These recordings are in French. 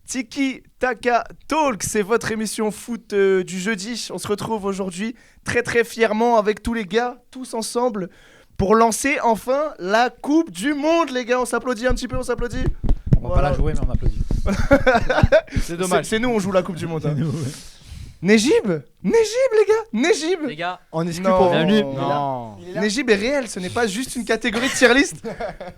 Tiki Taka Talk, c'est votre émission foot du jeudi. On se retrouve aujourd'hui très très fièrement avec tous les gars, tous ensemble, pour lancer enfin la Coupe du Monde, les gars. On s'applaudit un petit peu, on s'applaudit. On va pas la jouer, mais on applaudit. C'est dommage. C'est nous, on joue la Coupe du Monde. Hein. Nejib, les gars, Nejib. Les gars, on exclut pour bienvenue. Non. Nejib est réel, ce n'est pas juste une catégorie de tier list.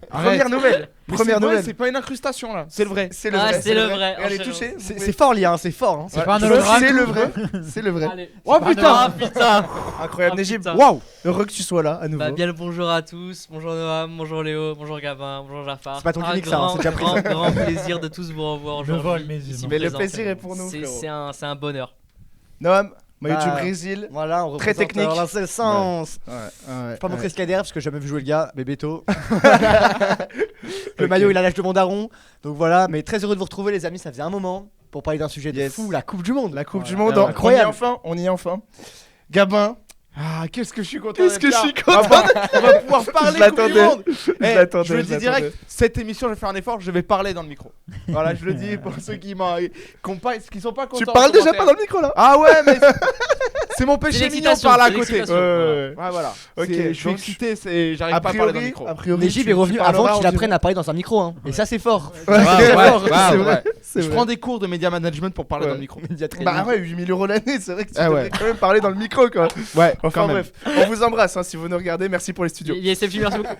Première nouvelle. Première nouvelle. C'est pas une incrustation là, c'est le vrai. C'est le vrai. C'est le vrai. Elle est touchée. C'est fort, Lia, c'est fort. Hein. C'est pas un hologramme. C'est le vrai. C'est le vrai. Allez. Oh putain. Incroyable, Nejib. Waouh. Heureux que tu sois là à nouveau. Bah, bien le bonjour à tous. Bonjour Noam, bonjour Léo, bonjour Gabin, bonjour Jafar. C'est pas ton clinique ça, c'est déjà pris. Grand plaisir de tous vous revoir aujourd'hui. Mais le plaisir est pour nous. C'est un bonheur. Noam, maillot du Brésil. Voilà, on très technique. Dans le sens. Ouais. Je vais pas montrer ce qu'il y a derrière parce que j'ai jamais vu jouer le gars, Bébéto. Le maillot il a l'âge de mon daron. Donc voilà, mais très heureux de vous retrouver les amis, ça faisait un moment pour parler d'un sujet de fou, la Coupe du Monde. La Coupe du Monde, incroyable. On y est enfin. Gabin. Ah, qu'est-ce que je suis content. Qu'est-ce que je suis content. On va pouvoir parler Coupe du Monde. Je le dis direct, cette émission, je vais faire un effort, je vais parler dans le micro. Voilà, je le dis pour ceux qui sont pas contents. Tu parles déjà pas dans le micro là. Ah ouais, mais c'est mon péché mignon de parler à côté. Ouais, voilà. Ok, je suis excité, j'arrive pas à parler dans le micro. A priori, Nejib est revenu avant qu'il apprenne à parler dans un micro. Hein. Et ça, c'est fort. C'est vrai. Je prends des cours de média management pour parler dans le micro. Bah ouais, 8 000 € l'année, c'est vrai que tu devrais quand même parler dans le micro quoi. Ouais, enfin bref, on vous embrasse si vous nous regardez, merci pour les studios. ISFJ, merci beaucoup.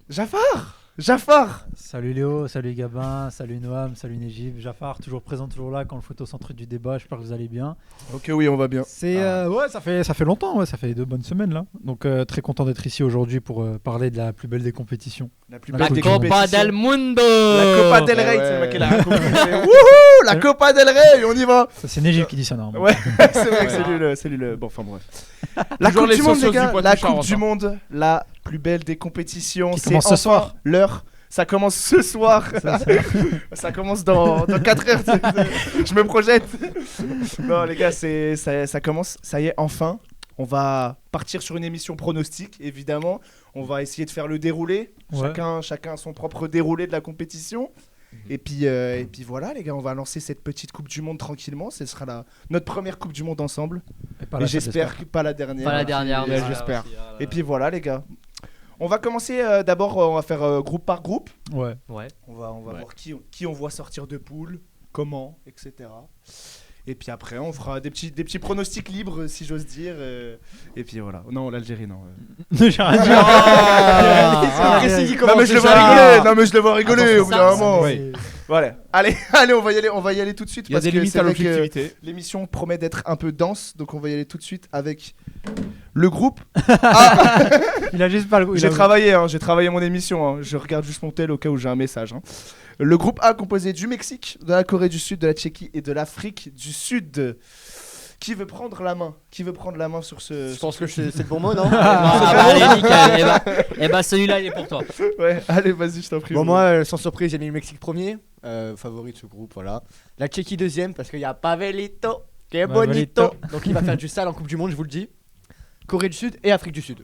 Jafar. Salut Léo, salut Gabin, salut Noam, salut Nejib. Jafar, toujours présent, toujours là quand le foot au centre du débat, j'espère que vous allez bien. Ok, oui, on va bien. Ouais, ça fait longtemps, ça fait 2 bonnes semaines là. Donc très content d'être ici aujourd'hui pour parler de la plus belle des compétitions. La Copa del Mundo. La Copa del Rey, c'est le mec qui l'a compris. Wouhou, la Copa del Rey, on y va. Ça c'est Nejib qui dit ça normalement. Ouais, c'est vrai que c'est lui le. Bon, enfin bref. La Coupe du Monde, les gars, la Coupe du Monde, la plus belle des compétitions. C'est ce soir. L'heure. Ça commence ce soir. Ça commence dans 4 heures. Je me projette. Non, les gars, ça commence. Ça y est, enfin. On va partir sur une émission pronostic, évidemment. On va essayer de faire le déroulé. Ouais. Chacun a son propre déroulé de la compétition. Et puis voilà, les gars, on va lancer cette petite Coupe du Monde tranquillement. Ce sera notre première Coupe du Monde ensemble. Et j'espère que pas la dernière. Pas la dernière, mais j'espère. Et puis voilà, les gars. On va commencer d'abord, on va faire groupe par groupe. Ouais. On va voir qui on voit sortir de poule, comment, etc. Et puis après, on fera des petits pronostics libres, si j'ose dire. Et puis voilà. Non, l'Algérie, non. J'ai rien dit. Non, mais je le vois rigoler au bout d'un moment. Voilà. Allez, on va y aller tout de suite. Il y a des limites à l'objectivité. L'émission promet d'être un peu dense, donc on va y aller tout de suite avec le groupe. Il a juste pas le goût. J'ai travaillé mon émission. Je regarde juste mon tel au cas où j'ai un message. Le groupe A composé du Mexique, de la Corée du Sud, de la Tchéquie et de l'Afrique du Sud. Qui veut prendre la main sur ce... Je pense que c'est le bon mot, non? Allez, nickel. Et bah celui-là, il est pour toi. Ouais, allez, vas-y, je t'en prie. Bon, moi, sans surprise, j'ai mis le Mexique premier. Favori de ce groupe, voilà. La Tchéquie deuxième, parce qu'il y a Pavelito, qui est bonito. Donc il va faire du sale en Coupe du Monde, je vous le dis. Corée du Sud et Afrique du Sud.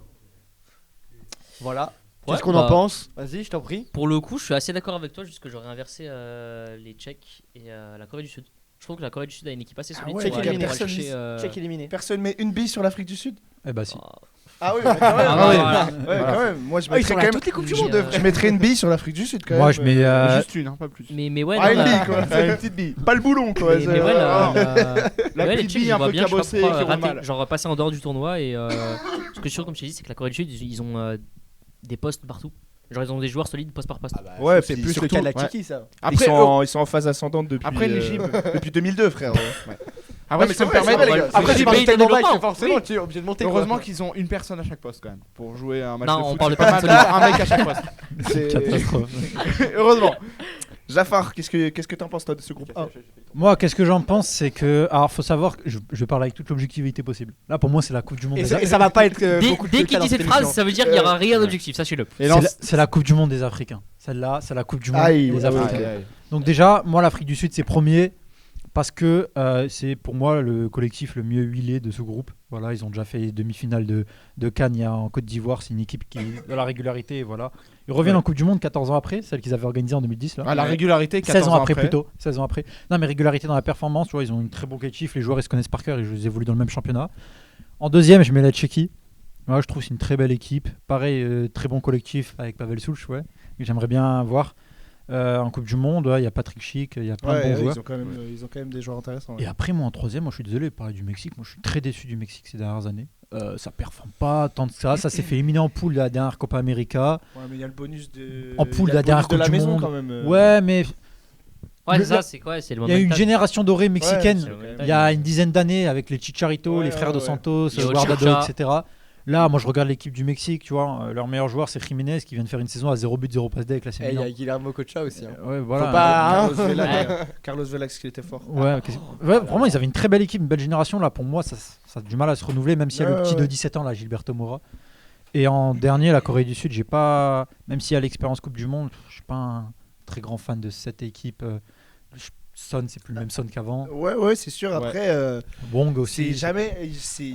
Voilà. Qu'est-ce qu'on en pense? Vas-y, je t'en prie. Pour le coup, je suis assez d'accord avec toi, juste que j'aurais inversé les Tchèques et la Corée du Sud. Je trouve que la Corée du Sud a une équipe assez solide. Tchèque éliminé. Personne met une bille sur l'Afrique du Sud? Eh bah si. Ah oui, quand même. Quand même. Moi, je mettrais quand même toutes les coupes du monde. Je mettrais une bille sur l'Afrique du Sud quand même. Moi, je mets juste une, pas plus. Mais ouais. Une bille quoi. Une petite bille. Pas le boulon quoi. Mais ouais, la petite bille un peu cabossée qui roule mal. Genre passer en dehors du tournoi et ce que je suis sûr, comme je t'ai dit, c'est que la Corée du Sud, ils ont des postes partout. Genre ils ont des joueurs solides poste par poste. Ah bah, ouais, c'est plus le cas de la Tchéquie ça. Après, ils sont en phase ascendante depuis 2002 frère. Après, mais ça me permet après tu parles tellement bas que forcément tu es obligé de monter. Heureusement qu'ils ont une personne à chaque poste quand même pour jouer un match de foot. Non, on parle pas un mec à chaque poste. C'est catastrophe. Heureusement. Jafar, qu'est-ce que t'en penses toi de ce groupe A? Moi, qu'est-ce que j'en pense, c'est que... Alors, faut savoir que je parle avec toute l'objectivité possible. Là, pour moi, c'est la Coupe du Monde. Et ça va pas être beaucoup de Dès qu'il dit cette phrase, ça veut dire qu'il n'y aura rien d'objectif, sachez-le. C'est la Coupe du Monde des Africains. Celle-là, c'est la Coupe du Monde des Africains. Donc déjà, moi, l'Afrique du Sud, c'est premier. Parce que c'est pour moi le collectif le mieux huilé de ce groupe. Voilà, ils ont déjà fait demi-finale de Cannes en Côte d'Ivoire. C'est une équipe qui est de la régularité. Voilà. Ils reviennent en Coupe du Monde 14 ans après, celle qu'ils avaient organisée en 2010. Là. La régularité, 16 ans après plutôt. 16 ans après. Non, mais régularité dans la performance. Tu vois, ils ont une très bon collectif. Les joueurs ils se connaissent par cœur et ils évoluent dans le même championnat. En deuxième, je mets la Tchéquie. Moi, je trouve que c'est une très belle équipe. Pareil, très bon collectif avec Pavel Souch, ouais. J'aimerais bien voir. En Coupe du Monde, il y a Patrick Schick, il y a plein de bons joueurs. Ils ont quand même des joueurs intéressants. Et après, moi en troisième, moi je suis désolé de parler du Mexique. Moi je suis très déçu du Mexique ces dernières années. Ça performe pas tant que ça. Ça s'est fait éliminer en poule de la dernière Copa América. Ouais, mais il y a le bonus de. En poule de la dernière Coupe du Monde. Quand même. Ouais, mais. Ouais, c'est ça, c'est quoi? C'est le Il y a une génération dorée mexicaine. Ouais, il y a une dizaine d'années avec les Chicharito, les frères de Santos, Guardado, etc. Là, moi je regarde l'équipe du Mexique, tu vois, leur meilleur joueur c'est Jiménez qui vient de faire une saison à 0 but, 0 passe D avec la Et il y a Guillermo Cocha aussi. Ouais, voilà. Faut pas, Carlos Velax qui était fort. Ouais, vraiment ils avaient une très belle équipe, une belle génération là. Pour moi, ça a du mal à se renouveler, même s'il y a le petit de 17 ans là, Gilberto Mora. Et en dernier, la Corée du Sud, j'ai pas, même s'il y a l'expérience Coupe du Monde, je suis pas un très grand fan de cette équipe. Son, c'est plus le même Son qu'avant. Ouais, c'est sûr. Après, Wong aussi. c'est jamais.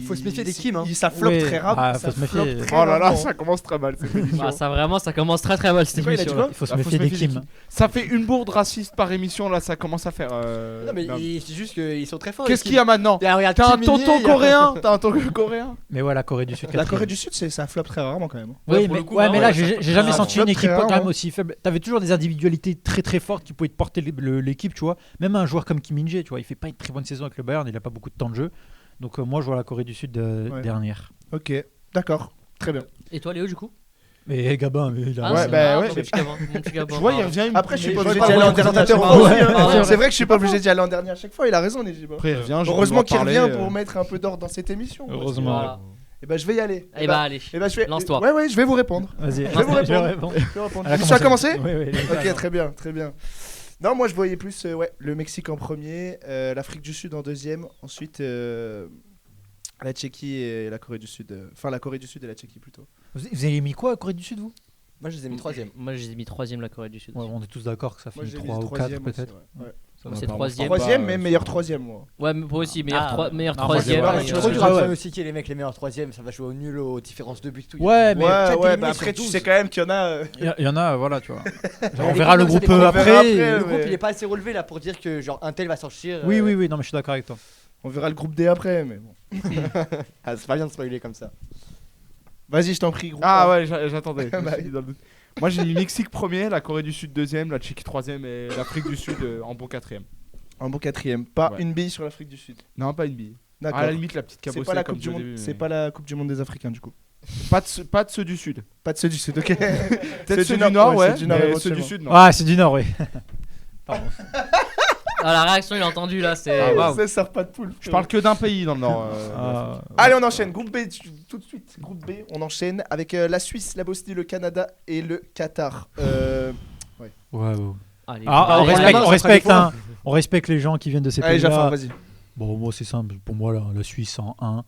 Faut se méfier des Kim. Ça floppe très rare. Ah, faut se méfier. Oh là là, ça commence très mal cette émission. Ça commence très très mal cette quoi, il a dit émission. quoi Il faut se méfier des Kim. Ça fait une bourde raciste par émission là, ça commence à faire. Non, mais c'est juste qu'ils sont très forts. Qu'est-ce qu'il y a maintenant? T'as un tonton coréen. T'as un tonton coréen. Mais ouais, la Corée du Sud. La Corée du Sud, ça floppe très rarement quand même. Oui, pour le coup, mais là, ouais, j'ai jamais senti une équipe très quand même rarement. aussi faible. T'avais toujours des individualités très très fortes qui pouvaient te porter l'équipe, tu vois. Même un joueur comme Kim Min-jae, tu vois, il fait pas une très bonne saison avec le Bayern, il a pas beaucoup de temps de jeu. Donc moi, je vois la Corée du Sud dernière. Ok, d'accord, très bien. Et toi, Léo, du coup? Mais Gabin, il a. Ah, Ouais, c'est bah marrant, ouais. mon petit Gabin, mon petit Gabin. Je vois, il revient. Après, je suis pas Mais obligé je d'y aller vois en pas dernier. Ouais. C'est vrai que je suis pas obligé d'y aller en dernier à chaque fois. Il a raison, Nejib. Après, il revient. Heureusement qu'il revient pour mettre un peu d'ordre dans cette émission. Heureusement. Voilà. Et bah, je vais y aller. Et bah, allez. Et bah, je vais. Lance-toi. Ouais, je vais vous répondre. Vas-y, Je vais vous répondre. Tu as commencé? Oui. Ok, très bien, très bien. Non, moi je voyais plus le Mexique en premier, l'Afrique du Sud en deuxième, ensuite la Tchéquie et la Corée du Sud. Enfin, la Corée du Sud et la Tchéquie plutôt. Vous avez mis quoi à Corée du Sud, vous? Moi, je les ai mis troisième. Moi, je les ai mis troisième, la Corée du Sud. Ouais, on est tous d'accord que ça Moi finit j'ai mis 3 ou 4 troisième peut-être. aussi, ouais. Moi, c'est troisième. Troisième, mais meilleur troisième, moi. Ouais, mais moi aussi, meilleur non, troisième. ouais, et, C'est trop dur à pronostiquer les mecs, les meilleurs troisième. Ça va jouer au nul, aux différences de but. Tout. Ouais, mais Ouais, bah après, tu sais quand même qu'il y en a. il y en a, voilà, tu vois. On les verra le groupes, groupe on verra après. après, Le groupe, ouais. il est pas assez relevé là pour dire que genre un tel va sortir. Oui, non, mais je suis d'accord avec toi. On verra le groupe D après, mais bon. Ah, c'est pas bien de spoiler comme ça. Vas-y, je t'en prie, groupe. Ah ouais, j'attendais. Bah, Moi j'ai mis Mexique premier, la Corée du Sud deuxième, la Tchéquie troisième et l'Afrique du Sud en bon quatrième. En bon quatrième. Pas Ouais. une bille sur l'Afrique du Sud. Non, pas une bille. D'accord. À la limite, la petite C'est cabossée pas la comme coupe du au monde. début, C'est mais- pas la Coupe du Monde des Africains du coup. Pas de ceux du Sud. Pas de ceux du Sud, ok. Peut-être ceux du Nord, ouais. ceux du Nord, Mais ceux du éventuellement. Sud, non. Ah, c'est du Nord, oui. Pardon. Ah, la réaction, il a entendu là, c'est. Ah, waouh. Ça sort pas de poule. Je parle que d'un pays dans le Nord. Allez, on enchaîne. Groupe B, tout de suite. Groupe B, on enchaîne avec la Suisse, la Bosnie, le Canada et le Qatar. Ouais. Allez, Ah, on allez, respecte, allez. on respecte, hein. On respecte les gens qui viennent de ces Allez, Jafar, pays-là. vas-y. Bon, moi c'est simple. Pour moi, la Suisse en 1.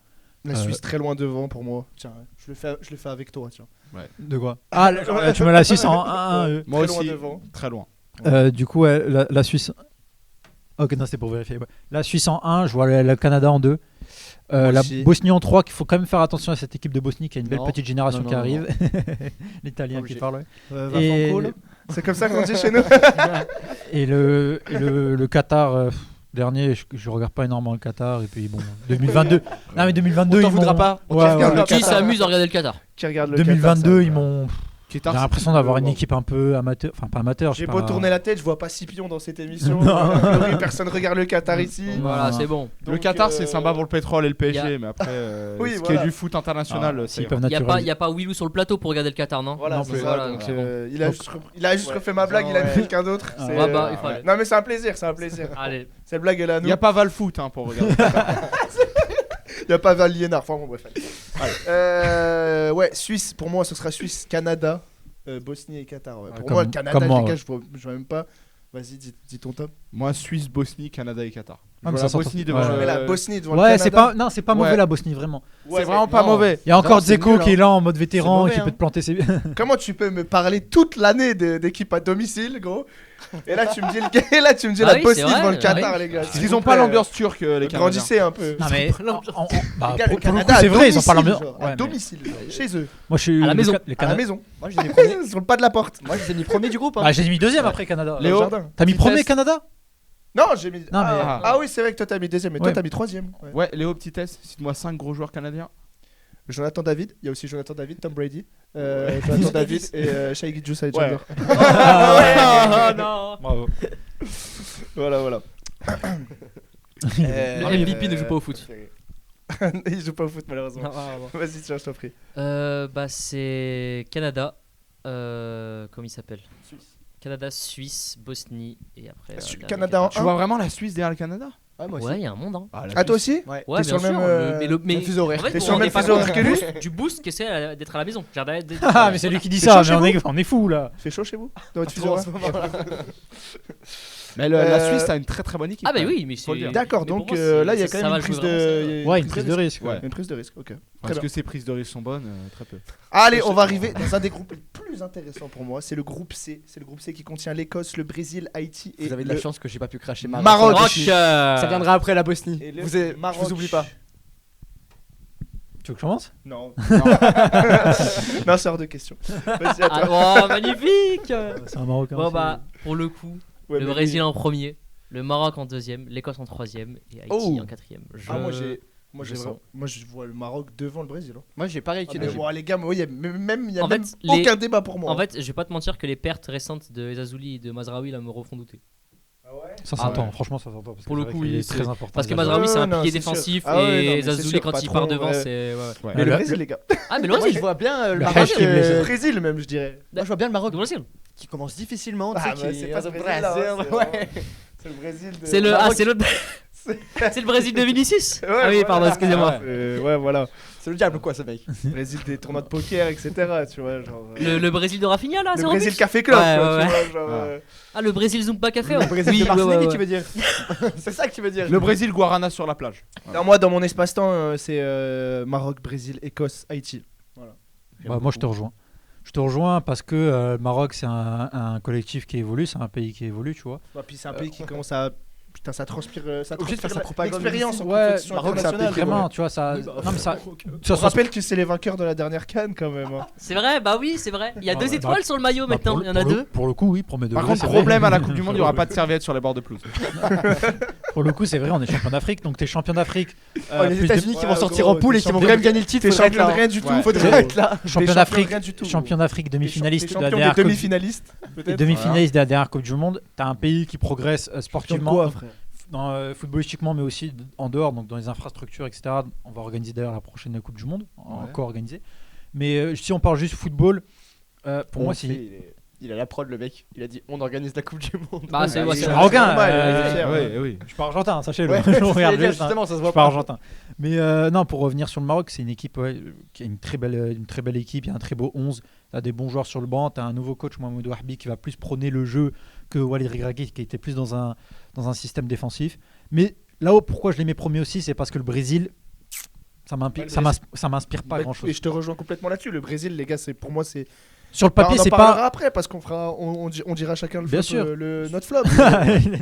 La Suisse très loin devant pour moi. Tiens, je le fais avec toi, tiens. De quoi? Ah, tu mets la Suisse en 1. Moi Très loin aussi, devant. très loin. Du coup, ouais, la Suisse. Ok, non, c'était pour vérifier. Ouais. La Suisse en 1, je vois le Canada en 2. La aussi. Bosnie en 3, qu'il faut quand même faire attention à cette équipe de Bosnie qui a une belle Non. petite génération Non, qui non, arrive. L'Italien qui parle, ouais. Et... C'est comme ça qu'on dit chez nous. Et le Qatar, dernier, je regarde pas énormément le Qatar. Et puis bon, 2022. Non, mais 2022, On t'en ils voudra m'ont- pas. Ouais, ouais. Qui s'amuse à regarder le Qatar? Qui regarde le 2022, Qatar, ils m'ont. J'ai Qatar, l'impression d'avoir une équipe un peu amateur. Enfin, pas amateur. J'ai je sais beau pas. tourner la tête, je vois pas Scipion dans cette émission. Non. Personne regarde le Qatar ici. Voilà, non. c'est bon. Le Donc, Qatar, c'est sympa pour le pétrole et le PSG, y a- mais après, Oui, ce qui voilà. est du foot international, Ah, ça s'ils ira. peuvent Y a naturaliser. pas Willou sur le plateau pour regarder le Qatar, non? Voilà, Non c'est plus. ça. Voilà, Donc, donc, il a juste refait ma blague, il a mis quelqu'un d'autre. Ah. C'est, Ouais, bah, il fallait. Non, mais c'est un plaisir, c'est un plaisir. Allez. Cette blague, elle est à Il nous. n'y a pas Val Foot hein, pour regarder. Il n'y a pas Val Liénard. Enfin, bon, bref. Ouais, Suisse, pour moi, ce sera Suisse, Canada, Bosnie et Qatar. Ouais. Ouais, Pour comme- moi, le Canada, comme moi, les gars, ouais. je vois même pas. Vas-y, dis ton top. Moi, Suisse, Bosnie, Canada et Qatar. Ah, mais la ça s'entend. Bosnie devant Ouais. Mais la le- Bosnie devant le Ouais, Canada. c'est pas mauvais Ouais. la Bosnie, vraiment. C'est vraiment pas non. mauvais. Il y a encore c'est Dzeko nul, qui est là en mode vétéran C'est et qui mauvais, peut te planter ses. Comment tu peux me parler toute l'année d'équipe à domicile, gros? Et là, tu me dis, Ah la oui, Bosnie c'est vrai, devant le ouais. Qatar, les gars. Parce qu'ils ont pas l'ambiance turque, les Canadiens. Grandissez un peu. Non mais bah, Les gars, le pour le coup Canada, c'est à vrai, ils ont pas domicile, l'ambiance. genre, Ouais, à mais domicile, chez eux, moi je suis À la maison. les à la Cana- maison. Moi, je les ai mis premier. Sur le pas de la porte. Moi, je les ai mis premier du groupe. hein. Bah, j'ai mis deuxième après Canada. Léo. Dans le jardin. T'as mis Petit premier test. Canada? Non, j'ai mis. Non, mais- Ah oui, c'est vrai que toi t'as mis deuxième, mais toi Ouais. t'as mis troisième. Ouais. Ouais, Léo, petit test. Cite-moi 5 gros joueurs canadiens. Jonathan David, il y a aussi Jonathan David, Tom Brady, Jonathan David et Shai Gilgeous-Alexander. Ah non. Bravo. Voilà. Le MVP ne joue pas au foot. Il joue pas au foot malheureusement. Ah, Vas-y, tiens, je t'en prie. Bah c'est Canada. Comment il s'appelle? Canada, Suisse, Bosnie et après. Canada en Tu 1. vois vraiment la Suisse derrière le Canada? Ouais, moi aussi. Ouais, il y a un monde. Hein. Ah, toi aussi? Ouais. Ouais, T'es bien sur le sûr. même, mais fuseau horaire. en fait, T'es vous sur le vous même rendez pas fuseau compte horaire que lui du boost que c'est d'être à la maison. Ah mais c'est lui qui dit C'est ça, chaud mais chez on est fou là. Il fait chaud chez vous? Dans votre Trop en fuseau ce horaire moment-là. Mais la Suisse a une très très bonne équipe. Ah bah quand même. oui, mais Faut le c'est. dire. D'accord, mais pour donc moi, là il y a ça quand même va une prise jouer vraiment, ça. de. Ouais, une prise de risque. Ouais. Une prise de risque, ok. Parce Très que ces prises de risque sont bonnes, très peu. Allez, on va arriver dans un des groupes les plus intéressants pour moi. C'est le groupe C. C'est le groupe C qui contient l'Écosse, le Brésil, Haïti et Vous avez de la le chance que j'ai pas pu cracher Maroc. Rock, Ça viendra après la Bosnie. Et le Je Maroc. vous oublie pas. Tu veux que je commence? Non. Non, c'est hors de question. Vas-y, à toi. Ah, oh, magnifique. C'est un Marocain. Bon aussi. bah pour le coup, Ouais, le mais Brésil oui. en premier, le Maroc en deuxième, l'Écosse en troisième et Haïti Oh. en quatrième. Ah, je moi, je vois le Maroc devant le Brésil. Hein. Moi, j'ai pareil Ah, que mais l'Égypte. bon, les gars, moi, il y a même En fait, aucun débat pour moi. En fait, je vais pas te mentir que les pertes récentes de Ezazouli et de Mazraoui là me refont douter. Ça Ah s'entend, ouais. franchement ça s'entend. Pour le coup, il est c'est- très important. Parce que Mazraoui. Mazraoui c'est un non, pilier c'est sûr. défensif Ah ouais, non, mais et c'est Ezazouli sûr, quand il patron, part devant ouais. c'est. Ouais. Ouais. Mais le Le- Brésil, les gars. Ah mais le Moi, je Brésil. vois bien le Le Maroc. hashtag, les- Le Brésil, même, je dirais. Moi, je vois bien le Maroc Le Brésil. qui commence difficilement. Ah, tu sais, bah, qui- c'est pas ce le Brésil, là, hein, c'est Ouais. C'est le Brésil. de- C'est le Maroc. c'est le c'est le Brésil de Vinicius. Ouais, Ah oui, voilà. pardon, excusez-moi. Ouais, voilà. C'est le diable, quoi, ce mec. Brésil des tournois de poker, etc. Tu vois, genre. Le Brésil de Rafinha là, Le c'est Brésil Robux Café Club, Ouais, quoi, ouais, tu vois, genre. Ah le Brésil Zumba Café. Le hein. Brésil Oui, de ouais, Martinelli, ouais, tu ouais. veux dire. C'est ça que tu veux dire. Le Brésil Guarana sur la plage. Non, moi, dans mon espace-temps, c'est Maroc, Brésil, Écosse, Haïti. Bah, moi je te rejoins. Je te rejoins parce que le Maroc c'est un collectif qui évolue, c'est un pays qui évolue, tu vois. Ouais, puis c'est un pays qui commence à. Putain, ça transpire. Ça Obligé de faire transpire sa propagande l'expérience en Ouais, compétition Maroc, c'est un pays internationale, vraiment, quoi. tu vois, ça. Non mais ça. Je rappelle que c'est les vainqueurs de la dernière CAN quand même. Hein. C'est vrai, bah oui, c'est vrai. Il y a Ah, 2 ouais. étoiles sur le maillot Bah, maintenant, pour il y en le- a pour le- 2. Pour le coup, oui, premier degré. Par contre, c'est problème vrai. à la Coupe du Monde, il n'y aura pas de serviettes sur les bords de pelouse. Pour le coup, c'est vrai, on est champion d'Afrique, donc t'es champion d'Afrique. Oh, les plus États-Unis de- qui vont Ouais, sortir gros, en poule et t'es qui vont champion quand même de- gagner le titre. T'es faudrait être champion de là. rien du tout. Ouais. Faudrait être là. Champion T'es d'Afrique, de rien du tout. champion d'Afrique, demi-finaliste T'es de la champion dernière des Coupe- demi-finalistes. et peut-être. demi-finaliste de la dernière Coupe du Monde. T'as un pays qui progresse Champion de sportivement, quoi, frère dans, footballistiquement, mais aussi en dehors, donc dans les infrastructures, etc. On va organiser d'ailleurs la prochaine Coupe du Monde, encore organisée. Mais si on parle juste football, pour moi, si. Il a la prod, le mec. Il a dit on organise la Coupe du Monde. Bah c'est ouais, c'est c'est marocain, normal, euh, il est fier, ouais. Oui. Je suis pas argentin, sachez-le. Ouais, Je regarde c'est juste, hein. justement, ça se Je voit suis pas pas. argentin. Mais non, pour revenir sur le Maroc, c'est une équipe qui a une très belle équipe. Il y a un très beau 11. Tu as des bons joueurs sur le banc. Tu as un nouveau coach, Mohamed Ouarbi, qui va plus prôner le jeu que Walid Regragui, qui était plus dans un système défensif. Mais là-haut, pourquoi je les mets premiers aussi, c'est parce que le Brésil, ça m'inspire pas Et grand-chose. je te rejoins complètement là-dessus. Le Brésil, les gars, c'est pour moi, c'est. Sur le papier, on en c'est parlera pas. après parce on dira chacun le Bien flop, sûr. notre flop.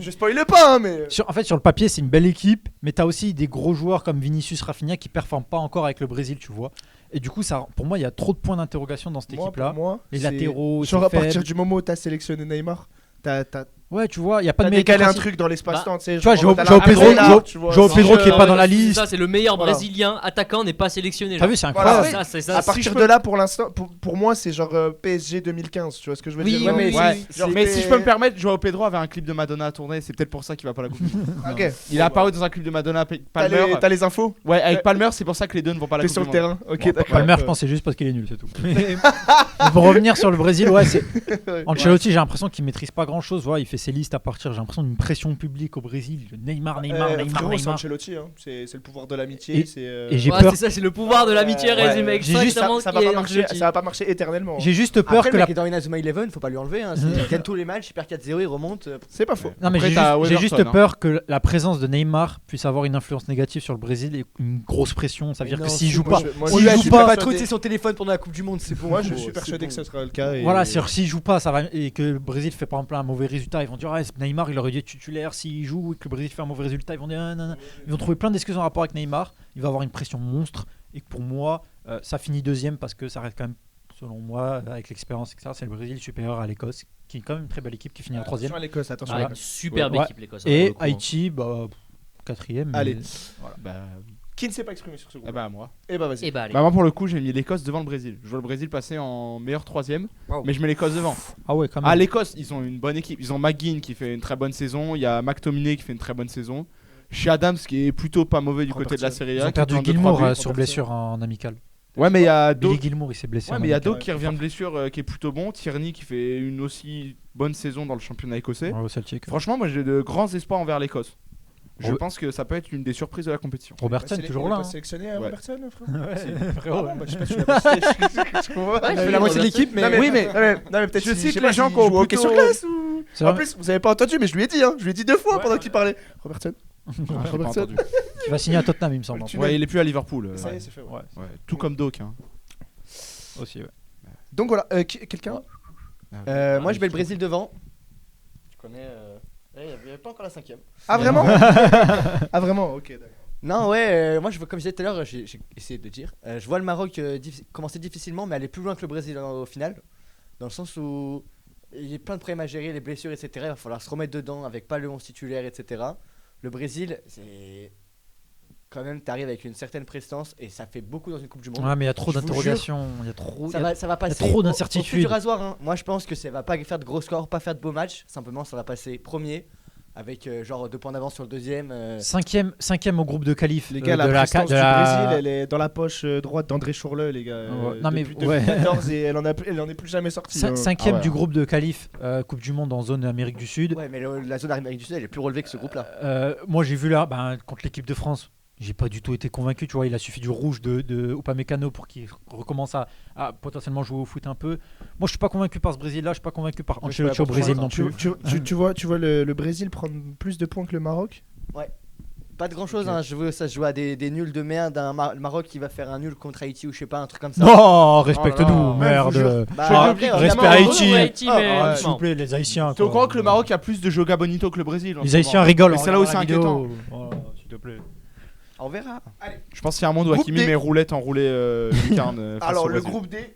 Je spoil pas, hein, mais. En fait, sur le papier, c'est une belle équipe, mais tu as aussi des gros joueurs comme Vinicius, Rafinha qui performent pas encore avec le Brésil, tu vois. Et du coup, ça, pour moi, il y a trop de points d'interrogation dans cette Moi, équipe-là. pour moi, Les c'est- latéraux, Genre c'est à partir faible. du moment où t'as sélectionné Neymar, t'as Ouais, tu vois, il y a pas de meilleur décalé un défensif. truc dans l'espace-temps. Tu sais, Tu vois, genre, Joao t'as la Pedro, Arena, Joao- tu vois, Joao genre, Pedro qui est pas dans la liste. Ça c'est le meilleur Voilà. brésilien attaquant n'est pas sélectionné. T'as genre. vu, c'est Voilà, incroyable. Ça, c'est ça. À si partir je de peux- là, pour l'instant, pour moi, c'est genre PSG 2015. Tu vois ce que je veux Oui, dire? oui, genre, oui, Ouais. oui. genre, Mais c'était- si je peux me permettre, Joao Pedro avait un clip de Madonna à tourner, c'est peut-être pour ça qu'il va pas à la Coupe du Monde. Ok. Il est apparu dans un clip de Madonna avec Palmer. T'as les infos? Ouais, avec Palmer, c'est pour ça que les deux ne vont pas à la T'es Coupe sur du le Monde. terrain? Ok, Bon, d'accord. Palmer, je pense, c'est juste parce qu'il est nul, c'est tout. Mais pour revenir sur le Brésil, ouais, Ancelotti, j'ai l'impression qu'il maîtrise pas grand-chose. Ouais, fait ses listes à partir, j'ai l'impression d'une pression publique au Brésil. Neymar. Frérot, c'est Ancelotti, hein. C'est le pouvoir de l'amitié. Et j'ai Ouais, peur. c'est ça, c'est le pouvoir de l'amitié résumé exactement. Ça va pas marcher éternellement. J'ai juste peur Après, que le la. mec est dans Inazuma 11, faut pas lui enlever. Hein. Il gagne tous les matchs, il perd 4-0, il remonte. C'est pas faux. Non, mais Après, j'ai t'as juste Weverton, peur que la présence de Neymar puisse avoir une influence négative sur le Brésil et une grosse pression. Ça veut dire que s'il joue pas, S'il joue pas, pas trop de son téléphone pendant la Coupe du Monde, c'est bon. Moi, je suis persuadé que ce sera le cas. voilà, c'est-à-dire s'il joue pas, ça va et que le Brésil fait par exemple un mauvais résultat, ils vont dire Neymar il aurait dû être titulaire s'il joue et que le Brésil fait un mauvais résultat, ils vont dire non. Ils vont trouver plein d'excuses en rapport avec Neymar. Il va avoir une pression monstre et que pour moi, ça finit deuxième parce que ça reste quand même, selon moi, avec l'expérience, etc. C'est le Brésil supérieur à l'Écosse, qui est quand même une très belle équipe qui finit en troisième. Attention à l'Écosse, attention à Ouais, l'Écosse. superbe Ouais. équipe l'Écosse. Et pour le coup. Haïti, quatrième. mais- Allez. Bah, Qui ne s'est pas exprimé sur ce groupe? moi. Eh bah vas-y. Et bah allez. Bah, moi, pour le coup, j'ai mis l'Écosse devant le Brésil. Je vois le Brésil passer en meilleur troisième, mais je mets l'Écosse devant. Ah ouais, quand même. Ah, l'Écosse, ils ont une bonne équipe. Ils ont McGinn qui fait une très bonne saison. Il y a McTominay qui fait une très bonne saison. Chez Adams qui est plutôt pas mauvais du côté de la Serie A. Ils ont qui perdu plante deux, Gilmour trois buts. sur blessure en amical. Ouais, mais il y a Billy Doak. Gilmour, il s'est blessé. Ouais, en mais il y a amical. Doak qui revient de blessure qui est plutôt bon. Tierney qui fait une aussi bonne saison dans le championnat écossais. Ouais, au Celtic. Franchement, moi j'ai de grands espoirs envers l'Écosse. Je Ouais. pense que ça peut être une des surprises de la compétition. Robertson est toujours là. hein. Sélectionné Ouais. Robertson, frère. Ouais, frérot. Je sais pas si tu l'as pas cité. Je comprends pas. Il fait la moitié de l'équipe, mais. Non, mais, Oui, mais- non, mais peut-être Je si- cite sais les pas gens s'il qui ont joue au hockey plutôt- sur glace ou. C'est En vrai. plus, vous avez pas entendu, mais je lui ai dit, hein. Je lui ai dit 2 fois pendant qu'il parlait. Robertson. Ah, j'ai pas Robertson. entendu. Il va signer à Tottenham, il me semble. Tu- Ouais, il est plus à Liverpool. Ça y est, c'est fait. ouais. Ouais. Ouais, tout comme Doak. Hein. Aussi, ouais. Donc voilà, quelqu'un. Moi, je mets le Brésil devant. Tu connais. Il n'y avait pas encore la 5ème. Ah vraiment? Ah vraiment? Ok, d'accord. Non, ouais, moi, comme je disais tout à l'heure, j'ai essayé de le dire. Je vois le Maroc commencer difficilement, mais aller plus loin que le Brésil au final. Dans le sens où il y a plein de problèmes à gérer, les blessures, etc. Il va falloir se remettre dedans avec pas le 11 titulaire, etc. Le Brésil, c'est. Quand même, t'arrives avec une certaine prestance et ça fait beaucoup dans une Coupe du Monde. Ouais, mais il y a trop Je vous d'interrogations. Il y a trop. Ça va passer trop au d'incertitudes. fil du rasoir, hein. Moi, je pense que ça va pas faire de gros scores, pas faire de beaux matchs. Simplement, ça va passer premier avec genre 2 points d'avance sur le deuxième. Cinquième au groupe de qualif. Les gars, la prestance du Brésil, elle est dans la poche droite d'André Chourleux, les gars. Ouais. Non, mais depuis ouais. 2014 et elle en est plus jamais sortie. hein. Cinquième Ah ouais. du groupe de qualif Coupe du Monde en zone Amérique du Sud. Ouais, mais la zone Amérique du Sud, elle est plus relevée que ce groupe-là. Moi j'ai vu là contre l'équipe de France, j'ai pas du tout été convaincu, tu vois, il a suffi du rouge de Upamecano pour qu'il recommence à potentiellement jouer au foot un peu. Moi je suis pas convaincu par ce Brésil là, je suis pas convaincu par Moi, je sais pas Ancelotti au pourquoi. Brésil non plus. Tu vois le Brésil prendre plus de points que le Maroc? Pas de grand-chose, Ok. hein. Je veux ça se joue à des nuls de merde. Le Maroc qui va faire un nul contre Haïti ou je sais pas, un truc comme ça. Non, respecte-nous, Oh là là. merde. Bah, Ah, après, respect évidemment, Haïti. Haïti, mais Ah, doucement. s'il vous plaît, les Haïtiens. T'es au quoi. courant que le Maroc a plus de Joga Bonito que le Brésil en Les ce Haïtiens moment. rigolent. Mais c'est là où c'est inquiétant. S'il te plaît. On verra. Je pense qu'il y a un monde où Groupe Hakimi D. met roulette enroulée lucarne. face Alors au le Brésil. groupe D,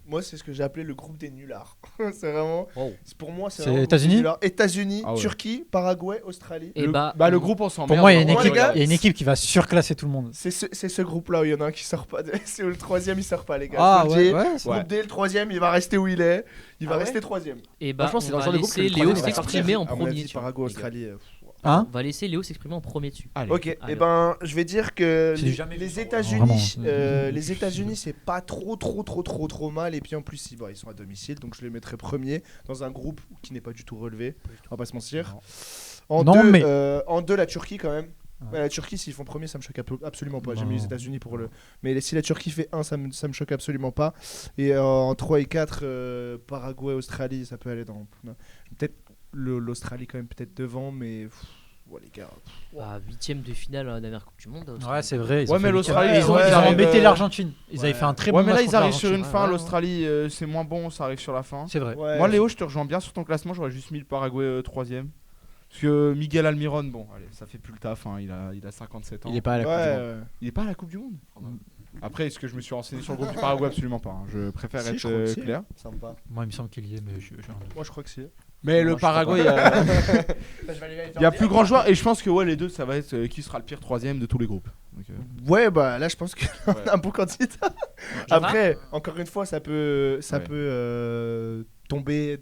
moi c'est ce que j'ai appelé le groupe des nullards. C'est vraiment. Wow. Pour moi c'est C'est vraiment le groupe États-Unis des nullards. États-unis, Ah ouais. Turquie, Paraguay, Australie. Et Le groupe on s'en Pour moi, il y a une Moi, les équipe- gars, il y a une équipe qui va surclasser tout le monde. C'est ce groupe-là où il y en a un qui sort pas. C'est où le troisième il sort pas, les gars. Ah Je vous le dis. ouais, c'est- Groupe D, le troisième il va rester où il est. Il va Ah ouais rester troisième. Et bah, Franchement, c'est on dans le va genre de groupe que laisser le Léo troisième va sortir. s'exprimer en À mon premier. avis, dessus. Paraguay, Australie. Hein On va laisser Léo s'exprimer en premier dessus. Allez. Ok, et Alors. ben je vais dire que C'est du jamais vu, les ça, États-Unis, vraiment. les États-Unis c'est pas trop mal et puis en plus ils sont à domicile donc je les mettrais premier dans un groupe qui n'est pas du tout relevé, on va pas se mentir. En Non, deux, mais- en deux la Turquie quand même. Ouais. Ouais, la Turquie s'ils font premier ça me choque absolument pas. J'ai Non. mis les États-Unis pour le, mais si la Turquie fait 1 ça me choque absolument pas. Et en 3 et 4 Paraguay, Australie ça peut aller dans peut-être l'Australie quand même peut-être devant mais ouais, les gars. À 8ème de finale à la dernière Coupe du Monde. Ouais, c'est vrai. ils Ouais, ont mais fait l'Australie, ils ont ouais, ils ont ouais, embêté ouais. l'Argentine. Ils avaient Ouais. fait un très Ouais, bon mais là match ils contre arrivent sur une l'Argentine. fin. Ouais, L'Australie c'est moins bon, ça arrive sur la fin. C'est vrai. Ouais, Moi, Léo, je te rejoins bien sur ton classement. J'aurais juste mis le Paraguay 3ème. Parce que Miguel Almiron, bon, allez, ça fait plus le taf. Hein, il a 57 ans. Il est pas à la Coupe du Monde. Il est pas à la Coupe du Monde. Après, est-ce que je me suis renseigné sur le groupe du Paraguay? Absolument pas. Hein. Je préfère Si, être je crois que si. clair. Sympa. Moi, il me semble qu'il y est, mais j'ai un doute. Moi je crois que c'est. Mais Moi, le je Paraguay, il y a plus grand joueur. Et je pense que ouais, les deux, ça va être qui sera le pire 3ème de tous les groupes. Donc, Ouais, bah là je pense qu'il ouais. a un bon candidat. Après, encore une fois, ça peut Ouais. tomber.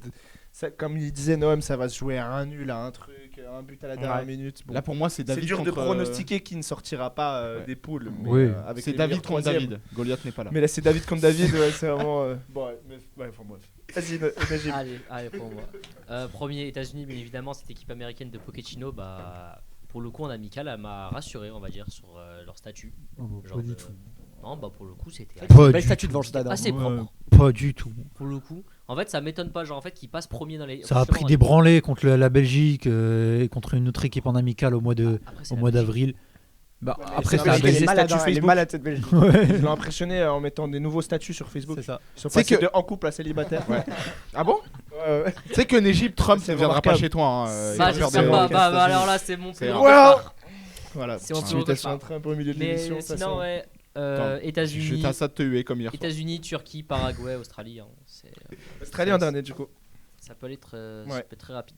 Comme il disait Noam, ça va se jouer à un nul, à un truc. un but à la dernière Ouais. minute. Bon. Là, pour moi, c'est C'est David dur de contre, pronostiquer qui ne sortira pas ouais. des poules. Mais, Oui. avec C'est les David meilleurs contre troisièmes. David. Goliath n'est pas là. Mais là, c'est David contre David, ouais, c'est vraiment. Bon, ouais, enfin bref. Vas-y, Najib. Allez, pour moi. Premier, États-Unis, bien évidemment, cette équipe américaine de Pochettino, bah, pour le coup, en amical, elle m'a rassuré, on va dire, sur leur statut. Genre Pas du de- tout. Non, bah, pour le coup, c'était Pas Belle du statue tout. devant le stade. hein. assez Ouais, propre. Pas du tout. Pour le coup, en fait, ça m'étonne pas, genre, en fait, qu'ils passent premier dans les. Ça a justement, pris dans des les- branlées contre la Belgique et contre une autre équipe en amical au mois Après, c'est au la mois Belgique. d'avril. Bah, Ouais, mais après, c'est c'est la la Belgique. Belgique. malade, hein, elle est Facebook. malade cette Belgique. Ouais. Ils l'ont impressionné en mettant des nouveaux statuts sur Facebook. C'est ça. Ils sont C'est passés que- de en couple à célibataire. Ah bon? Ouais. Tu sais qu'en Égypte, Trump C'est ne viendra pas remarquable. chez toi. Hein. Il Bah, va faire j'espère des- pas. des- Bah, des- alors là, c'est mon C'est plus un- gros Voilà. cauchemar. Voilà, C'est mon petite plus gros invitation cauchemar. entrée un peu au milieu de Mais l'émission. ça, sinon, c'est- ouais, Attends, États-Unis, J'étais à ça de te huer comme hier soir. États-Unis, Turquie, Paraguay, Australie. Hein, Australie en dernier, du coup. ça peut aller ça Ouais. peut être très rapide.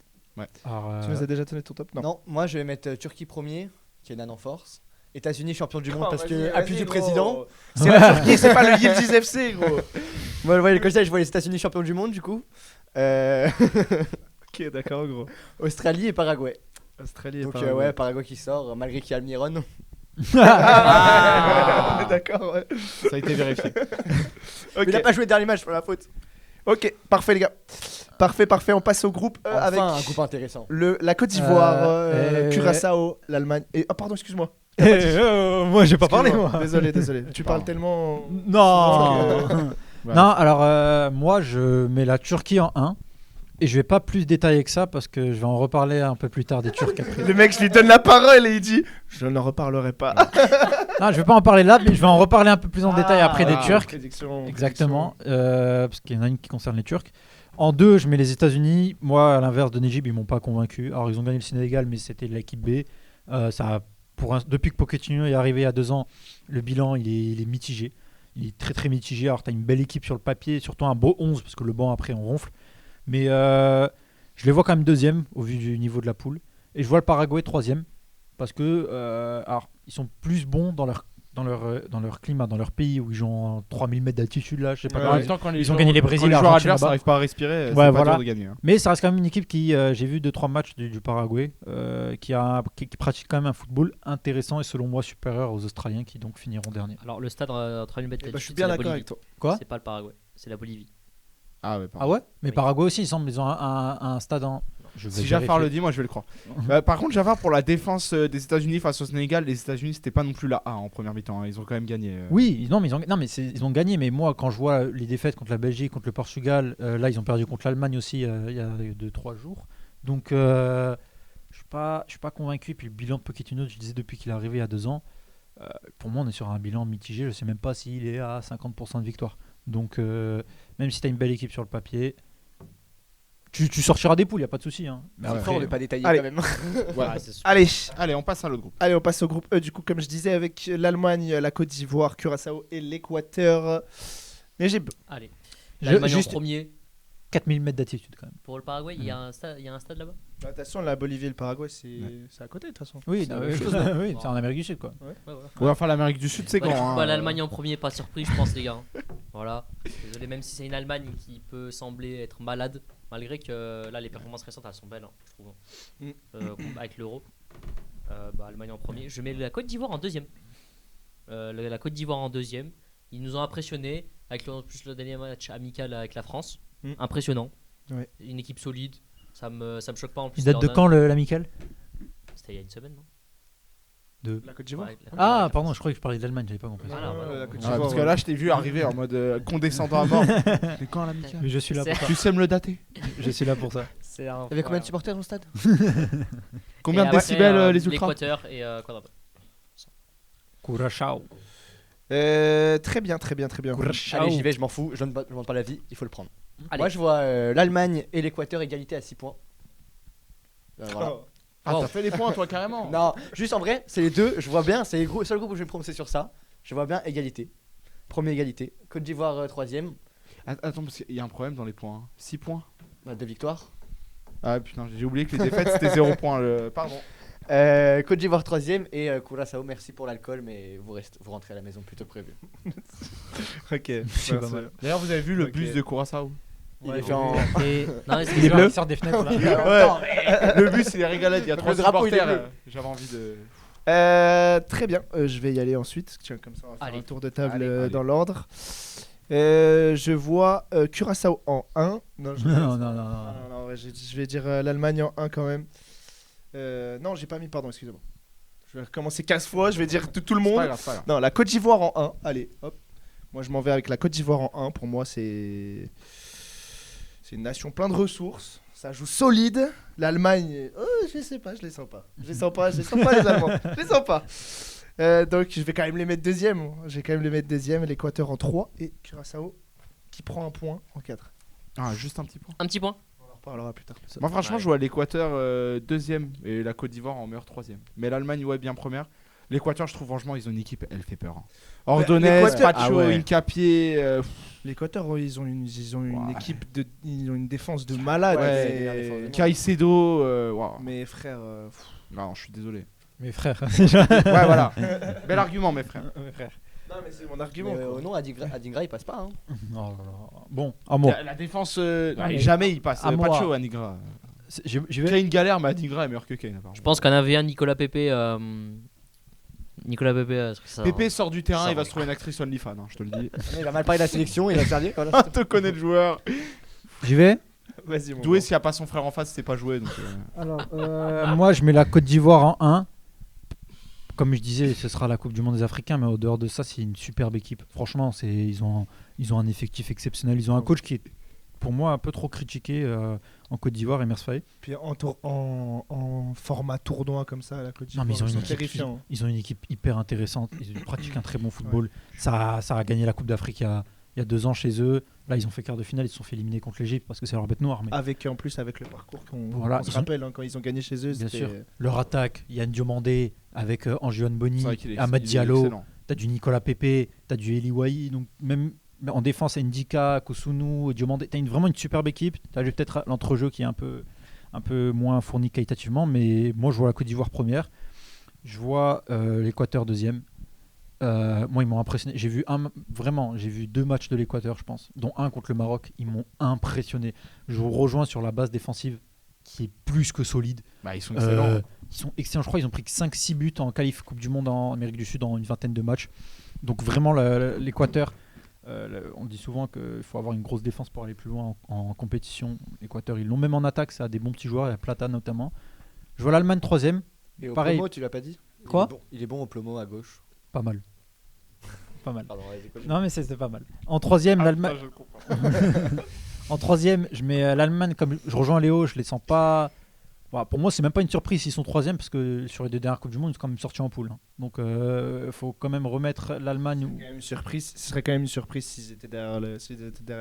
Alors, Tu nous as déjà donné ton top? Non. Non, moi je vais mettre Turquie premier, qui est nan en force. États-Unis champion du monde Oh, parce vas-y, que vas-y, appui du gros. président. C'est la Turquie, c'est pas le Yildiz FC, gros. Moi, ouais, comme ça, je vois les États-Unis champions du monde du coup. Ok, d'accord, gros. Australie et Paraguay. Australie et Donc Paraguay. ouais, Paraguay qui sort malgré qu'il y a Almiron. Ah, d'accord, ouais. Ça a été vérifié. Mais il a Ok, pas joué le dernier match pour la faute. ok, parfait, les gars. Parfait. On passe au groupe Enfin, avec un groupe intéressant. la Côte d'Ivoire, Euh, Curaçao, l'Allemagne. Et oh, pardon, excuse-moi. moi, j'ai pas parlé, Excuse-moi. moi. Désolé. Tu parles Pardon. tellement. Non. Ouais. Non, alors moi je mets la Turquie en 1 et je vais pas plus détailler que ça parce que je vais en reparler un peu plus tard des Turcs après. Le mec, je lui donne la parole et il dit je n'en reparlerai pas. Non, je vais pas en parler là, mais je vais en reparler un peu plus en détail après des Turcs. Prédiction. Exactement, parce qu'il y en a une qui concerne les Turcs. En 2, je mets les États-Unis. Moi, à l'inverse de Najib, ils m'ont pas convaincu. Alors, ils ont gagné le Sénégal, mais c'était de l'équipe B. Depuis que Pochettino est arrivé il y a 2 ans, le bilan il est mitigé. Il est très très mitigé. Alors, tu as une belle équipe sur le papier, surtout un beau 11, parce que le banc après on ronfle. Mais je les vois quand même deuxième au vu du niveau de la poule. Et je vois le Paraguay troisième, parce que alors, ils sont plus bons dans leur climat, dans leur pays où ils ont 3000 mètres d'altitude là, je sais pas Ouais, comment En ouais. même temps, quand les Ils ont joueurs- gagné les Brésil quand les et joueurs l'Argentine adverses là-bas. n'arrivent pas à respirer, c'est Ouais, pas voilà. dur de gagner. hein. Mais ça reste quand même une équipe qui, j'ai vu 2-3 matchs du Paraguay, qui pratique quand même un football intéressant et selon moi supérieur aux Australiens qui donc finiront dernier. Alors, le stade entre une bête Je suis bien d'accord avec toi. Quoi ? C'est pas le Paraguay, c'est la Bolivie. Ah ouais, pardon. Ah ouais ? Mais Oui. Paraguay aussi, il semble, ils ont un stade en. Je vais Si Jafar vérifier. le dit, moi je vais le croire. Par contre, Jafar, pour la défense des États-Unis face au Sénégal, les États-Unis c'était pas non plus la A en première mi-temps. Hein. Ils ont quand même gagné. Oui, non, mais ils ont gagné. Mais moi, quand je vois les défaites contre la Belgique, contre le Portugal, là, ils ont perdu contre l'Allemagne aussi il y a 2-3 jours. Donc, je suis pas convaincu. Puis le bilan de Pochettino, je disais depuis qu'il est arrivé il y a 2 ans, pour moi, on est sur un bilan mitigé. Je sais même pas s'il est à 50% de victoire. Donc, même si tu as une belle équipe sur le papier, tu sortiras des poules, il n'y a pas de souci. Hein. Mais Après, après, on n'est pas détaillé Allez. quand même. Voilà. Ouais, c'est sûr. Allez, on passe à l'autre groupe. on passe au groupe E, du coup, comme je disais, avec l'Allemagne, la Côte d'Ivoire, Curaçao et l'Équateur. Najib, Allez. Je- L'Allemagne en juste- premier. 4000 mètres d'altitude quand même. Pour le Paraguay, il y a un stade là-bas. de toute façon, la Bolivie et le Paraguay, c'est à côté, de toute façon. Oui, C'est la même chose, non oui, c'est en Amérique du Sud quoi. Ouais, voilà. Ouais, enfin, l'Amérique du Sud, c'est Ouais, grand. bah, hein. L'Allemagne en premier, pas surpris, je pense, les gars. Voilà. Désolé, même si c'est une Allemagne qui peut sembler être malade, malgré que là, les performances récentes, elles sont belles, hein, je trouve. Avec l'Euro. Allemagne en premier. Je mets la Côte d'Ivoire en deuxième. La Côte d'Ivoire en deuxième. Ils nous ont impressionnés avec en plus le dernier match amical avec la France. Impressionnant. Ouais. Une équipe solide. Ça me choque pas en plus. Il date de leur- quand l'amical C'était il y a une semaine, non La Côte d'Ivoire Ouais, avec la- Ah, avec la pardon, France. je croyais que je parlais de l'Allemagne, j'avais pas compris. Voilà, voilà. la Côte Ouais, d'Ivoire, parce que là, je t'ai vu arriver en mode condescendant à mort. Mais quand l'amical Mais je suis là pour ça. Tu sais me le dater Je suis là pour ça. C'est Il y avait combien de supporters dans le stade? Combien de Et après, décibels les ultras L'Équateur et Quadrado. Curaçao. Très bien. Allez, j'y vais, je m'en fous, je demande pas l'avis, il faut le prendre. Allez. Moi, je vois l'Allemagne et l'Équateur égalité à 6 points. Voilà. Ah, Wow. t'as fait les points toi carrément. Non, juste en vrai, c'est les deux, je vois bien, c'est le seul groupe où je vais me prononcer sur ça. Je vois bien égalité. Première égalité. Côte d'Ivoire, troisième. Attends, parce qu'il y a un problème dans les points. 6 points. 2 victoires. Ah putain, j'ai oublié que les défaites c'était 0 points. Pardon. Côte d'Ivoire, troisième. Et Curaçao, merci pour l'alcool, mais vous rentrez à la maison plutôt que prévu. Ok. C'est pas merci. mal. D'ailleurs, vous avez vu le Ok. bus de Curaçao? Il est fait en. Non, mais Les bleus sortent des fenêtres là. Ouais. Le but, c'est les régalades. Il y a 3 drapeau, il est supporters. bleu. J'avais envie de. Très bien, je vais y aller ensuite. Tiens, comme ça, on va faire Allez. un tour de table Allez. dans l'ordre. Je vois Curaçao en 1. Non, non, ouais, je vais dire l'Allemagne en 1 quand même. Non, j'ai pas mis, pardon, excusez-moi. Je vais recommencer 15 fois, je vais dire tout le C'est monde. pas grave, c'est pas grave. Non, la Côte d'Ivoire en 1. Allez, hop. Moi, je m'en vais avec la Côte d'Ivoire en 1. Pour moi, c'est une nation pleine de ressources. Ça joue solide. L'Allemagne, je sais pas, je les sens pas. Je les sens pas les Allemands. Je les sens pas. Donc, je vais quand même les mettre deuxième. L'Équateur en 3 et Curaçao qui prend un point en 4. Ah, juste un petit point. Un petit point. On en reparlera plus tard. Moi, franchement, Ouais. je vois l'Équateur deuxième et la Côte d'Ivoire en meilleure troisième. Mais l'Allemagne, ouais, bien première. L'Équateur, je trouve, franchement, ils ont une équipe, elle fait peur. Hein. Ordonez, l'Équateur- Pacho, Incapié. L'Équateur, ils ont une Ouais. équipe ils ont une défense de malade. Ouais, c'est la défense de mais... Caicedo. Waouh. mais frère, Non, je suis désolé. Mes frères. Ouais, voilà. Bel argument, mes frères. Mes frères. non mais c'est mon argument. quoi. Non, Adingra il passe pas. Hein. Oh là là. Bon, à moi. La défense, mais- jamais il passe. à moi. Pacho, Anigra. Je Il vais. crée une galère, mais Anigra est meilleur que Kane. Je pense qu'un avait un Nicolas Pepe. Ça. Pépé sort du terrain, Ça il va va. se trouver une actrice OnlyFans, hein, je te le dis. Il va mal parler de la sélection, il va se faire dire. Voilà. Ah, te connais le joueur. J'y vais. Vas-y mon Doué, gars. s'il n'y a pas son frère en face, c'est pas joué. Donc, Alors, moi, je mets la Côte d'Ivoire en 1. Comme je disais, ce sera la Coupe du Monde des Africains, mais au dehors de ça, c'est une superbe équipe. Franchement, ils ont un effectif exceptionnel. Ils ont un coach qui est, pour moi, un peu trop critiqué en Côte d'Ivoire, Emers Faé. Puis en format tournoi comme ça, la Côte Non, d'Ivoire, mais ils ont une c'est équipe, terrifiant. ils ont une équipe hyper intéressante. Ils pratiquent un très bon football. Ça a gagné la Coupe d'Afrique il y a 2 ans chez eux. Là, ils ont fait quart de finale. Ils se sont fait éliminer contre l'Égypte parce que c'est leur bête noire. Mais En plus avec le parcours qu'on Voilà, se ils ont- rappelle hein, quand ils ont gagné chez eux. bien c'était- sûr, leur attaque, Yann Diomandé avec Anjuan Boni, c'est vrai qu'il est Amad il est Diallo. excellent. T'as du Nicolas Pepe, t'as du Eli Wahi, donc même en défense, Ndika, Kosunu, Diomandé, t'as vraiment une superbe équipe. T'as peut-être l'entrejeu qui est un peu moins fourni qualitativement, mais moi je vois la Côte d'Ivoire première, je vois l'Équateur deuxième. Moi ils m'ont impressionné. J'ai vu 2 matchs de l'Équateur, je pense, dont un contre le Maroc. Ils m'ont impressionné. Je vous rejoins sur la base défensive qui est plus que solide. Bah, ils sont excellents. Ils sont excellents, je crois. Ils ont pris que 5-6 buts en qualif Coupe du Monde en Amérique du Sud en une vingtaine de matchs. Donc vraiment, l'Équateur, on dit souvent qu'il faut avoir une grosse défense pour aller plus loin en compétition. L'Équateur, ils l'ont même en attaque, ça a des bons petits joueurs, il y a Plata notamment. Je vois l'Allemagne troisième, Et au Pareil. plomo, tu l'as pas dit. Quoi Il est bon au plomo à gauche. pas mal. Pas mal. Pardon, vas-y, continue. Non mais c'était pas mal. En troisième, l'Allemagne. Ah, je comprends. En troisième, je mets l'Allemagne comme je rejoins Léo, je les sens pas. Voilà, pour moi, c'est même pas une surprise s'ils sont troisième parce que sur les 2 dernières Coupes du Monde, ils sont quand même sortis en poule. Hein. Donc, faut quand même remettre l'Allemagne. Quand même une surprise. Ce serait quand même une surprise s'ils étaient derrière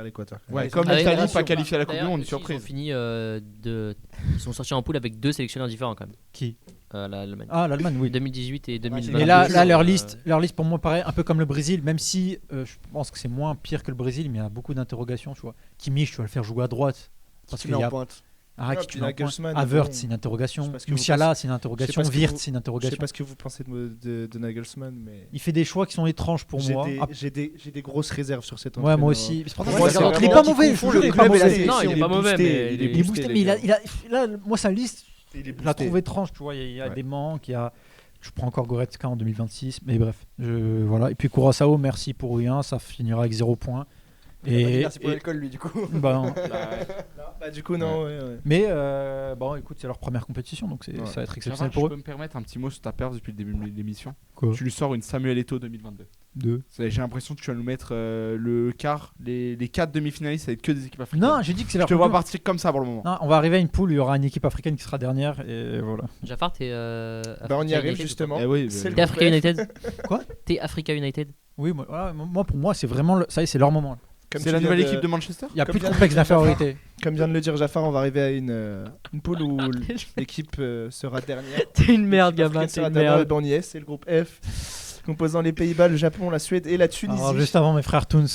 l'Équateur. Ouais, Ils comme sont- l'Italie pas qualifiée à la Coupe du D'ailleurs, Monde, une aussi, Ils ont surprise. fini ils sont sortis en poule avec 2 sélectionneurs différents quand même. Qui L'Allemagne. Ah, l'Allemagne, oui. 2018 et 2020. Mais là, leur Euh, liste pour moi paraît un peu comme le Brésil, même si je pense que c'est moins pire que le Brésil, mais il y a beaucoup d'interrogations, tu vois. Kimmich, tu vas le faire jouer à droite. Parce Tu qu'il mets y a en pointe. Non, qui puis tu mets en point. Nagelsmann, Havertz, bon, c'est une je interrogation. sais pas ce que vous Musiala, pensez. c'est une interrogation. ce que Wirtz, vous- c'est une Je sais interrogation. pas ce que vous pensez de Nagelsmann, mais Il fait des choix qui sont étranges pour j'ai moi. des- Ah, j'ai des grosses réserves sur cet ouais, entraîneur. moi aussi. C'est pour ça que Moi, je c'est regarde. Il est vraiment pas mauvais, qu'ils je confondent vous jure, le il est pas club et la mauvais. sélection. Non, il est pas mauvais, mais il est Il est boosté, mais là, moi, sa liste, Il est je la boosté. trouve étrange, tu vois. Il y a Ouais. des manques, je prends encore Goretzka en 2026, mais bref. Voilà. Et puis Curaçao, merci pour rien, ça finira avec 0 points. Et, Merci pour l'alcool, lui, du coup. bah, non. Bah, du coup, non, ouais. Mais bon, écoute, c'est leur première compétition, donc Ouais. ça va être Gérard, exceptionnel je pour peux eux. me permettre un petit mot sur ta perf depuis le début de l'émission. Quoi Tu lui sors une Samuel Eto'o 2022. J'ai l'impression que tu vas nous mettre le quart, les 4 demi-finalistes, ça va être que des équipes africaines. Non, j'ai dit que c'est je leur te vois coupe du- partir comme ça pour le moment. Non, on va arriver à une poule, il y aura une équipe africaine qui sera dernière, et voilà. Jafar, t'es. Bah, on y Africa arrive United justement. Eh oui, C'est mais- T'es Africa United Quoi T'es Africa United Oui, moi pour moi, c'est vraiment. Ça y est, c'est leur moment. Là. Comme C'est tu la viens nouvelle de- équipe de Manchester. Il n'y a Comme plus de vient de complexe dire Jafar. d'infériorité. Comme vient de le dire Jafar, on va arriver à une poule où l'équipe sera dernière. T'es une merde, L'équipe gamin, africaine t'es sera une dernière, merde. ben, on y est, c'est le groupe F. composant les Pays-Bas, le Japon, la Suède et la Tunisie. Alors, juste avant, mes frères Toons.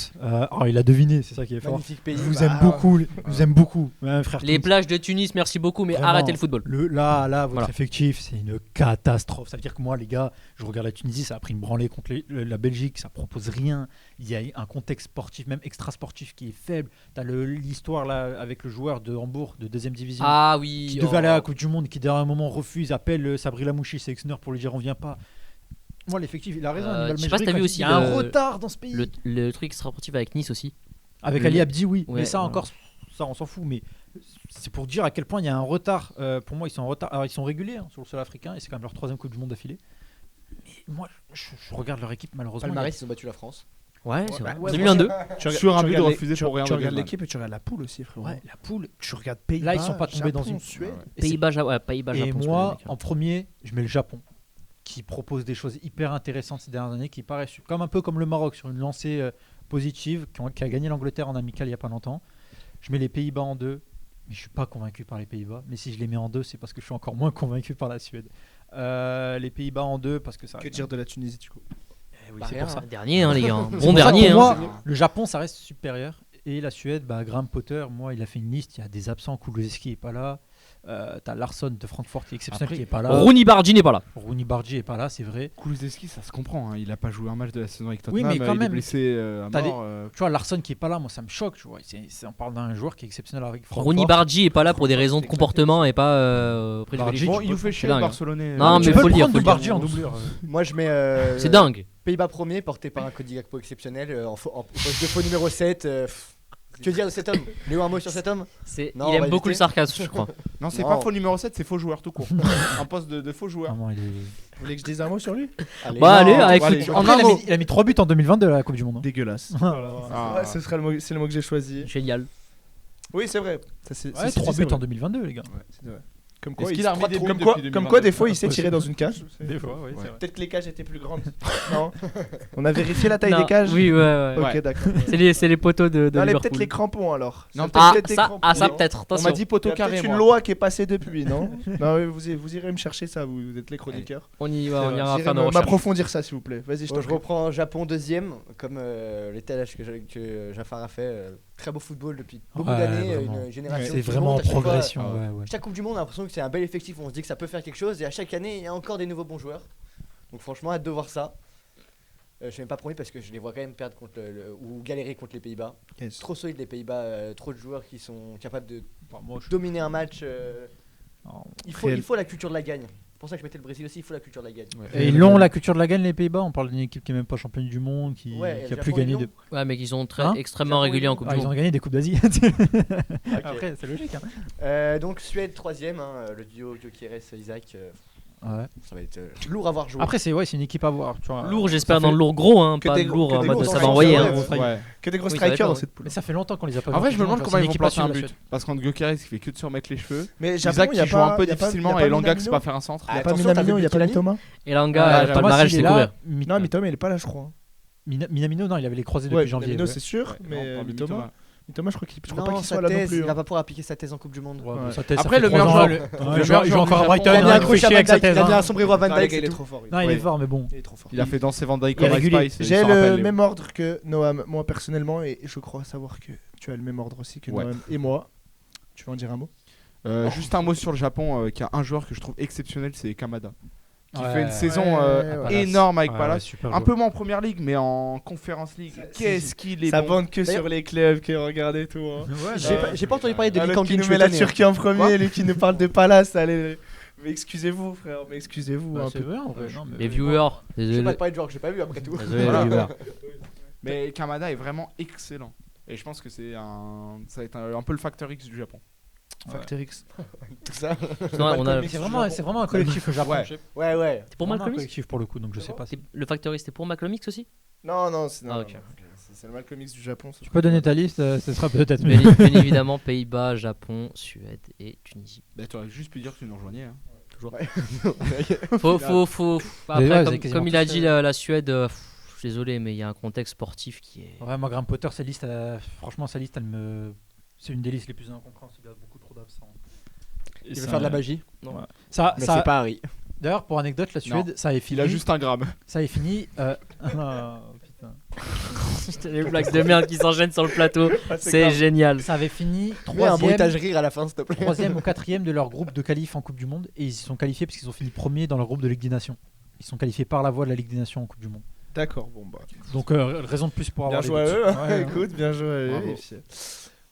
Il a deviné, c'est ça qui est fort. Magnifique pays. Je vous aime beaucoup, je vous aime beaucoup. Ouais, frère Les Toons. plages de Tunis, merci beaucoup, mais Vraiment, arrêtez le football. Là, votre Voilà. effectif, c'est une catastrophe. Ça veut dire que moi, les gars, je regarde la Tunisie, ça a pris une branlée contre la Belgique, ça propose rien. Il y a un contexte sportif, même extra-sportif, qui est faible. T'as l'histoire là avec le joueur de Hambourg, de deuxième division, Ah oui. qui devait aller à la Coupe du Monde, qui dernier moment refuse, appelle Sabri Lamouchi, sélectionneur, pour lui dire on vient pas. Moi, l'effectif, il a raison. Hannibal je sais pas si Mejbri, t'as vu quand aussi il y a un le- retard dans ce pays. Le truc extra-sportif avec Nice aussi. Avec le- Ali Abdi, oui. Ouais, mais ça voilà. encore, ça on s'en fout. Mais c'est pour dire à quel point il y a un retard. Pour moi, ils sont en retard. Alors, ils sont réguliers sur le sol africain et c'est quand même leur 3e Coupe du Monde d'affilée. Mais moi, je regarde leur équipe malheureusement. Palmarès, ils ont battu la France. Ouais, c'est bah, vrai. ouais, 2022. Sur un but regardes refusé pour rien Tu de regardes Griezmann. l'équipe et tu regardes la poule aussi, frérot. Ouais, la poule. Tu regardes Pays-Bas. Là, ils sont pas tombés Japon, dans une- Suède. Et c'est- Pays-Bas, Et Japon. moi, en premier, je mets le Japon, qui propose des choses hyper intéressantes ces dernières années, qui paraissent comme un peu comme le Maroc sur une lancée positive, qui a gagné l'Angleterre en amical il y a pas longtemps. Je mets les Pays-Bas en 2, mais je suis pas convaincu par les Pays-Bas. Mais si je les mets en 2, c'est parce que je suis encore moins convaincu par la Suède. Les Pays-Bas en 2 parce que ça. Que dire de la Tunisie du coup? Oui, Bah, c'est rien, pour ça. Dernier, hein, les gars. C'est Bon pour ça dernier. que pour hein. moi, le Japon, ça reste supérieur. Et la Suède, Graham Potter, moi, il a fait une liste. Il y a des absents. Kulusevski est pas là. T'as Larsson de Francfort qui est exceptionnel, Après, qui est pas là. Rooney Bardi n'est pas là. Rooney Bardi est pas là, c'est vrai. Kulusevski, ça se comprend. Il a pas joué un match de la saison avec Oui, Tottenham. mais quand il est même, blessé à t'as mort. Tu vois, Larsson qui est pas là, moi, ça me choque. Tu vois, on parle d'un joueur qui est exceptionnel avec Francfort. Rooney Bardi est pas là pour des raisons de comportement et pas auprès du Bardi, Belgique. Bon, il nous fait chier dingue, le hein. Barcelonais. Non, Tu mais peux faut le dire, prendre faut le Bardi dire. en doublure. Moi, je mets C'est dingue. Pays-Bas premier, porté par un Cody Gakpo exceptionnel, en poste de faux numéro 7. Que dire de cet homme Léo, un mot sur cet homme Non, on Il va aime beaucoup le éviter. sarcasme, je crois. Non, c'est Non. pas faux numéro 7, c'est faux joueur tout court. Un poste de faux joueur. Vraiment, il est- Vous voulez que je dise un mot sur lui? Allez, Bah, non, allez, allez, écoute. en Après, un mot. il a mis 3 buts en 2022 à la Coupe du Monde. Dégueulasse. Ah. Ouais, c'est le mot que j'ai choisi. Génial. Oui, c'est vrai. Ça, c'est, Ouais, 3 buts en 2022, les gars. C'est vrai. Comme Est-ce quoi, qu'il il- a remis des buts comme depuis quoi, 2022? comme quoi, des fois, il s'est tiré dans une cage. Des fois, oui, c'est vrai. Peut-être que les cages étaient plus grandes. Non. On a vérifié la taille Non, des cages. Oui, ouais. Ok, Ouais. d'accord. C'est les poteaux de Non, Liverpool. peut-être les crampons alors. Non, Ça, Ah, peut-être des ça, crampons, ça non peut-être. On Attention. m'a dit Il y poteau a peut-être carré. une moi. loi qui est passée depuis, non? Non, oui, vous irez me chercher ça, vous êtes les chroniqueurs. On Vous ira irez faire nos recherches. m'approfondir ça, s'il vous plaît. Vas-y, je Bon, t'en je prie. reprends Japon deuxième, comme l'étalage que Jafar a fait. Très beau football depuis beaucoup Ouais, d'années, vraiment. une génération. C'est qui vraiment en monte à chaque fois. progression. Ah ouais. Ouais. Chaque Coupe du Monde, on a l'impression que c'est un bel effectif, on se dit que ça peut faire quelque chose, et à chaque année, il y a encore des nouveaux bons joueurs. Donc franchement, hâte de voir ça. Je suis même pas promis parce que je les vois quand même perdre contre ou galérer contre les Pays-Bas. Yes. Trop solide les Pays-Bas, trop de joueurs qui sont capables de Moi, je- dominer un match. Non. Réel. Il faut la culture de la gagne. C'est pour ça que je mettais le Brésil aussi, il faut la culture de la gagne. Et ils ont la culture de la gagne, les Pays-Bas. On parle d'une équipe qui est même pas championne du monde, qui Ouais, et qui a le plus Japon, gagné ils de. Ouais, mais ils sont Hein extrêmement Japon, réguliers en ils- Coupe Ah, du ils ont Monde. gagné des coupes d'Asie. Ok. Après, c'est logique. Hein. Donc Suède troisième, le duo Gyökeres-Isaac, Ouais. ça va être lourd à voir jouer. Après, c'est une équipe à voir. Tu vois. Lourd, j'espère, Ça dans fait- le lourd gros, hein, Que pas des de gros- lourd que en des mode gros ça va strikers, envoyer. ouais, hein. Ouais. Que des gros Oui, ça va strikers être dans long. cette poule. Mais ça fait longtemps qu'on les a pas En vus. vrai, je me demande comment ils vont placer un but. but. Parce qu'entre Gyökeres qui fait que de se remettre les cheveux, Mais Isaac Japon, il y a qui joue un pas. peu il y a pas- difficilement il y a pas et Langa qui sait Minamino. pas faire un centre. Il y a pas Attention, t'as Minamino, vu il y a pas Kilani Mitoma. Et Langa, Thomas, palmarès, il est c'est là. couvert. Non, Mitoma, il est pas là, je crois. Minamino, non, il avait les croisés Ouais, depuis janvier. Minamino, ouais. c'est sûr. Ouais, Mais non, pas Mitoma, Mitoma, je crois pas Non, qu'il sa soit là non thèse, plus. il va hein. pas pouvoir appliquer sa thèse en Coupe du Monde. Ouais, Ouais. sa thèse, ça Après, fait le 3 meilleur ans, joueur- le- le ouais, meilleur il joue joueur encore à du Brighton. Il a Japon, mis hein, un il fait crochet à chier Van avec sa Dijk, il thèse. a mis hein. un sombrero à Van Non, les Dijk. gars, il est c'est trop fort. Non, il est Ouais. fort, mais bon. Il est trop fort. Il a fait danser Van Dijk Il est comme Ice régulier. Spice. J'ai le même ordre que Noam, moi personnellement, et je crois savoir que tu as le même ordre aussi que Ouais. Noam et moi. Tu veux en dire un mot? Juste un mot sur le Japon, qui a un joueur que je trouve exceptionnel, c'est Kamada. Qui Ouais. fait une saison ouais. énorme avec Ouais, Palace. ouais, super Un joueur. peu moins en première ligue, mais en Conference League. Qu'est-ce qu'il est Ça bon. bande que D'ailleurs- sur les clubs que regardez tout. Hein. J'ai pas entendu parler de Ah, l'autre qui Likanguin. nous met la Turquie en premier, lui qui nous parle de Palace. Allez, mais excusez-vous, frère, mais excusez-vous. Bah, un c'est peu. vrai, en vrai. non, mais- Les viewers, Je vais désolé. pas te parler de joueurs que j'ai pas vu après tout. Désolé, Voilà. les viewers. Mais Kamada est vraiment excellent. Et je pense que ça va être un peu le facteur X du Japon. Factor X. Tout ça. Non, on a- C'est vraiment un collectif, le Japon. Ouais. je sais- Ouais, ouais. C'est pour vraiment un Malcolm X collectif pour le coup, donc je sais pas. Le Factory, c'était pour Malcolm X aussi Non, non, c'est Ah, non, ok. non, c'est le Malcolm X du Japon. Tu peux donner ta liste, ce sera peut-être Bien, mieux. bien évidemment, Pays-Bas, Japon, Suède et Tunisie. Bah, tu aurais juste pu dire que tu nous rejoignais. Hein. Faut. Après, Ouais, comme, c'est quasiment comme il a tous, dit la Suède, je suis désolé, mais il y a un contexte sportif qui est. Ouais, moi, Graham Potter, sa liste, franchement, sa liste, elle me. C'est une des listes les plus incompréhensibles. Il y a beaucoup trop d'absents. Il veut faire de la magie. Ça, Mais ça- c'est pas Harry. D'ailleurs, pour anecdote, la Suède, ça avait fini. Il a juste 1 gramme. Ça avait fini. Oh, putain. Les blagues de merde qui s'enchaînent sur le plateau. Ah, C'est grave. génial. Ça avait fini Mets un bruitage rire à la fin, s'il te plaît. 3e ou 4e de leur groupe de qualif en Coupe du Monde. Et ils y sont qualifiés parce qu'ils ont fini premier dans leur groupe de Ligue des Nations. Ils sont qualifiés par la voie de la Ligue des Nations en Coupe du Monde. D'accord, bon bah. Donc, raison de plus pour Bien avoir. joué les à buts. eux. Ouais, Écoute, bien joué à eux. Bravo. les filles.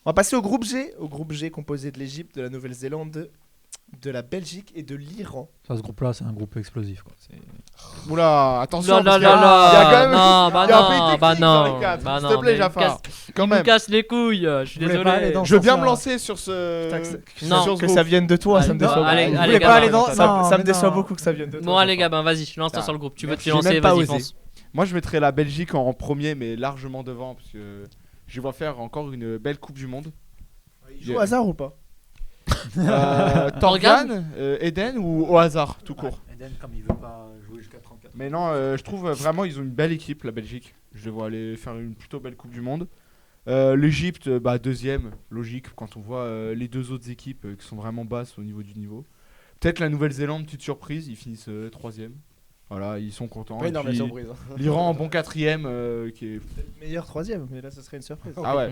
On va passer au groupe G. Au groupe G composé de l'Égypte, de la Nouvelle-Zélande, de la Belgique et de l'Iran. Ça, ce groupe-là, c'est un groupe explosif. Quoi. Oula, attention. Non, non, parce non, qu'il y a- il y a quand même- non, bah il y a un non, pays bah technique dans non, les quatre. bah S'il non, te plaît, mais Jafar. Quand Il me même. casse les couilles, je suis Vous voulez pas aller désolé. dans- Je veux bien ça. me lancer sur ce. Putain, Non. sur ce que groupe. ça vienne de toi, ça me Non, déçoit. allez, beaucoup. allez, voulez gars, pas aller dans. Ça, Non, ça me mais déçoit non. beaucoup que ça vienne de toi. Bon, allez, Gabin, vas-y, lance-toi Ah. sur le groupe. Tu veux te J'ai lancer, même pas vas-y, osé. fonce. Moi, je mettrais la Belgique en premier, mais largement devant, parce que je vois faire encore une belle Coupe du Monde. Il joue au hasard ou pas? Torgan, Eden ou au hasard, tout court. Eden, comme il veut pas jouer jusqu'à 34. Mais non, je trouve vraiment ils ont une belle équipe, la Belgique. Je les vois aller faire une plutôt belle Coupe du Monde. L'Égypte, deuxième, logique, quand on voit les deux autres équipes qui sont vraiment basses au niveau du niveau. Peut-être la Nouvelle-Zélande, petite surprise, ils finissent troisième. Voilà, ils sont contents. Pas Et énorme la puis, surprise. l'Iran en bon quatrième, qui est... Meilleur troisième, mais là ça serait une surprise. Ah ouais.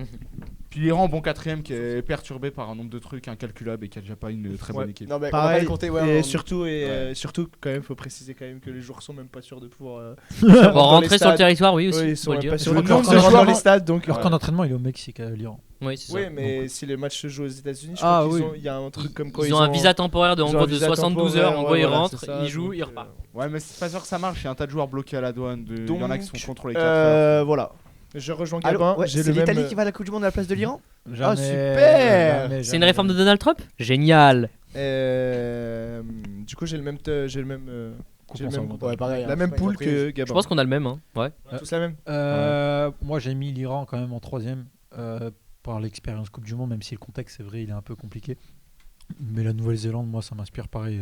Puis l'Iran en bon quatrième, qui est perturbé par un nombre de trucs incalculables et qui a déjà pas une très bonne Ouais. équipe. Non, mais on va pas Pareil, le compter, et ouais. surtout quand même faut préciser quand même que les joueurs sont même pas sûrs de pouvoir Pour rentrer sur le territoire, oui, aussi. oui, ils sont faut le même dire. pas sûrs Le de nombre pouvoir de rentrer dans joueurs- les stades donc Leur camp d'entraînement, il est au Mexique, à l'Iran. Oui, c'est ça. oui, mais si les matchs se jouent aux États-Unis, je Ah, crois qu'ils oui. ont il y a un truc comme quoi Ils ont un visa temporaire de, en ils ont gros, un de visa 72 heures. En temporaire, gros, ils voilà, rentrent, c'est ça, ils jouent, donc, ils repartent. Ouais, mais c'est pas sûr que ça marche. Il y a un tas de joueurs bloqués à la douane. Il y en a qui sont contrôlés 4 voilà. Je rejoins Allô, Gabin, ouais, j'ai c'est le même l'Italie qui va à la Coupe du Monde à la place de l'Iran. Jamais, super. jamais, C'est une jamais. réforme de Donald Trump? Génial. du coup j'ai le même j'ai le même Coupons Ouais, pareil. la hein, même c'est pas une poule que surprise. Gabin. Je pense qu'on a le même, hein. Ouais. tous la même. Moi, j'ai mis l'Iran quand même en 3ème par l'expérience Coupe du Monde, même si le contexte, c'est vrai, il est un peu compliqué. Mais la Nouvelle-Zélande, moi, ça m'inspire pareil.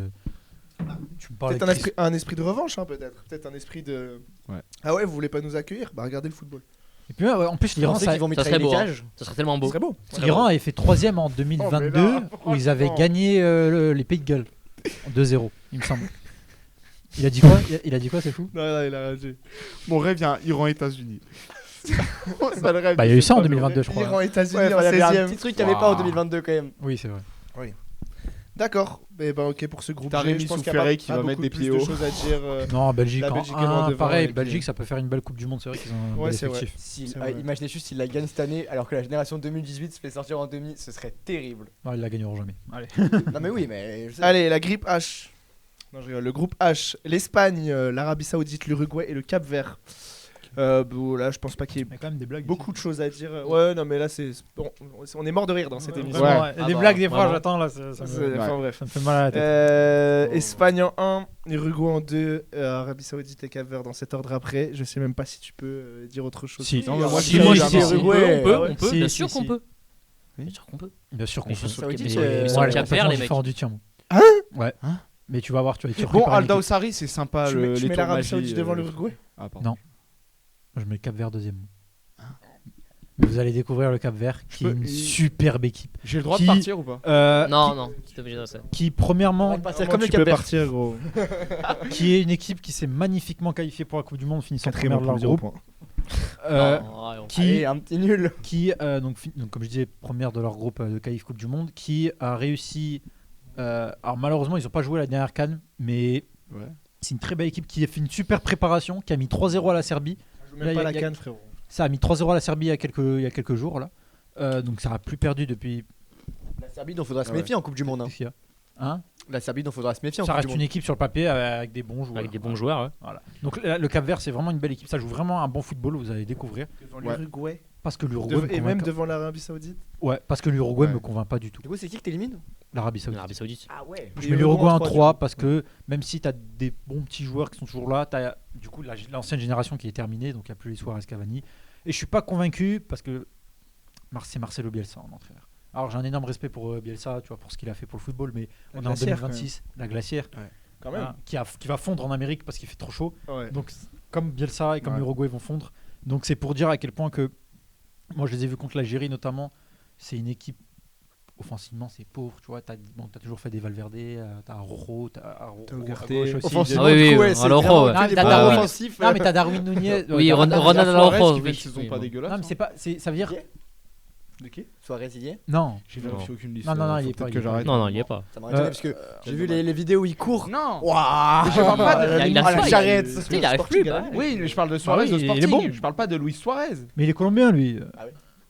Tu me parles Peut-être un esprit de revanche, hein, peut-être un esprit de. Ouais. Ah ouais, vous voulez pas nous accueillir? Bah regardez le football. Et puis, ouais, en plus, Je l'Iran, pensais ça, qu'ils vont ça mitrailler serait les beau, hein. cages. Ça serait tellement Ce beau. serait beau. l'Iran avait fait 3ème en 2022 où ils avaient franchement. gagné les Pays de Galles en 2-0, il me semble. Il a dit quoi? Il a dit quoi, c'est fou? Non, non, il a ragé. Mon rêve, il y a un Iran-États-Unis. Ça le rêve. Bah, il y a eu ça en 2022, je crois. Iran, États-Unis Ouais, en il y avait un 16e. petit truc qu'il n'y avait pas en Waouh. 2022 quand même. Oui, c'est vrai. D'accord. Mais bah ok pour ce groupe. T'as G, Rémi je pense qu'il y Soufferet a qui pas va beaucoup mettre des plus pieds de hauts. choses à dire. Non, Belgique, la en Belgique est loin 1, devant, pareil, et puis- Belgique, ça peut faire une belle Coupe du Monde, c'est vrai qu'ils ont un Ouais, bel c'est vrai. effectif. C'est vrai. Imaginez juste s'ils la gagnent cette année alors que la génération 2018 se fait sortir en demi, ce serait terrible. Non, ils la gagneront jamais. Allez. Non mais oui, mais je sais. Allez, la grippe H. Non, je rigole. Le groupe H, l'Espagne, l'Arabie Saoudite, l'Uruguay et le Cap-Vert. Bon, là, je pense pas qu'il y ait Il y a quand même des blagues. beaucoup de choses à dire. Ouais, non, mais là, c'est bon, on est mort de rire dans cette émission. Vraiment, Ouais. Il y a Ah des bah, blagues des fois, vraiment. j'attends là. C'est- Me... enfin, bref. Ça me fait mal à la tête. Espagne en 1, Uruguay en 2, Arabie Saoudite et Cap-Vert dans cet ordre après. Je sais même pas si tu peux dire autre chose. Si. Non, mais moi, Si, je moi, dis je dis Uruguay. on peut, Ah ouais. on peut, Si, bien si, sûr qu'on si. peut. Oui. Bien sûr qu'on peut. Bien sûr qu'on Mais peut. je suis Saoudite, sûr ils qu'ils sont sont Ouais, Cap-Vert, complètement les mecs. différent du tien. Moi. Hein Ouais. Hein Mais tu vas voir, tu vas être surpris Bon, par une Alda équipe. Ossari, c'est sympa. Tu mets les tours l'Arabie magie, Saoudite devant l'Uruguay. Ah, pardon. Non. Je mets le Cap Vert deuxième. Vous allez découvrir le Cap Vert, qui est peux- une superbe équipe. J'ai le droit Qui- de partir ou pas? Non, non, t'es obligé de rester. Qui premièrement, On va passer Comment comme le tu peux Cap-Vert. partir, gros. qui est une équipe qui s'est magnifiquement qualifiée pour la Coupe du Monde, finissant première de leur groupe. Qui, Allez, un petit nul. qui donc, comme je disais, première de leur groupe de qualif Coupe du Monde, qui a réussi. Alors malheureusement, ils n'ont pas joué la dernière CAN, mais Ouais. c'est une très belle équipe qui a fait une super préparation, qui a mis 3-0 à la Serbie. Je joue même Là, pas y a- la y a- canne, frérot. Ça a mis 3-0 à la Serbie il y a quelques jours là. Donc ça n'a plus perdu depuis. La Serbie dont faudra se Ouais. méfier en Coupe du Monde. Hein. Qu'est-ce qu'il y a Hein La Serbie dont faudra se méfier en Ça Coupe reste du une Monde. équipe sur le papier avec des bons joueurs. Avec des bons joueurs, ouais. Voilà. Donc le Cap Vert c'est vraiment une belle équipe. Ça joue vraiment un bon football. Vous allez découvrir. Devant Ouais. l'Uruguay. Parce que l'Uruguay me Et convainc même pas. devant l'Arabie Saoudite. Ouais, parce que l'Uruguay Ouais. me convainc pas du tout. Du coup, c'est qui que t'élimines L'Arabie Saoudite. L'Arabie Saoudite. Ah ouais. Je Et mets l'Uruguay l'Uruguay en en 3, 3 du coup. parce que même si tu as des bons petits joueurs qui sont toujours là, tu as du coup l'ancienne génération qui est terminée, donc il n'y a plus les Suarez Cavani. Et je suis pas convaincu parce que c'est Marcelo Bielsa en entraîneur. Alors j'ai un énorme respect pour Bielsa, tu vois, pour ce qu'il a fait pour le football, mais La on est en glacière, 2026, la glacière, Quand même. hein, qui va fondre en Amérique parce qu'il fait trop chaud. Ouais. Donc comme Bielsa et comme Ouais. l'Uruguay vont fondre. Donc c'est pour dire à quel point que moi je les ai vus contre l'Algérie notamment, c'est une équipe offensivement, c'est pauvre. Tu vois, t'as toujours fait des Valverde, t'as Rojo, t'as Ugarte. à gauche aussi. Offensivement, Ah oui, du coup, oui, ouais, c'est alors, vraiment ouais. que Ah, des t'as ballons Darwin. offensifs. Non, mais t'as Darwin Nunez. Oui, t'as- Ronald Suarez Araujo, qui fait oui. une saison Oui, pas bon. dégueulasse. Non, mais c'est pas, ça veut dire. De qui Suarez, il y est. Non. J'ai vérifié aucune liste. Non, non, non, il faut est pas, peut-être il que est pas. j'arrête. Non, non, il y est pas. Ça m'a étonné parce que j'ai vu les vidéos où il court. Non. Waouh. Je parle pas de- Il a la faim, charrette. Il arrive plus, bah. Oui, mais je parle de Suarez oui, au il est Sporting. bon. Je parle pas de Luis Suarez. Mais il est colombien, lui.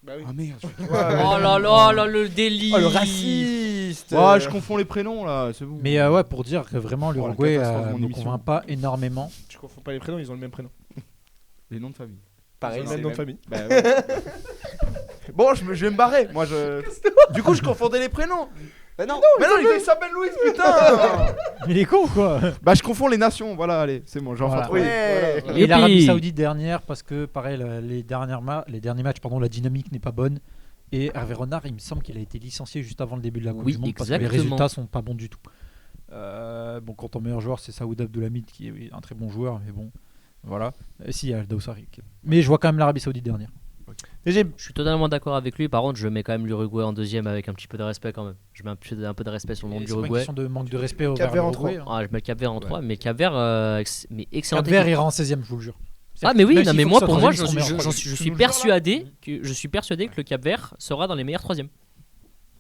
Bah oui. Ah merde. Oh là là, là, le délit. Oh, le raciste. Ouais, je confonds les prénoms là, c'est bon. Mais ouais, pour dire que vraiment, l'Uruguay catastrophe de mon me émission. convainc pas énormément. Tu confonds pas les prénoms, ils ont le même prénom. Les noms de famille. Pareil, Ils ont c'est le même nom de famille. Bah ouais. Bon, je vais me barrer. Moi, du coup, je confondais les prénoms. Mais non. Mais non, il s'appelle Louis, putain. Mais il est con, quoi. Bah, je confonds les nations. Voilà, allez, c'est bon, j'en Voilà. fais trop. Ouais. Voilà. Et l'Arabie Youpi. Saoudite dernière, parce que pareil, les derniers matchs, la dynamique n'est pas bonne. Et Hervé Renard, il me semble qu'il a été licencié juste avant le début de la Coupe Oui, du Monde parce que les exactement. résultats sont pas bons du tout. Bon, quand ton meilleur joueur c'est Saoud Abdelhamid qui est un très bon joueur, mais bon, voilà. Et si, il y a Al-Dawsari. Mais je vois quand même l'Arabie Saoudite dernière. Je suis totalement d'accord avec lui. Par contre, je mets quand même l'Uruguay en deuxième avec un petit peu de respect quand même. Je mets un peu de respect sur le nom Et de c'est pas une l'Uruguay. question de manque de respect au Cap-Vert en l'Uruguay, Ah, je mets Cap-Vert en 3, mais Cap-Vert, mais excellent. Cap-Vert ira en 16ème, je vous le jure. Ah mais oui, Même non, s'il mais faut moi que ce pour soit moi troisième, ils seront meilleurs. je Tu suis nous le jures, là persuadé que le Cap-Vert sera dans les meilleurs troisièmes.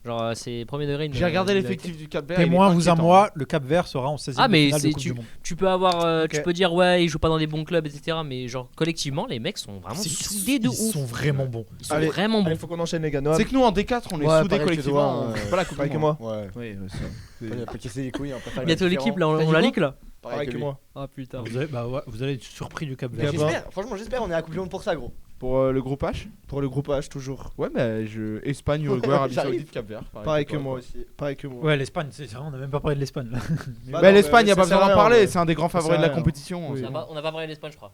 Genre c'est premier degré. J'ai regardé une- l'effectif du Cap-Vert. Témoin, il est vous à inquiétant. moi, le Cap-Vert sera en 16ème Ah, mais finale de c'est- Coupe du Monde. Tu peux avoir, Ok. tu peux dire ouais, ils jouent pas dans des bons clubs, etc. Mais genre collectivement, les mecs sont vraiment soudés de Ils ouf. sont vraiment bons. Ils sont Allez, vraiment bons. Allez, faut qu'on enchaîne les gars. Noam. C'est que nous en D4, on est Ouais, soudés pareil que collectivement. toi, On fait pas la coupe pareil du que monde. moi. Ouais. Oui, ça. Il a pas cassé les couilles. On peut faire Bientôt le l'équipe là, T'as dit on la quoi ligue là. Pareil que moi. Ah putain. Vous allez être surpris du Cap-Vert. Gabin. J'espère, franchement, j'espère. On est à la Coupe du Monde pour ça, gros. Pour le groupe H. Pour le groupe H, toujours. Ouais, bah Espagne, Uruguay, Arabie J'arrive. Saoudite, Cap-Vert. Pareil que que toi, moi quoi. aussi. Pareil que moi. Ouais, l'Espagne, on n'a même pas parlé de l'Espagne là. Bah Bah non, l'Espagne, mais y a ça pas sert besoin à d'en rien, parler, ouais. c'est un des grands Ça favoris sert de à la rien. compétition. Oui. On n'a pas parlé d'Espagne, je crois.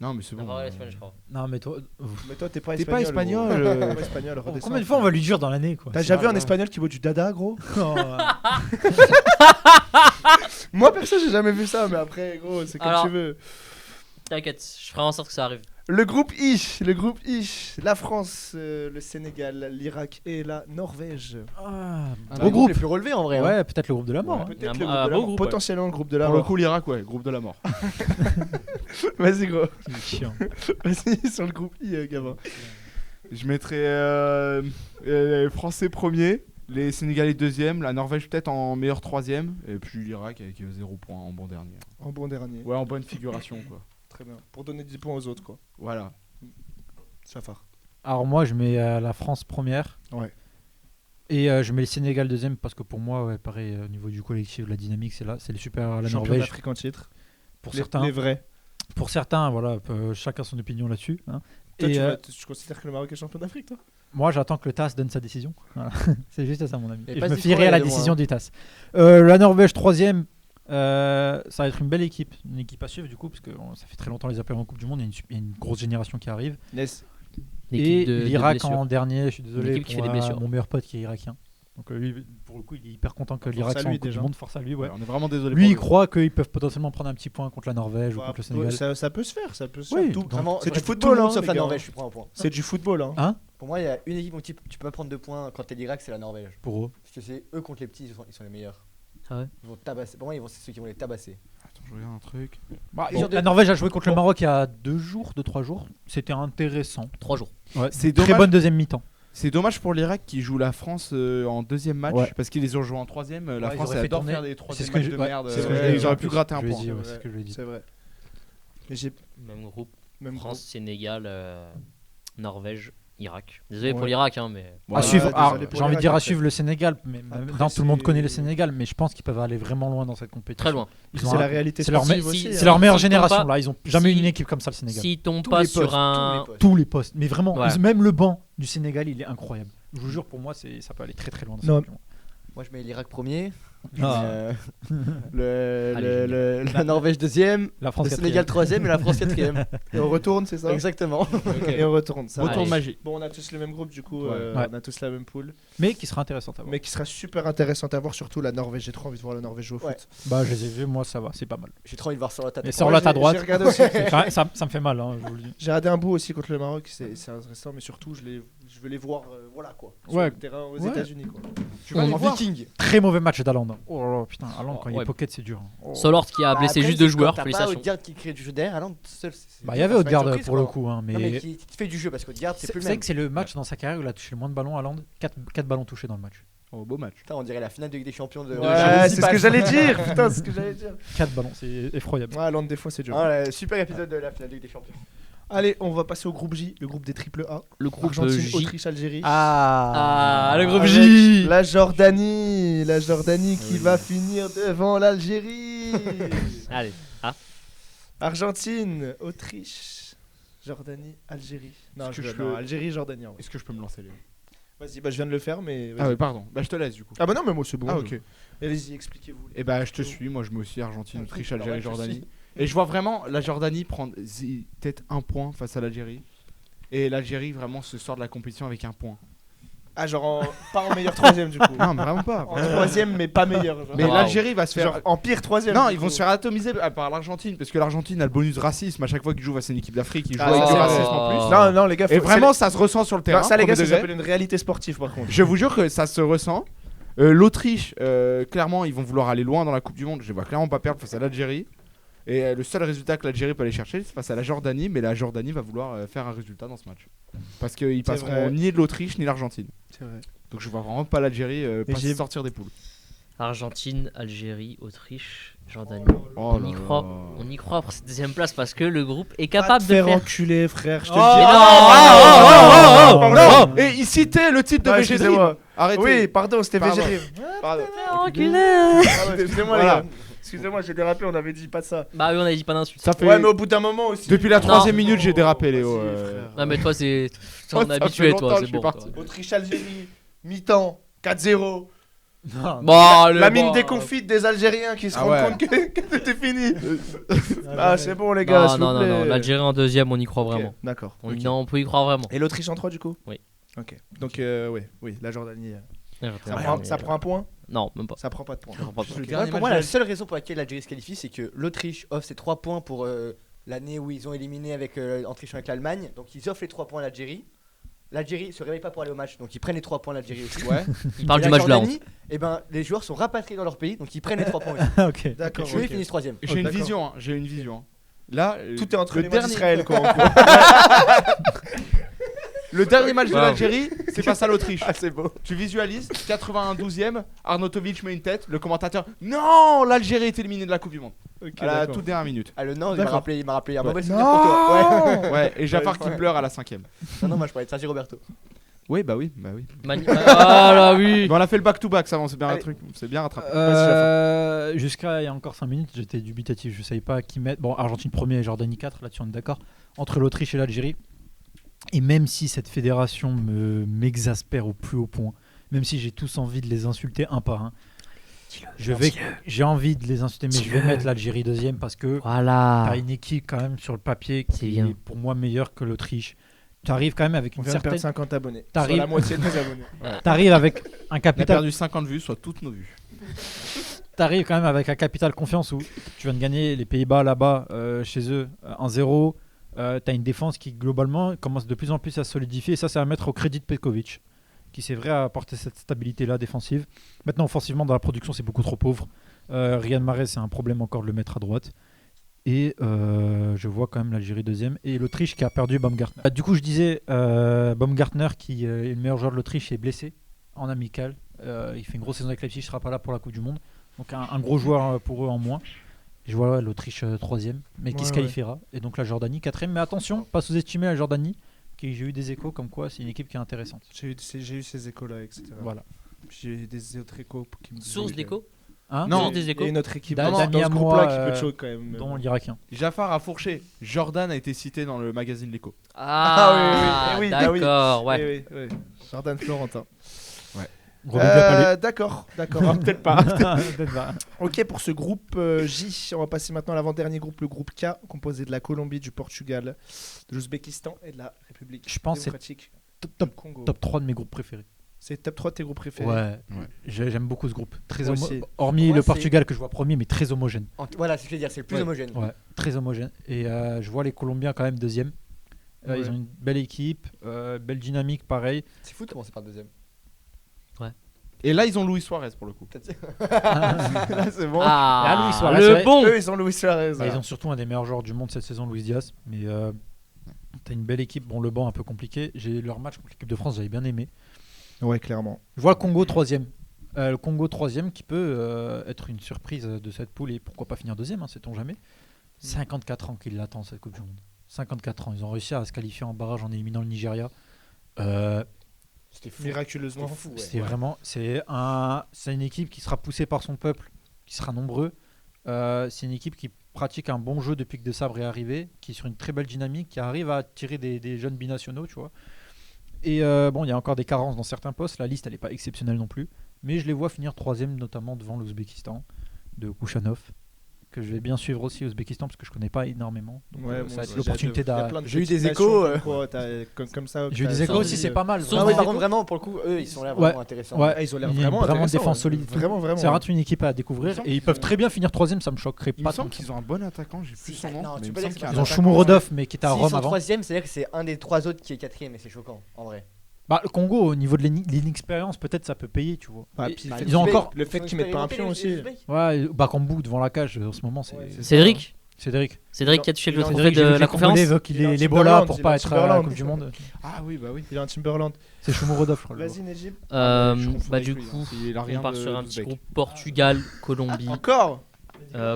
Non, mais c'est On n'a bon. pas parlé d'Espagne, je crois. Non, mais toi. Mais toi, t'es pas T'es pas espagnol. espagnol, gros. T'es pas espagnol, redescends. Combien de fois on va lui dire dans l'année quoi? T'as déjà vu un vrai. espagnol qui boit du dada, gros Oh, Moi, perso, j'ai jamais vu ça, mais après, gros, c'est comme Alors- tu veux. T'inquiète, je ferai en sorte que ça arrive. Le groupe Ish, la France, le Sénégal, l'Irak et la Norvège. Ah, Un beau des groupe. les plus relevés en vrai. hein. Ouais, peut-être le groupe de la mort. hein. Peut-être Un le beau- groupe un de la beau mort. groupe, ouais. Potentiellement le groupe de la Pour le mort. coup, l'Irak, ouais, groupe de la mort. Vas-y, gros. C'est chiant. Vas-y, sur le groupe I, Gavin. Je mettrais Français premier, les Sénégalais deuxième, la Norvège peut-être en meilleur troisième, et puis l'Irak avec 0 points en bon dernier. En bon dernier. Ouais, en bonne figuration, quoi. Très bien. Pour donner 10 points aux autres, quoi. Voilà. Safar. Alors moi, je mets la France première. Ouais. Et je mets le Sénégal deuxième parce que pour moi, ouais, pareil, au niveau du collectif, de la dynamique, c'est le super à la Champion Norvège. d'Afrique en titre. Pour Les- certains, Les vrais. pour certains, voilà, chacun son opinion là-dessus. hein. Toi, Et, tu considères que le Maroc est champion d'Afrique, toi moi, j'attends que le TAS donne sa décision. Voilà. C'est juste ça, mon ami. Et Et je pas me d'y fierai croire, à la de moi, décision hein. du TAS. La Norvège troisième, ça va être une belle équipe, une équipe à suivre du coup, parce que ça fait très longtemps les appels en Coupe du Monde. Il y a une grosse génération qui arrive. Yes. Et de l'Irak blessures. en dernier, je suis désolé, L'équipe qui pour fait des blessures. mon meilleur pote qui est irakien. Donc lui, pour le coup, il est hyper content que l'Irak à soit en lui, Coupe déjà. du Monde. Force à lui, ouais. Ouais, on est vraiment désolé. Lui, il pour croit qu'ils peuvent potentiellement prendre un petit point contre la Norvège ou Bah, contre le Sénégal. ça peut se faire, ça peut se Oui, faire. Tout- donc- Vraiment, C'est du tout football, le monde hein, sauf les la gars. Norvège, je prends un point. C'est du football, hein. Hein Pour moi, il y a une équipe où tu peux pas prendre 2 points quand t'es l'Irak, c'est la Norvège. Pour eux. Parce que c'est eux contre les petits, ils sont les meilleurs. Ah ouais. Ils vont tabasser. Pour moi, c'est ceux qui vont les tabasser. Attends, je regarde un truc. Bon, Bon. la Norvège a joué contre le Maroc il y a 2-3 jours. C'était intéressant. 3 jours. Ouais. C'est Très dommage. bonne deuxième mi-temps. C'est dommage pour l'Irak qui joue la France en deuxième match Ouais. parce qu'ils les ont joués en troisième. La Ouais, ils France auraient elle fait adore tourner. faire des C'est troisième ce que matchs je- de ouais, merde. c'est ce que je l'ai dit Ils auraient en pu plus. gratter un Je l'ai point. dit, ouais, Ouais, c'est ce que je lui ai dit. C'est vrai. Mais j'ai Même groupe. même France, Sénégal, Norvège, Irak. Désolé pour Ouais. l'Irak, hein, mais. Voilà. À suivre, désolé alors, pour j'ai envie de l'Irak, dire à après. suivre le Sénégal, mais Après, non, tout le monde c'est- connaît le Sénégal, mais je pense qu'ils peuvent aller vraiment loin dans cette compétition. Très loin. Ils ont C'est un- la réalité c'est leur, sportive me- aussi, c'est hein. leur meilleure S'ils tombent génération pas- là. Ils ont jamais eu si- une équipe comme ça le Sénégal. S'ils tombent Tous pas les sur postes, un. tous les postes. Tous les postes, mais vraiment, Ouais. même le banc du Sénégal, il est incroyable. Je vous jure, pour moi, ça peut aller très très loin. Dans Non. cette compétition. Moi, je mets l'Irak premier. Ah. La Norvège deuxième. La France Le quatrième. Sénégal troisième et la France quatrième. Et on retourne, c'est ça Exactement. Et on retourne. Ça Retour Allez. magique. Bon, on a tous le même groupe, du coup, Ouais. Ouais. on a tous la même poule. Mais qui sera intéressante à voir. Mais qui sera super intéressante à voir, surtout la Norvège. J'ai trop envie de voir la Norvège jouer au Ouais. foot. Bah, je les ai vus, moi ça va, c'est pas mal. J'ai trop envie de voir sur la table. Et sur la à droite, J'ai regardé aussi. c'est quand même- ça me fait mal, hein, je vous le dis. J'ai regardé un bout aussi contre le Maroc, c'est intéressant, mais surtout, je les Je veux les voir, voilà quoi. Sur Ouais. le terrain aux Ouais. États-Unis quoi. Tu vas Ouais, les en voir. Viking. Très mauvais match d'Haaland. Oh là là, putain, Haaland quand il Ouais. est pocket, c'est dur. Oh. Solort qui a Bah, blessé après, juste 2 c'est joueurs, quand t'as pas félicitations. Odegaard qui crée du jeu derrière, Haaland seul. Bah, il y avait c'est pas une Odegaard surprise, pour le quoi. coup, hein, Non, mais mais. qui te fait du jeu parce qu'Odegaard c'est C'est plus le vrai même. que c'est le match dans sa carrière où il a touché le moins de ballons, Haaland. 4 ballons touchés dans le match. Oh, beau match. Putain, on dirait la finale de Ligue des Champions de. Ouais, c'est ce que j'allais dire. Putain, c'est ce que j'allais dire. 4 ballons, c'est effroyable. Ouais, Londres des fois c'est dur. Ah, le super épisode de la finale de Ligue des Champions. Allez, on va passer au groupe J, le groupe des triple A. Le groupe Argentine, J. Autriche, Algérie. Ah, le groupe Avec J. La Jordanie qui va finir devant l'Algérie. Allez. Argentine, Autriche, Jordanie, Algérie. Non, Est-ce que je non, peux- Algérie, Jordanie. en vrai. Est-ce que je peux me lancer, Léo? Vas-y, bah je viens de le faire, mais. Ah vas-y. ouais, pardon. Bah, je te laisse du coup. Ah bah non, mais moi c'est bon. Ah, je- ok. Allez-y, expliquez-vous. Et bah, je te suis. Moi, je mets aussi Argentine, Ah, Autriche, alors, Algérie, ouais, je Jordanie. suis. Et je vois vraiment la Jordanie prendre peut-être un point face à l'Algérie. Et l'Algérie vraiment se sort de la compétition avec un point. Ah, genre pas en meilleur troisième du coup. Non, mais vraiment pas. En troisième, mais pas meilleur. Genre. Mais Wow. l'Algérie va se faire. Genre en pire troisième. Non, du ils vont coup. se faire atomiser par l'Argentine parce que l'Argentine a le bonus racisme à chaque fois qu'ils jouent face à une équipe d'Afrique. Ils jouent Ah, avec ça, du c'est racisme vrai. en plus. Non, non, les gars, Et faut- vraiment, c'est- ça se ressent sur le terrain. Non, ça, les gars, premier ça degré. s'appelle une réalité sportive par contre. Je vous jure que ça se ressent. L'Autriche, clairement, ils vont vouloir aller loin dans la Coupe du Monde. Je les vois clairement pas perdre face à l'Algérie. Et le seul résultat que l'Algérie peut aller chercher, c'est face à la Jordanie. Mais la Jordanie va vouloir faire un résultat dans ce match. Parce qu'ils C'est passeront vrai. ni l'Autriche ni l'Argentine. C'est vrai. Donc je vois vraiment pas l'Algérie j'ai- sortir des poules. Argentine, Algérie, Autriche, Jordanie. Oh On là y là. croit. On y croit pour cette deuxième place parce que le groupe est Pas capable te de faire faire. enculer, frère. Je te Oh, le dis. oh, Non, et il citait le titre de Ah, VG Dream. excusez-moi. Arrêtez. Oui, pardon, c'était Pardon. VG. Pardon. Excusez-moi, Voilà. les gars. Excusez-moi, j'ai dérapé, on avait dit pas de ça. Bah oui, on a dit pas d'insulte. Ça fait. Ouais, mais au bout d'un moment aussi. Depuis la Non. 3ème minute, j'ai dérapé, Léo. Vas-y, frère. Non, mais toi, c'est. Oh, T'en ça es fait habitué, longtemps toi, que c'est je bon. Bah, suis toi. parti. Autriche-Algérie, mi-temps, 4-0. Non, Bon, le La mine bon. déconfite des Algériens qui se Ah rendent ouais. compte que c'était fini. Ah, c'est bon, les gars. Non, s'il non, vous non, plaît. non, l'Algérie en deuxième, on y croit Ok, vraiment. D'accord. On, ok. non, on peut y croire vraiment. Et l'Autriche en 3 du coup Oui. Ok. Donc, oui, la Jordanie. Ça prend un point Non, même pas. Ça prend pas de point. Ça prend pas de Le point. dernier Pour match moi, de la la- seule raison pour laquelle l'Algérie se qualifie, c'est que l'Autriche offre ses 3 points pour l'année où ils ont éliminé en trichant avec l'Allemagne. Donc ils offrent les 3 points à l'Algérie. L'Algérie se réveille pas pour aller au match, donc ils prennent les 3 points à l'Algérie aussi. Ouais. Il parle Et du la match de la honte. Jordanie, eh ben, les joueurs sont rapatriés dans leur pays, donc ils prennent les 3 points aussi. ok. D'accord. Et eux, ils ok. finissent 3ème. J'ai une d'accord. vision, hein, j'ai une vision. hein. Là, Tout est entre le les mains dernier, d'Israël, quoi. en gros. le dernier match de Wow. l'Algérie, c'est face à l'Autriche. Ah, c'est beau. Tu visualises, 92e, Arnautovic met une tête, le commentateur, non, l'Algérie est éliminée de la Coupe du Monde. Ok, À la d'accord. toute dernière minute. Ah, le Nord, il D'accord. m'a rappelé un Ouais. mauvais souvenir pour toi. Ouais. Ouais, et Jafar qui pleure à la 5e. Non, non, moi je parlais de Sergi Roberto. Oui, bah oui, bah oui. Ah là oui. Mais on a fait le back-to-back, ça va, c'est bien un Allez. truc, c'est bien rattrapé. Jusqu'à il y a encore 5 minutes, j'étais dubitatif. Je savais pas qui mettre. Bon, Argentine 1er et Jordanie 4, là-dessus on est d'accord. Entre l'Autriche et l'Algérie. Et même si cette fédération m'exaspère au plus haut point, même si j'ai tous envie de les insulter un par un, j'ai envie de les insulter, mais je vais mettre l'Algérie deuxième parce que Voilà. t'as une équipe quand même sur le papier C'est qui bien. est pour moi meilleure que l'Autriche. Tu arrives quand même avec On une vient de perdre certaine. 50 abonnés. T'arrives- Sur la moitié de nos abonnés. T'arrives avec un On a capital. perdu 50 vues, soit toutes nos vues. T'arrives quand même avec un capital confiance où tu viens de gagner les Pays-Bas là-bas chez eux 1-0. T'as une défense qui globalement commence de plus en plus à se solidifier. Et ça, c'est à mettre au crédit de Petkovic, qui c'est vrai a apporté cette stabilité-là défensive. Maintenant, offensivement, dans la production, c'est beaucoup trop pauvre. Riyad Mahrez, c'est un problème encore de le mettre à droite. Et je vois quand même l'Algérie deuxième. Et l'Autriche qui a perdu Baumgartner. Du coup, je disais, Baumgartner, qui est le meilleur joueur de l'Autriche, est blessé en amical. Il fait une grosse saison avec Leipzig, il ne sera pas là pour la Coupe du Monde. Donc un gros joueur pour eux en moins. Je vois l'Autriche troisième, mais qui Ouais, se qualifiera. Et donc la Jordanie quatrième. Mais attention, pas sous-estimer la Jordanie, qui j'ai eu des échos comme quoi c'est une équipe qui est intéressante. J'ai eu ces échos-là, etc. Voilà. J'ai eu des autres échos qui me disaient Source que- d'écho. Hein Non. Source des Il y échos. a une autre équipe D'un dans ami ce à groupe-là moi, qui peut te choquer quand même. dont l'Irakien. Jafar a fourché. Jordan a été cité dans le magazine L'Echo. Ah, oui, oui, bah oui. d'accord, ouais. Oui, oui, oui. Jordan Florentin. Gros big up à lui. D'accord, d'accord. Ah, peut-être pas. Peut-être pas. Ok, pour ce groupe J, on va passer maintenant à l'avant-dernier groupe, le groupe K, composé de la Colombie, du Portugal, de l'Ouzbékistan et de la République Je pense que c'est démocratique top, du Congo. top 3 de mes groupes préférés. C'est top 3 de tes groupes préférés. Ouais. Ouais. J'aime beaucoup ce groupe. Très Moi homo- aussi. Hormis Moi, le c'est- Portugal que je vois premier, mais très homogène. Voilà, c'est ce que je veux dire, c'est le plus Ouais. homogène. Ouais, très homogène. Et je vois les Colombiens quand même deuxième. Ouais. Ils ont une belle équipe, belle dynamique, pareil. C'est fou de commencer par le deuxième. Et là, ils ont Luis Suarez pour le coup. Là, c'est bon. Ah, Luis Suarez, le ouais. bon. Eux, ils ont Luis Suarez. Ils ont surtout un des meilleurs joueurs du monde cette saison, Luis Diaz. Mais t'as une belle équipe. Bon, le banc un peu compliqué. Leur match contre l'équipe de France, j'avais bien aimé. Ouais, clairement. Je vois le Congo 3ème. Le Congo 3ème qui peut être une surprise de cette poule et pourquoi pas finir 2ème, hein, sait-on jamais. 54 ans qu'ils l'attendent cette Coupe du Monde. 54 ans. Ils ont réussi à se qualifier en barrage en éliminant le Nigeria. C'était fou. Miraculeusement. C'était fou, ouais. C'est vraiment, c'est une équipe qui sera poussée par son peuple, qui sera nombreux. C'est une équipe qui pratique un bon jeu depuis que De Sabre est arrivé, qui est sur une très belle dynamique, qui arrive à tirer des jeunes binationaux, tu vois. Et bon, il y a encore des carences dans certains postes. La liste, elle n'est pas exceptionnelle non plus, mais je les vois finir 3ème, notamment devant l'Ouzbékistan de Kouchanov, que je vais bien suivre aussi l'Ouzbékistan parce que je connais pas énormément. Donc, Ouais, ça va être l'opportunité J'ai eu des échos, comme ça. J'ai eu des échos aussi, c'est pas mal. Sauf Ah vraiment. oui, des par échos. contre, vraiment, pour le coup, eux, ils sont là Ouais. vraiment intéressants. Ouais. Ah, ils ont l'air Il y a vraiment vraiment intéressants, défense ouais. solide. Vraiment, vraiment. Ça va être une équipe à découvrir Il me semble et ils peuvent très bien finir 3ème, ça me choquerait Il pas. me semble tant. qu'ils ont un bon attaquant, j'ai plus son nom. Non, mais tu il me peux semble qu'il y a un Ils ont attaquant. Shumurodov, mais qui était à S'ils Rome sont avant. 3ème, c'est-à-dire que c'est un des 3 autres qui est 4ème et c'est choquant, en vrai. Bah, le Congo, au niveau de l'inexpérience, peut-être ça peut payer, tu vois. Ah, Et- puis Bah, ils ont encore. le fait qu'ils mettent pas un pion aussi. Ouais, Bakambu devant la cage en ce moment, c'est Cédric Cédric. Cédric qui a touché le trophée Cédric, j'ai de vu que la les conférence. Congolais veulent qu'il Il est en ait Timberland, l'Ebola pour il est pas en être à la Timberland. Coupe du Monde. Ah oui, bah oui. Il a un Timberland. C'est Shumurodov, je crois. le Vas-y, joueur. Nejib. Je confonds Bah avec du lui, hein. coup, Il a rien on part de sur un petit d'ouzbek. groupe Portugal, Colombie, Encore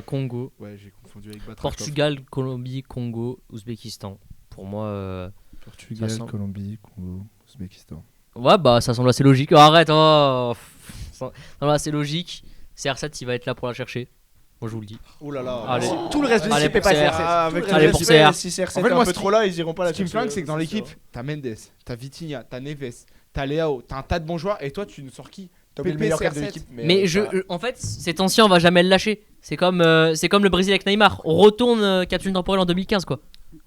Congo. Ouais, j'ai confondu avec Batrakov. Portugal, Colombie, Congo, Ouzbékistan. Pour moi, Portugal, Ça sent- Colombie, Congo, Ouzbékistan. ouais, bah ça semble assez logique. Oh, arrête, oh. Ça semble assez logique. CR7, il va être là pour la chercher. Moi, je vous le dis. Oh là là. Allez. Tout le reste de Allez, l'équipe est pour pas CR. CR7. Ah, avec Allez, le pour respect, CR. si CR7 En fait, est un moi, peu ce trop là, ils iront pas la Ce qui me chercher, flingue, c'est que dans c'est l'équipe, sûr. t'as Mendes, t'as Vitinha, t'as Neves, t'as Leao, t'as un tas de bons joueurs et toi, tu nous sors qui T'as oublié le PP, meilleur club de CR7. l'équipe. Mais en fait, cet ancien, on va jamais le lâcher. C'est comme le Brésil avec Neymar. On retourne capsule temporelle en 2015, quoi.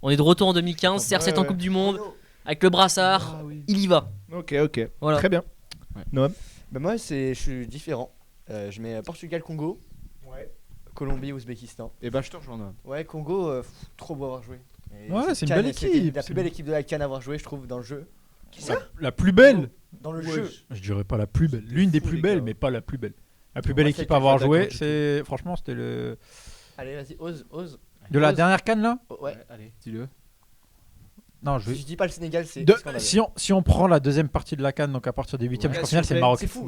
On est de retour en 2015, CR7 en ouais. Coupe du Monde, avec le brassard. Il y va. Ok, ok. Voilà. Très bien. Ouais. Noam. Bah moi, je suis différent. Je mets Portugal, Congo, Colombie, Ouzbékistan. Et bah, je te rejoins. Ouais, Congo, trop beau à avoir joué. Et Ouais, cette c'est une CAN, belle c'était équipe. La plus belle équipe de la CAN à avoir joué, je trouve, dans le jeu. La plus belle. Dans le jeu. Je dirais pas la plus belle. L'une des fous, plus les belles, gars. mais pas la plus belle. La plus On belle va équipe faire à avoir quelque chose joué, d'accord, c'est franchement c'était le Allez, vas-y, ose. de la Ose. dernière canne là. Oh, ouais. Allez, dis-le. Non, je Si vais. je dis pas le Sénégal, c'est De- scandaleux. si on prend la deuxième partie de la canne, donc à partir des huitièmes Ouais, jusqu'en s'il finale, vous c'est le plaît. Maroc. C'est fou, On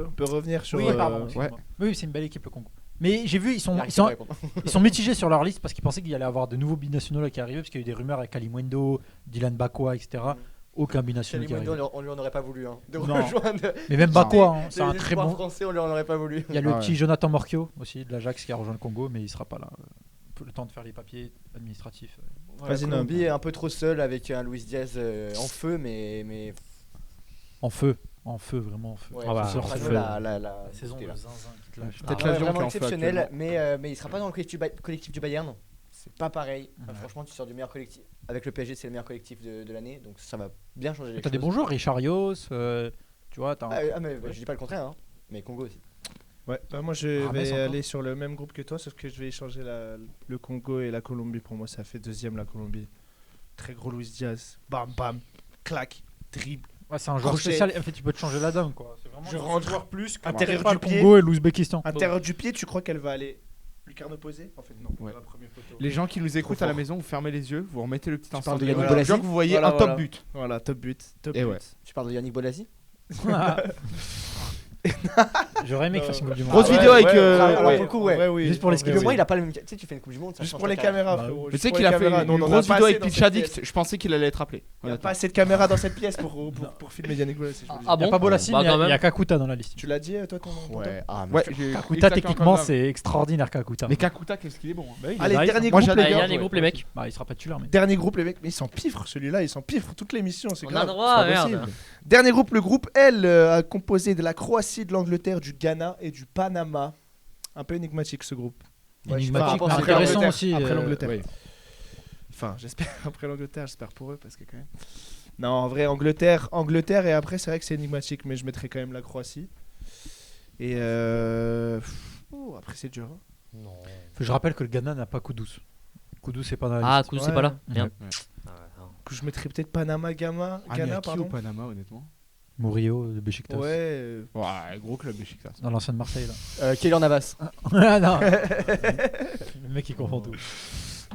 réponds. peut revenir sur. Oui, pardon. excuse-moi. Oui, c'est une belle équipe le Congo. Mais j'ai vu, ils sont, Il arrive ils sont, pas à répondre. ils sont mitigés sur leur liste parce qu'ils pensaient qu'il y allait avoir de nouveaux binationaux là qui arrivaient parce qu'il y a eu des rumeurs avec Kalimwendo, Dylan Bakwa, etc. Aucun binational qui Kalimundo, arrive. on lui en aurait pas voulu. Hein, de Non. rejoindre. Mais même Bakwa, hein, c'est les un très espoirs bon. français, on lui en aurait pas voulu. Il y a le Ah petit ouais. Jonathan Morchio aussi de l'Ajax qui a rejoint le Congo, mais il sera pas là. Le temps de faire les papiers administratifs. Voilà, Vas-y, Colombie est un peu trop seul avec un Luis Diaz en feu, mais En feu, vraiment en feu. ouais, Ah bah, c'est en vraiment feu. la Saison c'était de là. zinzin qui te lâche. Peut-être Ouais, l'avion vraiment qui est en feu exceptionnel, actuellement. mais il sera pas dans le collectif du Bayern. C'est pas pareil. Ouais. Franchement, tu sors du meilleur collectif. Avec le PSG, c'est le meilleur collectif de l'année, donc ça va bien changer les T'as des choses. bons joueurs, Richard Yos, tu vois, t'as un- Mais je dis pas le contraire, hein. Mais Congo aussi. Ouais, bah moi je Ah, Metz vais encore. aller sur le même groupe que toi, sauf que je vais échanger le Congo et la Colombie. Pour moi, ça fait deuxième la Colombie. Très gros Luis Diaz. Bam, bam, clac, dribble. Ouais, c'est un joueur Crochet. spécial. En fait, tu peux te changer la donne, quoi. C'est vraiment Je un rentre joueur plus que intérieur pas du le pied. Congo et l'Ouzbékistan. Intérieur du pied, tu crois qu'elle va aller lucarne opposée? En fait, non. Ouais. La première photo. Les gens qui nous écoutent Trop à la fort. maison, vous fermez les yeux, vous remettez le petit instant parles de de Yannick Yannick Bolasie Bolasie. Vous voyez Voilà, un top voilà. but. Voilà, top but. Top Et but. ouais. Tu parles de Yannick Bolasie J'aurais aimé qu'il fasse une Coupe du Monde. Grosse Ah ouais, vidéo avec, ouais, alors, ouais, pour le coup, ouais. en vrai, oui. Juste pour les En vrai, skills. Parce que moi, oui. il a pas le même. Tu sais, tu fais une Coupe du Monde, ça Juste change pour ta les carrière. caméras, Bah, frérot. Mais tu Juste sais pour qu'il les a fait caméras. une Nous, on en a grosse pas vidéo assez avec dans Pitch cette Addict. pièce. Je pensais qu'il allait être appelé. Il n'y a pas assez de caméras dans cette pièce pour filmer Yannick Bolasie. je vous le dis. Ah Il n'y a bon pas Bolassi, Bah, mais il y a- quand il y a même. Kakuta dans la liste. Tu l'as dit, toi, ton Ouais, ah, mais Ouais, je- j'ai Kakuta, exactement techniquement, comme c'est extraordinaire, Kakuta. Mais Kakuta, qu'est-ce qu'il est bon. hein. Bah oui, il Allez, est nice, dernier hein. Moi, groupe, j'adore. les gars. Dernier groupe, les mecs. Bah, il sera pas titulaire, mais. Dernier groupe, les mecs. Mais ils s'empiffrent, celui-là. Ils s'empiffrent toute l'émission. C'est On grave. a le droit, c'est pas merde. possible. Dernier groupe, le groupe L, composé de la Croatie, de l'Angleterre, du Ghana et du Panama. Un peu énigmatique ce groupe. Ouais, je sais pas, Énigmatique, après mais intéressant l'Angleterre, aussi. Après l'Angleterre. Oui. Enfin, j'espère après l'Angleterre, j'espère pour eux parce que quand même. Non, en vrai, Angleterre et après, c'est vrai que c'est énigmatique, mais je mettrais quand même la Croatie. Et après, c'est dur. hein. Je rappelle que le Ghana n'a pas Kudus. Kudus, c'est pas dans la Ah, liste. coup, c'est Ouais. pas là. Merde. Ouais. Ah, ouais, non. coup, je mettrais peut-être Panama, Ghana, Ah, mais à qui au pardon. Panama, honnêtement? Murillo de Beşiktaş. Ouais. Ouais, gros club Beşiktaş. Dans l'ancienne Marseille là. Keylor Navas. Ah non. Le mec il confond tout.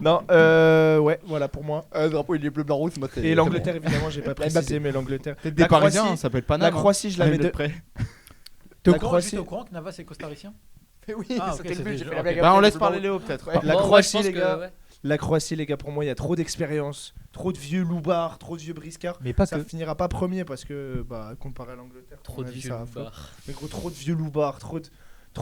Non, ouais, voilà pour moi. Drapeau, il est bleu, blanc, rouge. Moi, Et l'Angleterre, évidemment, j'ai pas précisé, mais l'Angleterre. Peut-être La des Parisiens, Croatie- ça peut être pas La Croatie, je la mets de. près. T'es au La courant, Croatie- juste au courant que Navas est costaricien? Oui, Ah, ok, c'était le c'était but. J'ai juste- fait la ok. blague. Bah, on après, laisse bleu, parler blanc, Léo, peut-être. La Moi, je Croatie, pense les que, gars. ouais. La Croatie, les gars, pour moi, il y a trop d'expérience, trop de vieux loubards, trop de vieux briscards. Mais pas Ça que. finira pas premier parce que, bah, comparé à l'Angleterre, à Trop mon de avis, vieux ça va fort. loupards. Mais gros, trop de vieux loubards, trop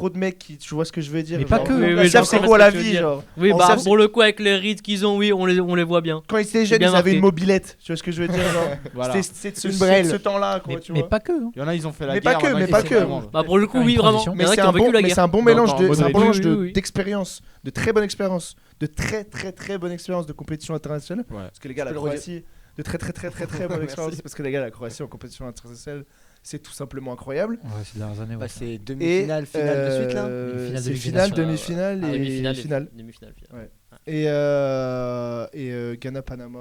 de mecs qui, tu vois ce que je veux dire. Mais pas genre, que. Oui, Ils oui, savent je c'est vois quoi ce la que tu veux vie, dire. genre. Oui, On bah sait- pour le coup, avec les rides qu'ils ont, oui, on les voit bien. Quand ils étaient jeunes, bien ils avaient marqué. une mobilette. Tu vois ce que je veux dire, genre. Voilà. C'était de Une ce, brêle. ce temps-là, quoi, tu Mais vois. pas que. hein. Il y en a, ils ont fait la Mais guerre. pas que, il y en a mais qui pas sont que. vraiment- Bah pour le coup, Faire oui, une vraiment. transition. Il y Mais en a c'est qui un ont vécu bon, la mais guerre. c'est un bon Dans- mélange dans de, le c'est un mode bon mélange oui, oui. d'expérience, de très bonne expérience, de très bonne expérience de compétition internationale. Ouais. Parce que les gars, la peux le redire. Croatie, de très bonne expérience. Parce que les gars, la Croatie en compétition internationale, c'est tout simplement incroyable. Ouais, ces dernières années. Bah, Ouais. c'est Et demi-finale, finale de suite là. Demi-finale, c'est demi-finale, finale, finale. demi-finale Ah, et demi-finale, finale. demi-finale, finale. Ouais. Et Ghana, Panama,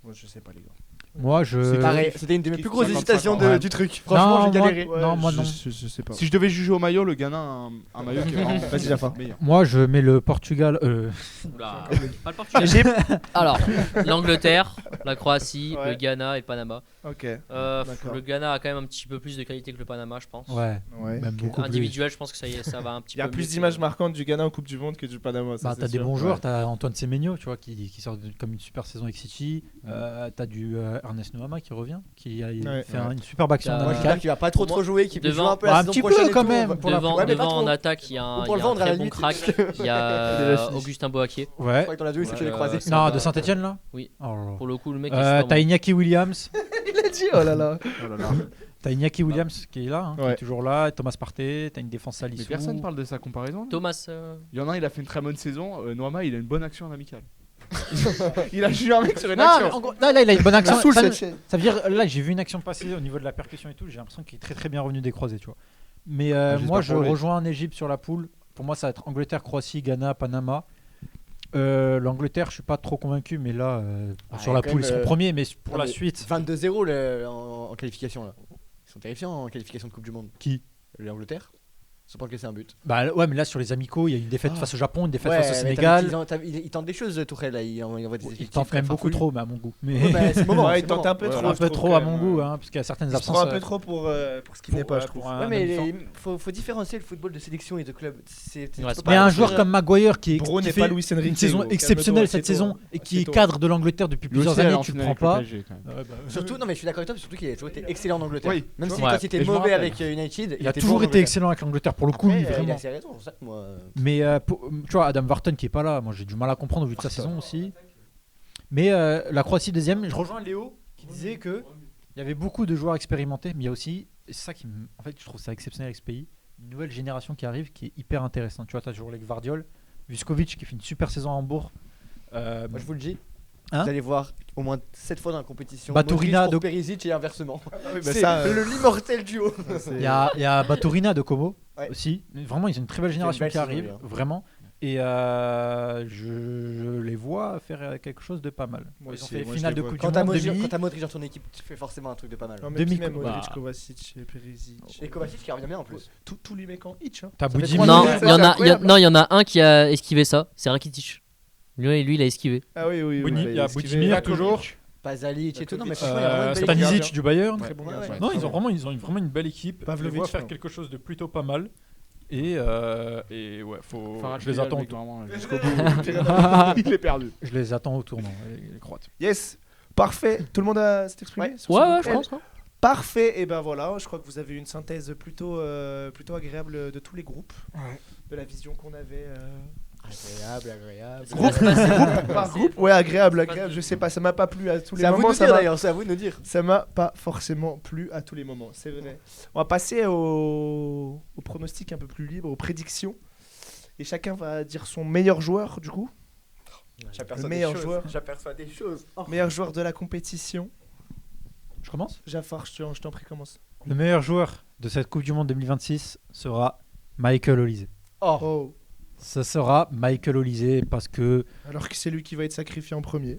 moi je sais pas les gars. Moi je. C'est pareil, c'était une de mes Qui- plus grosses 55 hésitations ans, ouais. du truc. Franchement, Non, j'ai moi- galéré. Non, moi non. Je sais pas. Si je devais juger au maillot, le Ghana a un maillot qui est vraiment Vas-y, Jafar. meilleur. Moi je mets le Portugal. Oula, pas le Portugal. Égypte. Alors, l'Angleterre, la Croatie, Ouais. le Ghana et le Panama. Ok. D'accord. Le Ghana a quand même un petit peu plus de qualité que le Panama, je pense. Ouais. Ouais. Même ok. beaucoup plus. Individuel, je pense que ça va un petit Il y peu. a plus mieux d'images que- marquantes du Ghana en Coupe du Monde que du Panama. ça, Bah, c'est t'as des sûr. bons joueurs, Ouais. t'as Antoine Semenyo, tu vois, qui sort comme une super saison avec City. T'as du Ernest Noama qui revient, qui a Ouais. fait une superbe action T'as- en Moi, j'espère amical. qu'il va pas trop jouer, qu'il peut Devant- jouer un peu Bah, la un saison petit peu, prochaine et quand tout, même, on va- pour la- Devant, Ouais, mais pas devant trop. en attaque, il y a On un, peut le il y a un vendre à très la bon limite. crack. Il y Déjà a fini. Augustin Boaké. Je Ouais. crois que dans la vidéo, c'est que je l'ai Euh, croisé. ça Non, va. de Saint-Etienne là. Oui. Oh là là. Pour le coup, le mec, il est super T'as bon. Iñaki Williams. Il a dit, oh là là. Oh là là. T'as Iñaki Williams qui est là, hein, qui Ouais. est toujours là. Thomas Partey. T'as une défense Mais Salissou. personne parle de sa comparaison. là. Thomas. Il y en a un, il a fait une très bonne saison. Noama, il a une bonne action en amical. Il a jugé un mec sur une Non, mais action. en gros, là, il a une bonne action. Saoule, Ça, cette chaîne. ça veut dire, là, j'ai vu une action passer au niveau de la percussion et tout. J'ai l'impression qu'il est très bien revenu des croisés, tu vois. Mais j'espère moi, je pour lui. rejoins en Égypte sur la poule. Pour moi, ça va être Angleterre, Croatie, Ghana, Panama. L'Angleterre, je suis pas trop convaincu, mais là, sur la quand poule, même, ils sont premiers, mais pour non, la mais suite. 22-0 en qualification là. Ils sont terrifiants en qualification de Coupe du Monde. Qui L'Angleterre. Ils sont pas encaissé un but. Bah ouais, mais là, sur les amicaux, il y a une défaite face au Japon, une défaite Ouais, face au mais Sénégal. ils tentent des choses, Tourelle là. Ils envoient des Ils effectifs tentent quand même très beaucoup farfelus. trop, mais à mon goût. Mais Ouais, bah, c'est le moment. Ouais, c'est il le tente moment. un peu Ouais, trop. un je peu trouve, trop quand à même. mon goût, hein, parce qu'il y a certaines Il se absences. prend un peu trop pour ce qu'il n'est pas, je trouve. pour un Ouais, mais demi-temps. faut différencier le football de sélection et de club. Ouais, tu c'est peux pas Mais pas un dire- joueur comme Maguire qui Bro n'est fait pas Luis Enrique, une saison gros. exceptionnelle Calme-toi, cette saison assieds-toi. et qui est Assieds-toi. cadre de l'Angleterre depuis Lui aussi, plusieurs elle est années, en tu le finale prends avec pas. le PSG, quand même. Surtout, non, mais je suis d'accord avec toi, surtout qu'il a toujours été excellent en Angleterre. Oui, Même si Ouais. quand il était Et je me mauvais rappelle. avec United, Il a était toujours bon en été Angleterre. excellent avec l'Angleterre pour le coup, Après, lui, il a vraiment. assez raison, c'est pour ça que moi. Mais tu vois, Adam Wharton qui est pas là, moi j'ai du mal à comprendre au vu de sa saison aussi. Mais la Croatie deuxième, je rejoins Léo qui disait que il y avait beaucoup de joueurs expérimentés, mais il y a aussi, et c'est ça qui, en fait, je trouve ça exceptionnel avec ce pays, une nouvelle génération qui arrive qui est hyper intéressante. Tu vois, tu as toujours les Gvardiol, Vuskovic qui fait une super saison à Hambourg. Moi, je vous le dis. Hein Vous allez voir au moins 7 fois dans la compétition. Baturina Modric pour de- Perisic et inversement. Oui, bah C'est ça, l'immortel duo. Il y a Baturina de Como Ouais. aussi. Mais vraiment, ils ont une très belle génération belle qui saison, arrive, lui, hein. vraiment. Et je les vois faire quelque chose de pas mal. Moi Ils ont aussi, fait moi, finale je de les vois. Coupe Quand du t'as Monde demi. Modric dans ton équipe, tu fais forcément un truc de pas mal. Non, mais Demi- puis même Modric, bah. Kovacic, Perisic. Et Kovacic qui revient bien en plus. Tous les mecs en hitch. Hein. T'as fait Boudimir. trois Non, minutes. il y en a, incroyable. non, il y en a un qui a esquivé ça. C'est Rakitic. Lui, il a esquivé. Ah oui, oui. Boni- oui, il y a esquivé. Boudimir Rakovic. toujours. Pasalic et tout. Non, mais Rakovic. franchement, il y a vraiment une belle Stanisic équipe. du Bayern. Très bon Ouais, gardien. ouais. Non, ils ont vraiment une belle équipe. Pavlovic, Je les vois faire ouais. quelque chose de plutôt pas mal. Et ouais, Farad je les Bilal, attends. mec, vraiment, jusqu'au bout. Il est perdu. Je les attends au tournant, les Croates. Yes, parfait. Tout le monde a s'est exprimé sur Ouais, ce ouais, groupe je pense. hein. Parfait. Et ben voilà, je crois que vous avez eu une synthèse plutôt agréable de tous les groupes, de la vision qu'on avait. Agréable. Groupe par groupe, ouais, agréable. Je sais pas, ça m'a pas plu à tous les C'est à vous de moments. nous Ça dire m'a d'ailleurs, c'est à vous de nous dire. Ça m'a pas forcément plu à tous les moments, c'est vrai. On va passer au pronostic un peu plus libre, aux prédictions. Et chacun va dire son meilleur joueur, du coup. J'aperçois Le meilleur des choses. joueur. J'aperçois des choses. Meilleur joueur de la compétition. Je commence. Jafar, je t'en prie, commence. Le meilleur joueur de cette Coupe du Monde 2026 sera Michael Olise. Oh. Ça sera Michael Olise parce que Alors que c'est lui qui va être sacrifié en premier.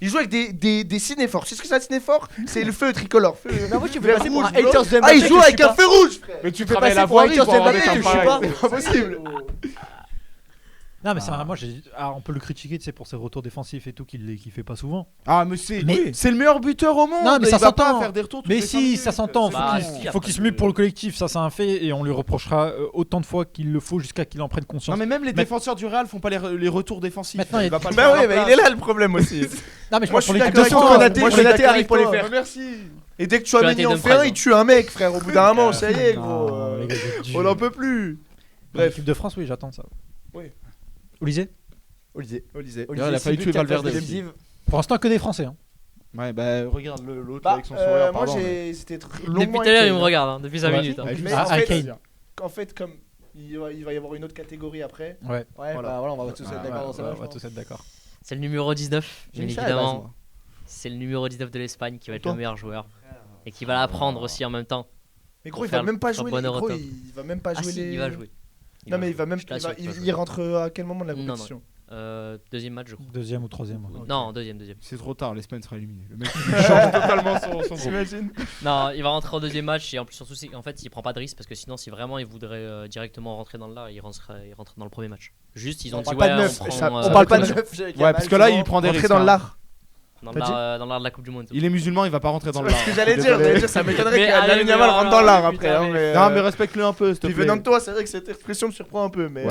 Il joue avec des cinéphores. Tu sais ce que c'est un cinéphore? C'est le feu tricolore. Feu. Mais moi, tu peux Vert, passer pour un rouge, blanc. haters de Ah, Mbappé il que joue je avec suis un pas. feu rouge, frère. Mais tu peux travailles passer la pour un voirie haters pour de avoir Mbappé un que je suis pareil. pas. C'est pas possible. Non, mais on peut le critiquer, tu sais, pour ses retours défensifs et tout, qu'il fait pas souvent. Ah, mais c'est Mais- c'est le meilleur buteur au monde. Non, mais il ça va pas s'entend. faire des retours toutes Mais les 5 si, minutes. ça s'entend. Bah, Il faut qu'il se mue pour le collectif, ça c'est un fait, et on lui reprochera autant de fois qu'il le faut jusqu'à qu'il en prenne conscience. Non, mais même les Mais- défenseurs du Real font pas les retours défensifs. Maintenant, il y a- va pas le Bah faire à oui, leur mais place. il est là le problème aussi. Non, mais je Moi, pense je pour suis l'équipe d'accord de avec France. toi. Konaté, Moi, je suis Konaté d'accord arrive avec pour les toi. faire. Bah, merci. Et dès que tu as Konaté mis en de fait un, Fraise, il tue un mec, frère. Au bout d'un moment, ça y est, Non, gros. les gars, vous êtes durs. On n'en peut plus. Bref. Bref. L'équipe de France, oui, j'attends ça. Oui. Olivier Olivier. Olysée. il a failli tuer Valverde aussi. Pour l'instant, que des Français. Hein. Ouais, bah regarde l'autre Bah, avec son sourire. moi, pardon, mais- c'était Depuis longuement tout à l'heure, il inquiet. me regarde, hein, depuis 5 Ouais. minutes. hein. Ouais, Mais juste- en fait, Kane. En fait, comme il va y avoir une autre catégorie après. Ouais, Ouais, Voilà. bah voilà, on va tous Ouais, être d'accord dans ça. on va tous être d'accord. C'est le numéro 19, J'ai bien mis ça à la base, évidemment. moi. C'est le numéro 19 de l'Espagne qui va être Toi. le meilleur joueur. Et qui va l'apprendre aussi en même temps. Mais gros, Pour il va faire même pas sur jouer. bonne Gros, Europe. il va même pas Ah jouer si, les. il va jouer. Non, mais il va même. Je t'assure qu'il va Il jouer. rentre à quel moment de la Non, non. compétition? Deuxième match, je crois. Deuxième ou troisième. ouais. Non, deuxième. C'est trop tard, l'Espagne sera éliminée. Le mec il change totalement son groupe. T'imagines? Non, il va rentrer au deuxième match et en plus surtout c'est qu'en fait il prend pas de risque parce que sinon si vraiment il voudrait directement rentrer dans l'art, il rentrerait dans le premier match. Juste ils ont On dit parle pas de ouais neuf, on prend ça- On parle pas de neuf. Ouais, parce que là, il prend des Rentrer risques. dans hein. l'art. dans T'as dit l'art de la Coupe du Monde. Il est musulman, il va pas rentrer dans le C'est lard. ce que j'allais dire. J'allais dire, ça m'étonnerait Mais que allez, Lamine mais Yamal alors, rentre dans l'art putain, après. hein, mais- Non, mais respecte-le un peu, s'il te Puis plaît. venant de toi, c'est vrai que cette expression me surprend un peu, mais.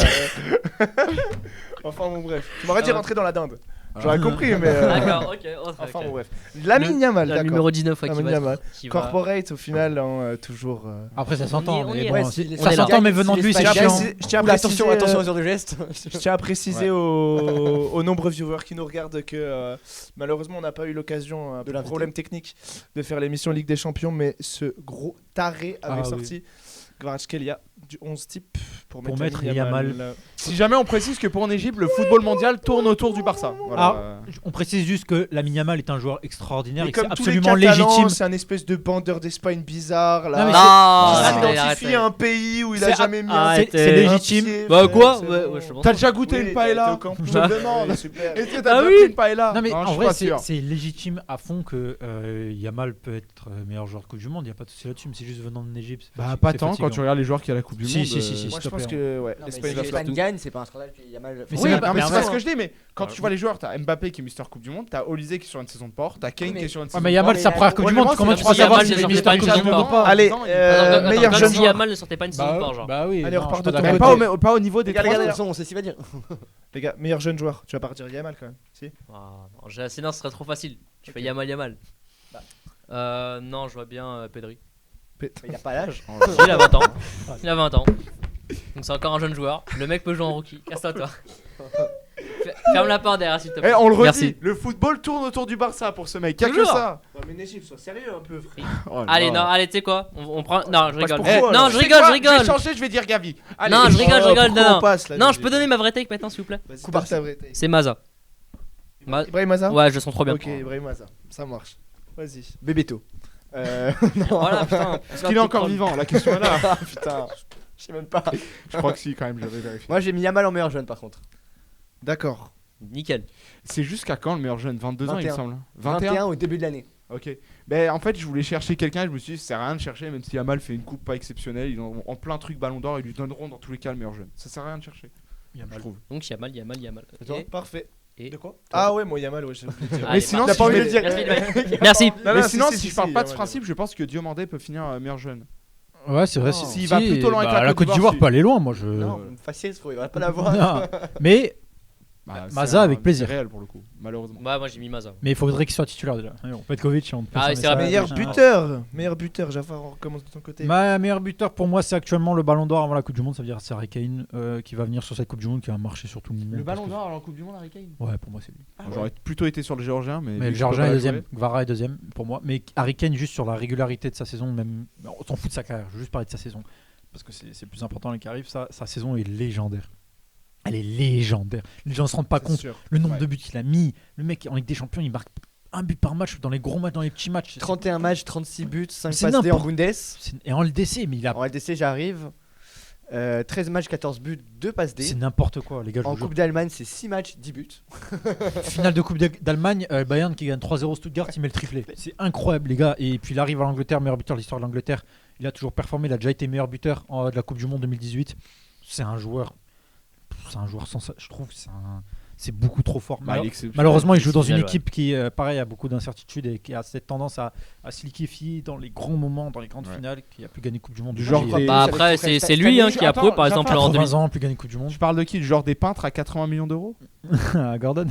Enfin bon, bref. Tu m'aurais dit rentrer dans la dinde. J'aurais compris, mais. D'accord, ok. Enfin bon, bref. Lamine Yamal, Le d'accord. numéro 19 ouais, qui Lamine va Yamal. qui va- Corporate au final, hein, toujours. Après, ça s'entend. on y mais est. bon, Ouais, si- si ça les s'entend, Espagnols- mais venant de lui, si c'est les chiant. Espagnols- Je tiens à préciser, Attention aux heures de geste. Je tiens à préciser aux nombreux viewers qui nous regardent que malheureusement on n'a pas eu l'occasion, De pour l'inviter. problème technique, de faire l'émission Ligue des Champions, mais ce gros taré avait Ah oui. sorti Kvaratskhelia du 11 type pour Pour mettre mettre Yamal. Si jamais on précise que pour en Égypte, le football mondial tourne autour du Barça. Voilà. Ah, on précise juste que Lamine Yamal est un joueur extraordinaire Mais et que c'est comme tous les absolument Catalans, légitime. c'est un espèce de bandeur d'Espagne bizarre là. Non, mais qui Non, s'identifie arrêtez. à un pays où il a C'est- jamais mis ah, un c'est- c'est un légitime. pied, Bah frère, quoi c'est Ouais, bon. ouais, je pense. T'as déjà goûté Oui, une t'as paella été au Camp Nou. Je te demande. Super. Est-ce que t'as Ah déjà oui pris une paella Non mais je en suis vrai pas c'est sûr. c'est légitime à fond que Yamal peut être meilleur joueur de Coupe du Monde, il n'y a pas de souci là-dessus, mais c'est juste venant de l'Égypte. c'est Bah fati- pas c'est tant quand tu fatigant. regardes les joueurs qui a la Coupe du Si, Monde. si, si, si. Moi je s'il te pense plaît. que ouais, Non, mais l'Espagne si va faire l'Espagne tout. gagne, c'est pas un scandale qu'il y a mal. Mais Oui, c'est mais pas- c'est mais pas en ce que je dis, mais quand Ah, tu vois les joueurs, t'as Mbappé qui est Mister Coupe du Monde, t'as Olysée qui est sur une saison de port, t'as Kane Mais- qui est sur une Ouais, saison mais de Yamal mais sa là, première Coupe du ouais, Monde, mais comment moi, tu c'est vas savoir Yamal, si c'est c'est sorti Mister pas une Coupe du saison de Monde ou port. pas Allez, Attends, meilleur comme jeune si joueur. Yamal ne sortait pas une saison Bah, de port, genre. Bah oui. Allez, on non, repart je suis de pas ton d'accord. côté. Mais pas au niveau des Les gars, trois regardez, joueurs. On sait ce qu'il va dire. Les gars, meilleur jeune joueur. Tu vas pas redire Yamal quand même. Si. Ah, non, sinon ce serait trop facile. Tu fais Yamal. Non, je vois bien Pedri. Il a pas l'âge. Il a 20 ans. Il a 20 ans. Donc c'est encore un jeune joueur. Le mec peut jouer en rookie. Casse-toi, toi. Ferme la porte derrière, s'il te plaît. Eh, on le redit, Merci. le football tourne autour du Barça pour ce mec. Y'a que Toujours. ça. Ouais, mais Najib, sois sérieux un peu, frère. Oh là Allez, là. non, allez, tu sais quoi on prend. Non, je Passe rigole. pour Eh, toi, non, là. je Tu sais rigole, quoi je rigole. Je vais changer, je vais dire Gavi. Allez. Non, je rigole, je rigole. Pourquoi Non, on passe, là, non, Najib je peux donner ma vraie take maintenant, s'il vous plaît. Vas-y, Coup passe par ta vraie taille. C'est Maza. Ibrahim Maza. Ouais, je le sens trop bien. Ok, Ibrahim Maza. Ça marche. Vas-y. Bébéto. Voilà, putain. Est-ce qu'il est encore vivant? La question est là. Ah putain. Je sais même pas. Je crois que si, quand même, j'avais vérifié. Moi j'ai mis Yamal en meilleur jeune par contre. D'accord. Nickel. C'est jusqu'à quand le meilleur jeune? 22 ans, il me 21. semble. 21 au début de l'année. Ok. Ben en fait, je voulais chercher quelqu'un et je me suis dit, ça sert à rien de chercher, même si Yamal fait une coupe pas exceptionnelle. Ils ont en plein truc Ballon d'Or, ils lui donneront dans tous les cas le meilleur jeune. Ça sert à rien de chercher. Je trouve. Donc Yamal. Et toi Et- Parfait. Et- De quoi? Ah ouais, moi Yamal, ouais, j'ai oublié de dire. Allez, sinon, bah, si je vais- Merci. Merci. Non, Mais non, sinon, si, si si, je parle si, pas de ce Yamal, principe, je pense que Diomandé peut finir meilleur jeune. Ouais, c'est vrai. Oh. S'il va plutôt loin avec la la Côte Côte d'Ivoire d'Ivoire, peut aller loin, moi je. Non, facile, il va pas l'avoir. Non. Mais Bah, Maza, c'est un- avec plaisir. C'est réel pour le coup, malheureusement. Ouais, moi j'ai mis Maza. il faudrait qu'il soit titulaire déjà. Mais bon, Petkovic, on te passe Ah un oui, c'est message. vrai. Meilleur Machin. buteur. Meilleur buteur. Jafar, on recommence de ton côté. Ma meilleur buteur pour moi, c'est actuellement le Ballon d'Or avant la Coupe du Monde. Ça veut dire c'est Harry Kane qui va venir sur cette Coupe du Monde, qui va marcher sur tout le monde. Le parce Ballon que- d'Or en Coupe du Monde, Harry Kane. Ouais, pour moi c'est lui. J'aurais plutôt été sur le Géorgien, mais. Mais vu le que Géorgien je est peux pas deuxième, jouer. Kvara est deuxième pour moi. Mais Harry Kane juste sur la régularité de sa saison, même on s'en fout de sa carrière. Je veux juste parler de sa saison parce que c'est plus important les qui arrivent. Sa saison est légendaire. Elle est légendaire. Les gens se rendent pas C'est compte sûr. le nombre Ouais. de buts qu'il a mis. Le mec en Ligue des Champions, il marque un but par match dans les gros matchs, dans les petits matchs. 31 matchs, 36 buts, 5 C'est passes D en n'importe- Bundes. Et en LDC, mais il a En LDC, j'arrive. 13 matchs, 14 buts, 2 passes C'est D. n'importe quoi, les gars. je En vous jure. Coupe d'Allemagne, c'est 6 matchs, 10 buts. Finale de Coupe d'Allemagne, Bayern qui gagne 3-0 Stuttgart, il met le triplé. C'est incroyable, les gars. Et puis il arrive à l'Angleterre, meilleur buteur de l'histoire de l'Angleterre. Il a toujours performé, il a déjà été meilleur buteur de la Coupe du Monde 2018. C'est un joueur sans. Je trouve que c'est beaucoup trop fort. Bah, il est exceptionnel. Malheureusement, il joue dans une Ouais. équipe qui, pareil, a beaucoup d'incertitudes et qui a cette tendance à se liquéfier dans les grands moments, dans les grandes Ouais. finales, qui a plus gagné Coupe du Monde. Du genre depuis des- Bah après, c'est lui hein, qui a prouvé par exemple en 80 ans, plus gagné Coupe du Monde. Tu parles de qui? Du genre des peintres à 80 millions d'euros? à Gordon.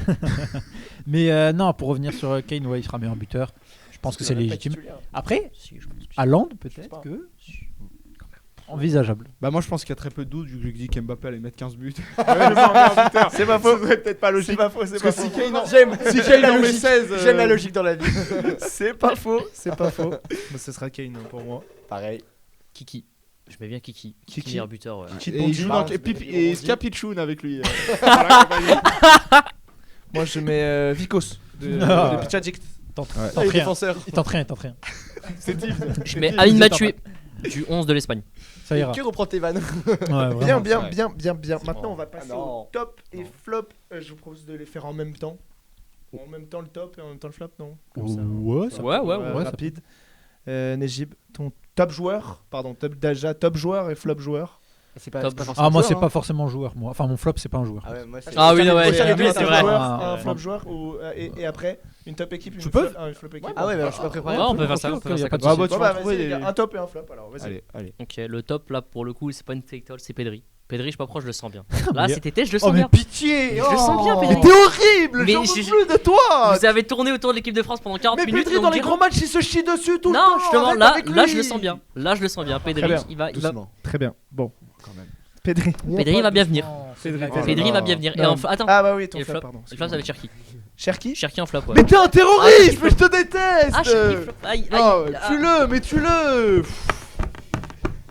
Mais non, pour revenir sur Kane, ouais, il sera meilleur buteur. Je pense que c'est légitime. Après, Si, je pense que si. Haaland, Je sais pas. peut-être que. Envisageable. Bah moi je pense qu'il y a très peu de doutes vu que je dis qu'Mbappé allait mettre 15 buts. C'est pas faux. Peut-être pas logique. C'est pas faux, c'est pas Parce que faux. si Kane en- J'aime si Kane la en met logique. 16, J'aime la logique dans la vie. C'est pas faux, c'est pas faux. Bah, ce sera Kane hein, pour moi. Pareil. Kiki. Je mets bien Kiki. Kiki. Meilleur buteur, ouais. Qui Et il joue Barnes, et Scapichoun avec lui. Moi je mets Vikos de Ah. Pichadjic. Tente Ouais. rien. défenseur. Il tente rien. Je mets Amin Mathieu du 11 de l'Espagne. Ça ira. Que reprend tes vannes? Ouais, vraiment. Bien, bien, ouais. bien. C'est Maintenant bon. on va passer Ah non. au top et flop. Je vous propose de les faire en même temps. En même temps le top et en même temps le flop, non? Comme ça. Ouais, ça Ouais, ouais, ouais, ça rapide. Nejib, ton top joueur, pardon, top joueur et flop joueur. C'est pas, Top. c'est pas forcément Ah, moi, joueur, c'est hein. pas forcement joueur. Moi. Enfin, mon flop, c'est pas un joueur. Ah ouais, moi, c'est- Ah oui, J'avais- non, ouais, j'avais- oui, c'est un vrai. joueur, Ah, un ouais. flop joueur et après une top équipe, une Tu flop, peux un flop équipe. Ah ouais, bah, je suis pas préparé. Ouais, on peut faire ça. Ok, On peut faire y a ça pas de comme ça. Ah bah, Bon tu bah vas trouver vas-y, des- un top et un flop alors, vas-y. Allez. Ok, le top là pour le coup, c'est pas une technical, c'est Pedri. Pedri, je sais pas pourquoi je le sens bien. Là, cet été, je le Oh, sens mais bien. Pitié. Je le sens bien, Pedri. Mais t'es horrible, Mais j'en peux j'ai- plus de toi. Vous avez tourné autour de l'équipe de France pendant 40 Mais minutes. Pedri donc dans les dire- grands matchs, il se chie dessus tout le temps. Non, justement, arrête là, avec là, lui. je le sens bien. Là, je le sens bien. Pedri, bien. il va, Doucement. Très bien. Bon, Quand même. Pedri. Pedri va bien venir. Pedri. Pedri va bien venir. Et Non. en attends, Ah bah oui, ton et le flop, flop, pardon. le flop, ça va être Cherki. Cherki. Cherki en flop, ouais. Mais t'es un terroriste, mais je te déteste. Ah, Cherki flop. Aïe, aïe. Oh, ah. tue-le, mais tue-le.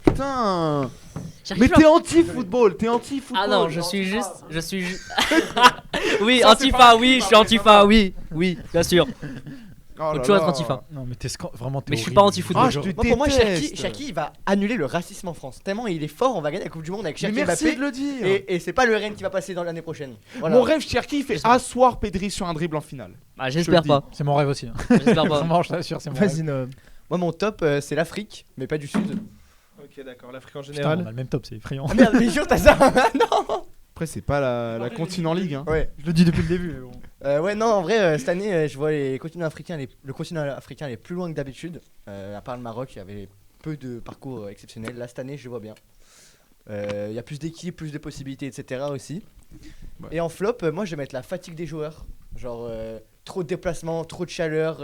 Putain. Cherki Mais flop. t'es anti-football, t'es anti-football. Ah non, je suis juste. Oui, Antifa, oui, je suis Antifa, oui, bien sûr. Oh Autre là chose, là. Antifa. Non, mais vraiment. Mais je suis pas anti-football. Ah, je te Moi, pour moi, déteste. Cherki, il va annuler le racisme en France. Tellement il est fort, on va gagner la Coupe du Monde avec Mais Cherki merci Mbappé. de le dire. Et c'est pas le Rennes qui va passer dans l'année prochaine. Voilà. Mon rêve, Cherki, il fait asseoir Pedri sur un dribble en finale. Ah, j'espère Je pas. C'est mon rêve aussi. hein. J'espère pas. Vraiment, je t'assure, c'est mon rêve. Vas-y, Noam. Moi, mon top, c'est l'Afrique, mais pas du Sud. Ok, d'accord, l'Afrique en Putain, général. on a le même top, c'est effrayant. Ah merde, mais jure, t'as ça? Non. Après, c'est pas la Continent League. Hein. Ouais. Je le dis depuis le début. mais bon. Ouais, non, en vrai, cette année, je vois le continent africain aller plus loin que d'habitude. À part le Maroc, il y avait peu de parcours exceptionnels. Là, cette année, je le vois bien. Il y a plus d'équipes, plus de possibilités, etc. aussi. Ouais. Et en flop, moi, je vais mettre la fatigue des joueurs. Genre, trop de déplacements, trop de chaleur.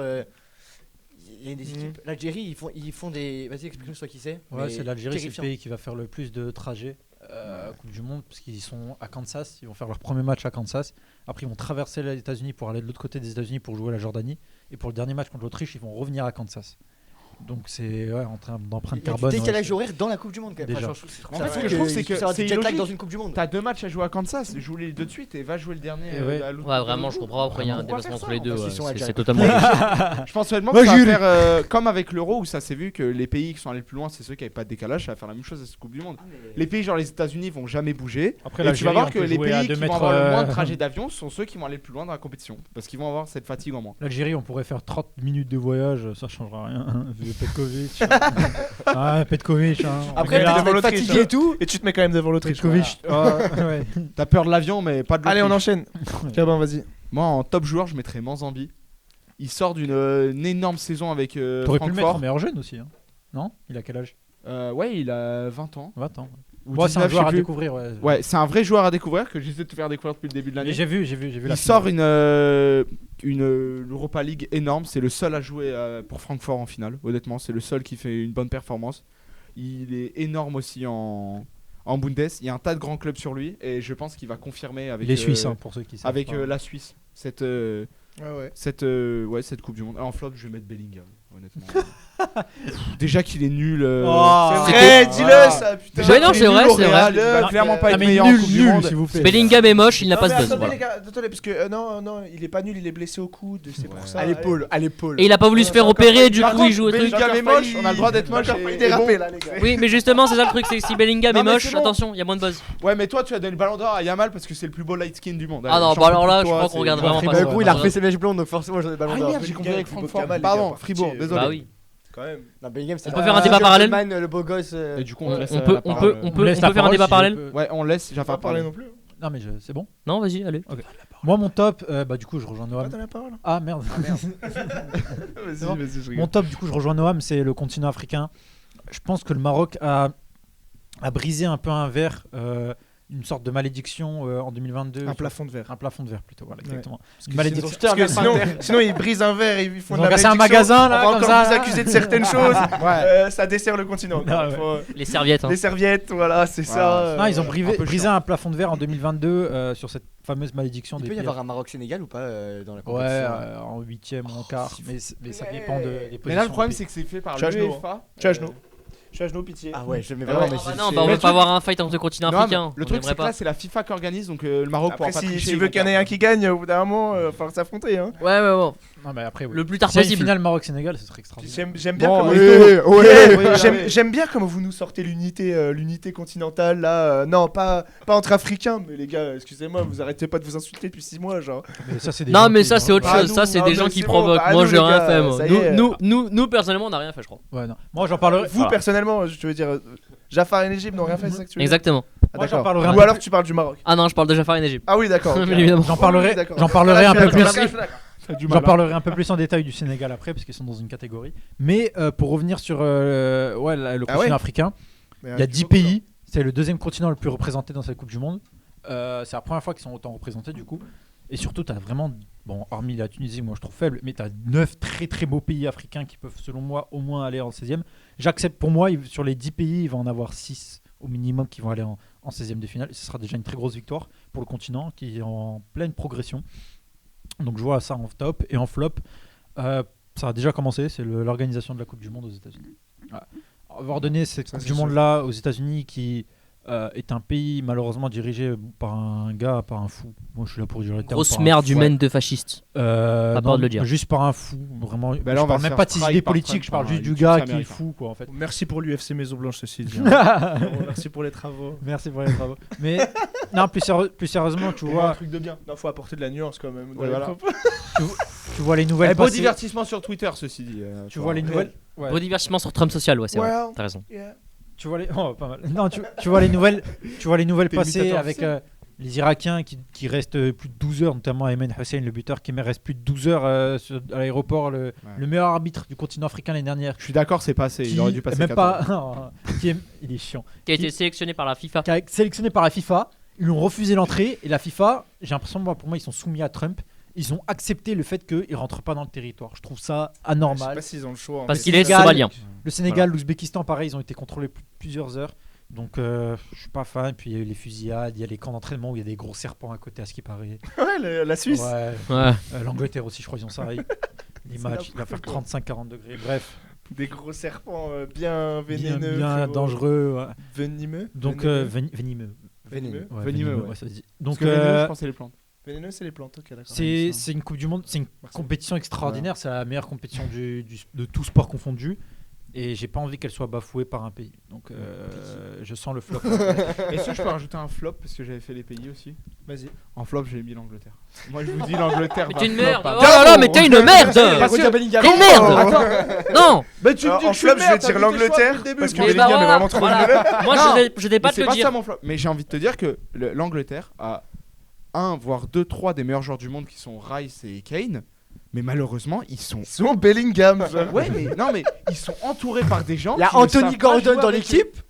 Il y a des équipes. L'Algérie, ils font des. Vas-y, explique-moi toi qui c'est. Ouais, mais c'est l'Algérie, c'est le terrifiant. pays qui va faire le plus de trajets Coupe du Monde, parce qu'ils sont à Kansas, ils vont faire leur premier match à Kansas. Après, ils vont traverser les États-Unis pour aller de l'autre côté des États-Unis pour jouer la Jordanie. Et pour le dernier match contre l'Autriche, ils vont revenir à Kansas. Donc c'est en termes d'empreinte Il y a du carbone. décalage ouais, horaire dans la Coupe du Monde quand même. Déjà. Enfin, En fait, ce que je trouve, c'est que ça c'est du jet lag illogique. dans une Coupe du Monde. T'as 2 matchs à jouer à Kansas, joue les deux de suite et va jouer le dernier. Et ouais. à l'autre- Ouais, vraiment, je comprends pas pourquoi il y a un Pourquoi déplacement faire entre les ça, deux. parce ouais, qu'ils sont c'est- algériens. C'est totalement logique. Je pense seulement Moi, que ça va Jules. faire comme avec l'Euro où ça s'est vu que les pays qui sont allés le plus loin, c'est ceux qui n'avaient pas de décalage, ça va faire la même chose à cette Coupe du Monde. Les pays genre les États-Unis vont jamais bouger. Après, Et tu vas l'Algérie, voir on que peut les jouer à pays 2 qui vont mètres, avoir le moins de trajets d'avion sont ceux qui vont aller le plus loin dans la compétition parce qu'ils vont avoir cette fatigue en moins. L'Algérie, on pourrait faire 30 minutes de voyage, ça changera rien. Vu Petkovic. Ah, Petkovic. Hein. Après, On est là. t'es l'Autriche, fatigué hein. et tout. Et tu te mets quand même devant l'Autriche. Petkovic. Ouais. T'as peur de l'avion mais pas de l'autre. Allez, on enchaîne. Gabin, vas-y. Moi en top joueur, je mettrais Manzambi. Il sort d'une une énorme saison avec T'aurais pu le mettre en Francfort. meilleur jeune aussi. Hein. Non? Il a quel âge? Ouais, il a 20 ans. 20 ans. Ou Moi, c'est 19, un joueur je à sais plus. découvrir. Ouais, c'est un vrai joueur à découvrir que j'essaie de te faire découvrir depuis le début de l'année. Mais j'ai vu la Il sort une Europa League énorme. C'est le seul à jouer pour Francfort en finale. Honnêtement, c'est le seul qui fait une bonne performance. Il est énorme aussi en Bundes. Il y a un tas de grands clubs sur lui et je pense qu'il va confirmer avec Il est suisse, hein, pour ceux qui savent. avec pas. la Suisse cette Ouais. cette Coupe du Monde. En flop, je vais mettre Bellingham. honnêtement. Déjà qu'il est nul. Oh. C'est vrai, dis-le ça, putain. Ouais, non, c'est vrai, c'est vrai. Il va clairement pas Ah, être mais meilleur en Coupe du Monde. s'il vous plaît. Bellingham est moche, il n'a Non, pas mais ce buzz. attendez, Voilà. les gars, attendez, parce que non, il est pas nul, il est blessé au coude, c'est pour ça. À l'épaule, à l'épaule. Et il a pas voulu se faire opérer, du coup il joue au truc. Bellingham est moche, on a le droit d'être moche. Il et dérapé bon. là, les gars. Oui, mais justement, c'est ça le truc, c'est que si Bellingham Non, est mais moche, c'est bon. attention, il y a moins de buzz. Ouais, mais toi, tu as donné le ballon d'or à Yamal parce que c'est le plus beau light skin du monde. Ah Allez, non, j'en bah peux alors plus là, de je toi, crois qu'on c'est- regarde Bah, vraiment Fribourg, pas Bah, ça. du coup, il a refait ses mèches blondes, donc forcément j'en ai ballon Ah d'or. merde, j'ai compris avec Bellingham, Francfort. Yamal, les Pardon, gars, Fribourg, pitié. désolé. Bah oui. Quand même. Non, Bellingham, c'est On peut faire un débat parallèle Le beau gosse. Et du coup, on te laisse On la peut parole. laisse la faire un parole débat si je parallèle. peux. Ouais, on laisse Pas Jafar parler parler. non plus. Non, mais c'est bon. Non, vas-y, allez. Moi, mon top, bah, du coup, je rejoins Pas Noam. dans la parole. Ah merde. Vas-y, bon. vas-y, je Mon top, du coup, je rejoins Noam, c'est le continent africain. Je pense que le Maroc a brisé un peu un verre, une sorte de malédiction en 2022. Un plafond de verre. Un plafond de verre plutôt, voilà, exactement. Parce Malédiction. Parce que sinon ils brisent un verre et ils font Ils de ont la cassé un malédiction. magasin, là, On va comme encore ça, vous là. accuser de certaines choses. Ouais. Ça dessert le continent. Ah, Il ouais. faut- Les serviettes. hein. Les serviettes, voilà, c'est ça. Non, ils ont un peu brisé chiant. un plafond de verre en 2022 sur cette fameuse malédiction Il des peut y pays. avoir un Maroc-Sénégal ou pas dans la Ouais, compétition en 8ème ou en quart, mais ça dépend des positions. Mais là, le problème, c'est que c'est fait par Je suis à genoux, l'UEFA. Je suis à genoux. Je suis à genoux, pitié. Ah ouais, je mets Ah vraiment. ouais. mais Ah c'est- non, c'est- bah on Mais va le pas avoir un fight entre le continent Non, africain. le on truc, aimerait c'est que pas. là, c'est la FIFA qui organise, donc le Maroc Après, pourra pas si tricher. tu ils veux vont qu'il y en ait faire- un qui gagne, au bout d'un moment, il va falloir s'affronter. Hein. Ouais, ouais, ouais. Non, mais après, oui. Le plus tard S'il y a une possible. finale Maroc-Sénégal, ce serait extraordinaire. J'aime bien Bon, comment J'aime bien comment vous nous sortez l'unité continentale là. Non, pas entre Africains, mais les gars, excusez-moi, vous arrêtez pas de vous insulter depuis 6 mois, genre. Mais ça, c'est des Non, gens mais qui- ça, c'est autre Bah, chose. nous, Ça, c'est non, des mais gens c'est qui bon, provoquent. bah, Moi, nous, j'ai les rien gars, fait, moi. ça y est. Nous, personnellement, on n'a rien fait, je crois. Ouais, non. Moi, j'en parlerai. Vous personnellement, je veux dire, Jafar et Najib n'ont rien fait, c'est ça que tu veux dire Exactement. Ah, Moi, j'en d'accord. parlerai un Ou peu alors plus. tu parles du Maroc. Ah non, je parle de Jafar et Najib. Ah oui, d'accord. ok. Bien évidemment. J'en parlerai, Oui, d'accord. j'en parlerai un Là, je peu suis plus. d'accord. T'as du J'en mal, hein. parlerai un peu plus en détail du Sénégal après, parce qu'ils sont dans une catégorie. Mais pour revenir sur le Ah continent ouais africain, Mais, il y a 10 pays. C'est le deuxième continent le plus représenté dans cette Coupe du Monde. C'est la première fois qu'ils sont autant représentés du coup. Et surtout, tu as vraiment, bon, hormis la Tunisie, moi je trouve faible, mais tu as 9 très très beaux pays africains qui peuvent, selon moi, au moins aller en 16e. J'accepte pour moi, sur les 10 pays, il va en avoir 6 au minimum qui vont aller en 16e de finale. Ce sera déjà une très grosse victoire pour le continent qui est en pleine progression. Donc je vois ça en top. Et en flop, ça a déjà commencé, c'est l'organisation de la Coupe du Monde aux États-Unis. Voilà. Avoir donné cette Ça, Coupe c'est du Monde-là aux États-Unis qui est un pays malheureusement dirigé par un gars, par un fou. Moi je suis là pour dire le terme. Grosse par un merde fou. humaine de fasciste. Pas part de le dire. Juste par un fou, vraiment. Bah là, je on va parle se même faire pas de ses strike idées par politiques, Trump je parle par juste un du YouTube gars qui est américain. fou quoi en fait. Merci pour l'UFC Maison Blanche, ceci dit. Vraiment, merci pour les travaux. Merci pour les travaux. Mais non, plus sérieusement, tu Un vois, truc de bien. Non, faut apporter de la nuance quand même. dans Ouais, les voilà. propos. tu vois les nouvelles Beau passer. divertissement sur Twitter, ceci dit. Tu vois les nouvelles. Ouais. Beau divertissement sur Trump social, ouais, c'est vrai. Well, T'as raison. yeah. Tu vois les pas mal. Non, tu vois les nouvelles T'es passer imitateur avec les Irakiens qui restent plus de 12 heures, notamment Ayman Hussein, le buteur qui reste plus de 12 heures à l'aéroport, le meilleur arbitre du continent africain l'année dernière. Je suis d'accord, c'est passé. Il Qui- aurait dû passer même 14. pas non, il est chiant. Qui a été sélectionné par la FIFA. Qui a été sélectionné par la FIFA, ils lui ont refusé l'entrée et la FIFA, j'ai l'impression pour moi ils sont soumis à Trump. Ils ont accepté le fait qu'ils rentrent pas dans le territoire. Je trouve ça Je sais anormal. pas s'ils ont le choix. en Parce fait. qu'il est Sénégal. somalien. Le Sénégal, l'Ouzbékistan, pareil, ils ont été contrôlés plusieurs heures. Donc je suis pas fan. Puis il y a eu les fusillades, il y a les camps d'entraînement où il y a des gros serpents à côté à ce qui paraît. Ouais, la Suisse. Ouais. Ouais. L'Angleterre aussi, je crois, ils ont ça. Les C'est matchs, il va faire n'importe 35-40 degrés. Bref, Des gros serpents bien bien, vénéneux. bien frérot. dangereux. Ouais. Venimeux. Donc Venimeux. venimeux. Venimeux. Ouais, Venimeux, ouais. ouais, ça se dit. Donc, Donc je pensais les plantes. Venimeux, c'est les plantes. Ok, d'accord. c'est une Coupe du Monde, c'est une Merci. compétition extraordinaire. C'est la meilleure compétition de tout sport confondu. Et j'ai pas envie qu'elle soit bafouée par un pays. Donc je sens le flop. Est-ce que je peux rajouter un flop parce que j'avais fait les pays aussi? Vas-y. En flop, j'ai mis l'Angleterre. Moi, je vous dis l'Angleterre. Mais va t'es une flop, merde. hein. Oh là là, mais t'es une merde. Regarde Bellingham. T'es une merde. Non. Bah, tu me dis En que je suis flop, une je vais merde, dire t'as dit tes choix l'Angleterre depuis le début. parce que Mais Bellingham bah est voilà, vraiment trop voilà. nul. Moi, Non. je n'ai pas Mais te c'est le pas ça dire. mon flop. Mais j'ai envie de te dire que l'Angleterre a 1 voire 2, 3 des meilleurs joueurs du monde qui sont Rice et Kane. Mais malheureusement, ils sont. Souvent Bellingham. Ouais, mais non, mais ils sont entourés par des gens. Il y a qui ne Anthony savent pas Gordon jouer dans avec eux. l'équipe.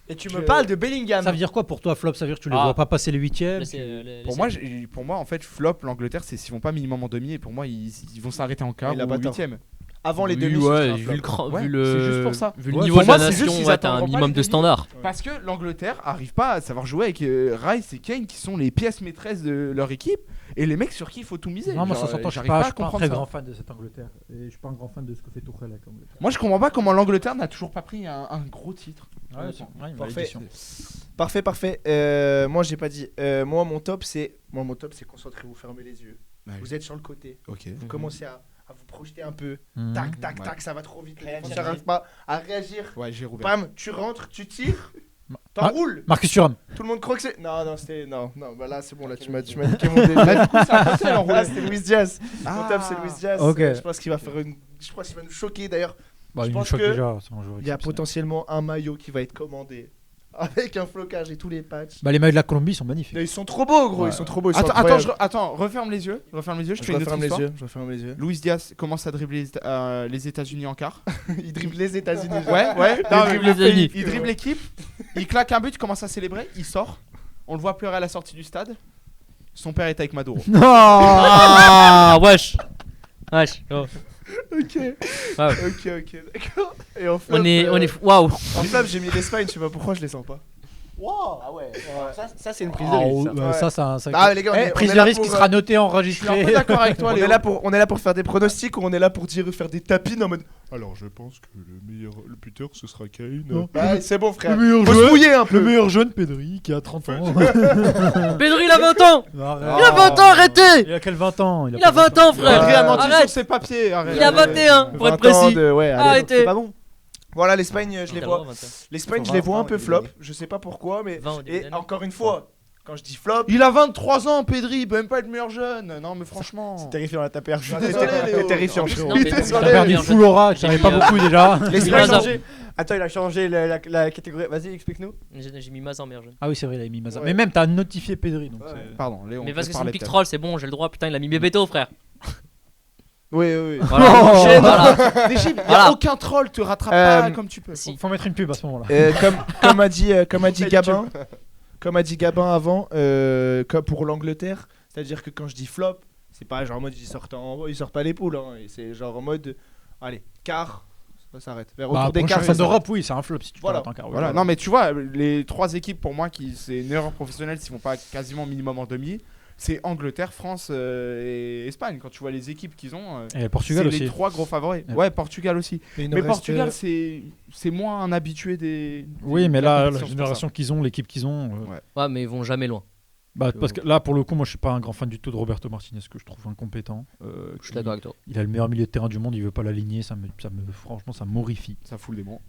Et tu me parles de Bellingham. Ça veut dire quoi pour toi, flop? Ça veut dire que tu les Ah. vois pas passer les huitièmes? Mais c'est, les- Pour moi, en fait, flop, l'Angleterre, c'est s'ils vont pas minimum en demi. Et pour moi, ils vont s'arrêter en quart Il a ou pas tort. huitième. avant les Oui, demi. ouais, ce vu sera un le, flop. Ouais, vu le, c'est juste pour ça. vu le Ouais, niveau pour de moi, la c'est juste nation, qu'ils ouais, t'as attendront un pas minimum les de demi. standard. Parce que l'Angleterre arrive pas à savoir jouer avec Rice et Kane qui sont les pièces maîtresses de leur équipe et les mecs sur qui il faut tout miser. Non, moi, Genre, ça s'entend, je suis j'arrive pas, pas je à suis pas un comprendre très ça. grand fan de cette Angleterre. Et je suis pas un grand fan de ce que fait Tuchel avec l'Angleterre. Moi je comprends pas comment l'Angleterre n'a toujours pas pris un gros titre. Ouais, c'est vrai, une Parfait. malédiction. Parfait. Moi, j'ai pas dit. Moi, mon top, c'est concentrez-vous, fermez les yeux. Ouais. Vous êtes sur le côté. Ok. Vous commencez à vous projeter un peu. Mhm. Tac, Ouais. tac, ça va trop vite. Les Réagir. défenseurs n'arrivent pas à réagir. Ouais, j'ai rouvert. Bam, tu rentres, tu tires, Ah. t'enroules. Marcus Thuram. Tout le monde croit que c'est. Non, c'était. Non, bah là, c'est bon, là, tu m'as niqué mon délire. Ah, c'était Luis Diaz. Mon top, c'est Luis Diaz. Ok. Je pense qu'il va faire une. Je pense qu'il va nous choquer d'ailleurs. Bah, Je il nous pense choque que déjà. C'est un joueur Il y a exceptionnel. potentiellement un maillot qui va être commandé avec un flocage et tous les patchs. Bah, les maillots de la Colombie sont magnifiques. Ils sont trop beaux, gros. Ouais. Ils sont trop beaux. Ils sont Attends, incroyables. referme les yeux. Je Je te fais une autre referme les histoire. yeux. Je referme les yeux. Luis Diaz commence à dribbler les États-Unis en quart. Il dribble les États-Unis. Ouais. Il dribble les États-Unis. Il dribble l'équipe. Il claque un but, il commence à célébrer. Il sort. On le voit pleurer à la sortie du stade. Son père est avec Maduro. Non. Ah, wesh. Wesh. Oh. Ok. Ah ouais. Ok, d'accord. Et en flop, On est, waouh. En flop, j'ai mis l'Espagne. Je sais pas pourquoi je les sens pas. Wow. Ah ouais. Ça c'est une prise de Ah, risque. ouais, Ouais. ça, c'est un Ah, les gars, on est prise de là risque pour, qui sera noté, Je suis un enregistré. peu d'accord avec toi, On Léo. est là pour faire des pronostics ou on est là pour faire des tapines en mode. Alors je pense que le buteur ce sera Kane. Non. Bah, c'est bon frère. Le meilleur Faut se joueur, mouiller un peu. le meilleur jeune Pedri qui a 30 ans. Pedri, il a 20 ans. Arrête. Il a 20 ans, arrêtez. Il a quel 20 ans? Il a 20 ans, frère. Pedri a menti Arrête. sur ses papiers. Arrête. Il a 21, pour 20 être ans précis. Ouais, allez. Arrêtez. C'est pas bon. Voilà l'Espagne, je les T'as vois. le droit, 21. L'Espagne, Ils je sont les vois un 20 peu au début flop. d'année. Je sais pas pourquoi, mais 20 au début et d'année. encore une fois, quand je dis flop, Il a 23 ans, Pedri. Il peut même pas être meilleur jeune. Non, mais franchement. C'est terrifiant la taper. Je suis t'es désolé, Léo. terrifiant, En plus, frérot. non, mais T'as T'as Pedri, perdu meilleur full jeune. aura, tu savais pas beaucoup déjà. L'Espagne, Il a a changé. Attends, il a changé la catégorie. Vas-y, explique-nous. J'ai mis Mazan meilleur jeune. Ah oui, c'est vrai, il a mis Mazar. Ouais. Mais même, t'as notifié Pedri. Donc Ouais. c'est- Pardon, Léo. Mais on parce peut que c'est parler une pick peut-être. troll, c'est bon, j'ai le droit. Putain, il a mis Bebeto, frère. Oui. Voilà. Oh. Voilà. Mais Gilles, y a Voilà. aucun troll te rattrape Euh, pas comme tu peux. Si. Faut mettre une pub à ce moment-là. Comme a dit Gabin, avant, pour l'Angleterre, c'est-à-dire que quand je dis flop, c'est pas genre en mode ils sortent pas les poules, hein, et c'est genre en mode allez quart, ça s'arrête. Vers Bah, autour des pour une quarts. championne ça d'Europe, oui, c'est un flop si tu Voilà. t'arrêtes en quart. Voilà, Ouais. non mais tu vois, les trois équipes pour moi qui c'est une erreur professionnelle s'ils vont pas quasiment minimum en demi, c'est Angleterre, France et Espagne. Quand tu vois les équipes qu'ils ont, Et le Portugal c'est aussi. les trois gros favoris. Ouais. Ouais, Portugal aussi. Mais, Mais Portugal c'est moins un habitué des. Oui, mais de la là, la compétition, c'est génération qu'ils ont, l'équipe qu'ils ont. Ouais. Ouais, mais ils vont jamais loin. Bah, parce que là, pour le coup, moi, je suis pas un grand fan du tout de Roberto Martinez, que je trouve incompétent. Je suis d'accord avec toi. Il a le meilleur milieu de terrain du monde, il veut pas l'aligner, franchement, ça m'horrifie. Ça fout le démon.